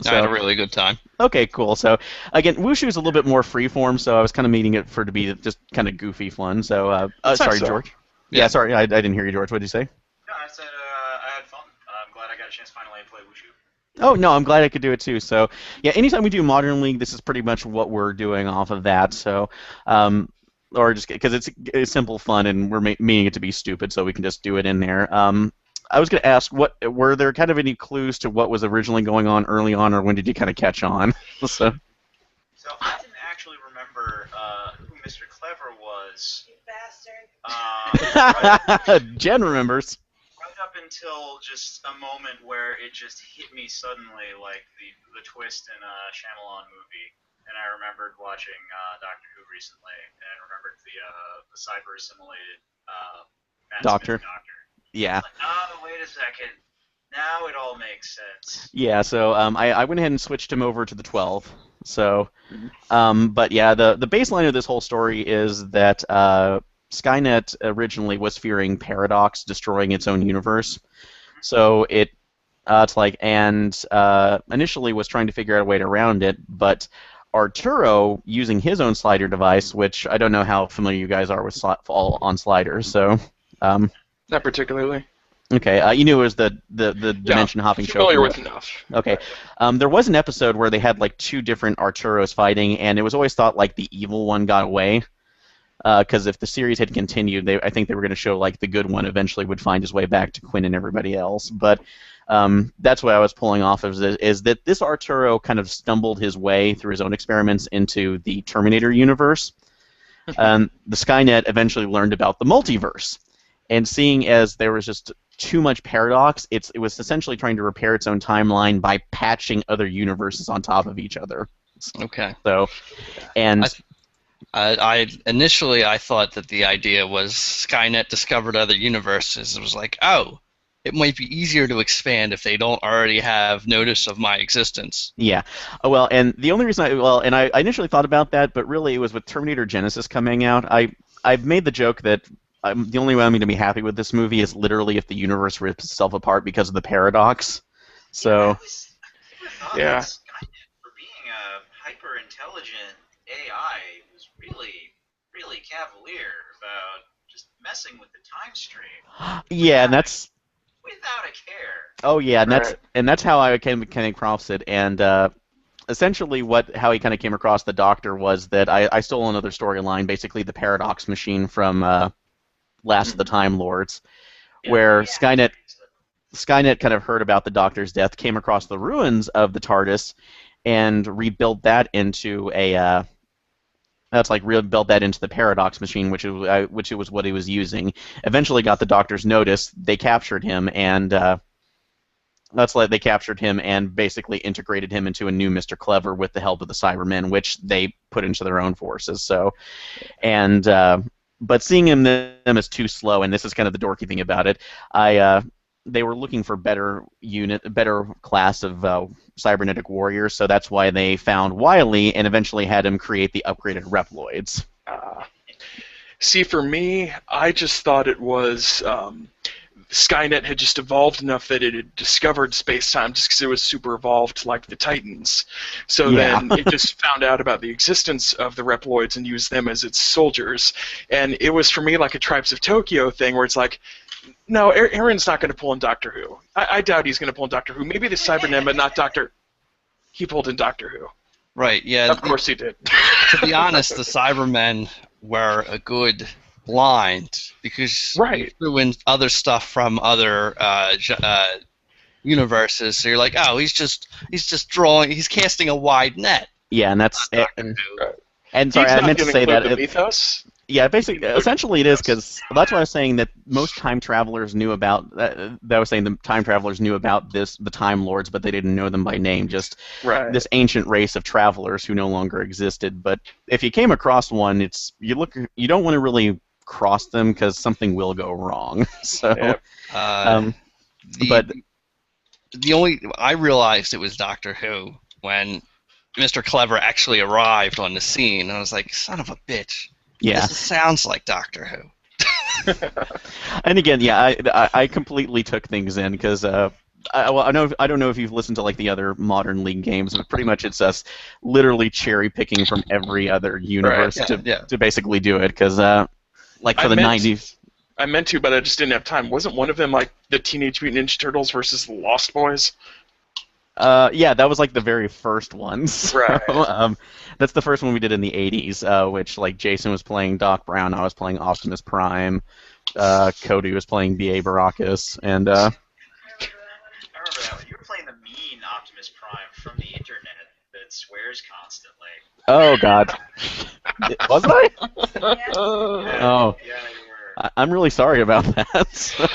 I had a really good time. Okay, cool. So again, Wushu is a little bit more freeform, so I was kind of meaning it for to be just kind of goofy fun. So sorry, so. George. Yeah, sorry, I didn't hear you, George. What did you say? No, I said I had fun. I'm glad I got a chance to finally play Wushu. Oh no, I'm glad I could do it too. So yeah, anytime we do Modern League, this is pretty much what we're doing off of that. So or just because it's simple fun and we're meaning it to be stupid, so we can just do it in there. I was going to ask, were there kind of any clues to what was originally going on early on, or when did you kind of catch on? So I didn't actually remember who Mr. Clever was. You bastard. Right Jen remembers. up until just a moment where it just hit me suddenly, like the twist in a Shyamalan movie. And I remembered watching Doctor Who recently, and remembered the cyber assimilated Doctor. Yeah. Like, oh, wait a second. Now it all makes sense. Yeah, so I went ahead and switched him over to the 12. So, but yeah, the baseline of this whole story is that Skynet originally was fearing Paradox destroying its own universe. So it's like, and initially was trying to figure out a way around it, but Arturo, using his own slider device, which I don't know how familiar you guys are with all on sliders, so. Not particularly. Okay, you knew it was the dimension hopping show. Familiar with enough. Okay, there was an episode where they had like 2 different Arturos fighting, and it was always thought like the evil one got away, because if the series had continued, I think they were going to show like the good one eventually would find his way back to Quinn and everybody else. But that's what I was pulling off of is that this Arturo kind of stumbled his way through his own experiments into the Terminator universe. The Skynet eventually learned about the multiverse. And seeing as there was just too much paradox, it was essentially trying to repair its own timeline by patching other universes on top of each other. Okay. So, and I initially thought that the idea was Skynet discovered other universes. It was like, oh, it might be easier to expand if they don't already have notice of my existence. Yeah. Well, and the only reason I initially thought about that, but really it was with Terminator Genisys coming out. I've made the joke that the only way I'm going to be happy with this movie is literally if the universe rips itself apart because of the paradox. So, Yeah. Skynet, for being a hyper-intelligent AI, was really, really cavalier about just messing with the time stream. yeah, and that's Without a care. oh yeah, and Right. that's how I came across it, and essentially how he kind of came across the Doctor was that I stole another storyline, basically the Paradox Machine from Last of the Time Lords, where Skynet kind of heard about the Doctor's death, came across the ruins of the TARDIS, and rebuilt that into rebuilt that into the Paradox Machine, which it was what he was using. Eventually got the Doctor's notice. They captured him, and they captured him and basically integrated him into a new Mr. Clever with the help of the Cybermen, which they put into their own forces. So, and but seeing them as too slow, and this is kind of the dorky thing about it, they were looking for better class of cybernetic warriors, so that's why they found Wily and eventually had him create the upgraded Reploids. See, for me, I just thought it was Skynet had just evolved enough that it had discovered space-time just because it was super evolved like the Titans. So Yeah. then it just found out about the existence of the Reploids and used them as its soldiers. And it was for me like a Tribes of Tokyo thing where it's like, no, Aaron's not going to pull in Doctor Who. I doubt he's going to pull in Doctor Who. Maybe the Cybermen, but not Doctor... He pulled in Doctor Who. Right, yeah. Of course he did. To be honest, the Cybermen were a good blind because Right. you threw in other stuff from other universes. So you're like, oh, he's just drawing. He's casting a wide net. Yeah, and that's Doctor and, Who. and sorry, He's I not meant to gonna say include that. the mythos. Yeah, basically, essentially it is because that's what I was saying, that most time travelers knew about. That I was saying the time travelers knew about the Time Lords, but they didn't know them by name. Just Right. this ancient race of travelers who no longer existed. But if you came across one, you don't want to really cross them because something will go wrong. So, Yeah. but I realized it was Doctor Who when Mr. Clever actually arrived on the scene. I was like, son of a bitch. yeah, This sounds like Doctor Who. and again, yeah, I completely took things in because. I don't know if you've listened to like the other modern League games, but pretty much it's us literally cherry picking from every other universe Right, yeah. to basically do it. Because like for the '90s, I meant to, but I just didn't have time. Wasn't one of them like the Teenage Mutant Ninja Turtles versus the Lost Boys? yeah, that was like the very first ones. So, Right. that's the first one we did in the '80s, which like Jason was playing Doc Brown, I was playing Optimus Prime, Cody was playing B.A. Baracus, and I remember that. You were playing the mean Optimus Prime from the internet that swears constantly. oh god, was I? Yeah. Oh. Yeah, you were. I'm really sorry about that. So-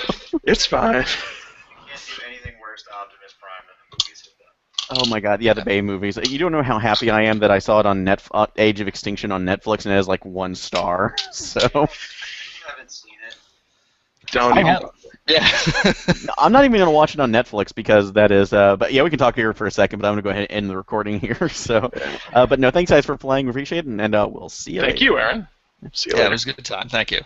It's fine. You can't do anything worse to Optimus Prime than the movies have done. Oh my god, yeah, the Bay movies. You don't know how happy I am that I saw it on Age of Extinction on Netflix, and it has like 1 star. So You haven't seen it. Don't I even. have- Yeah. I'm not even gonna watch it on Netflix because that is. But yeah, we can talk here for a second. But I'm gonna go ahead and end the recording here. So, but no, thanks guys for playing. We appreciate it, and we'll see you. Thank later. you, Aaron. See you Yeah, later. it was a good time. Thank you.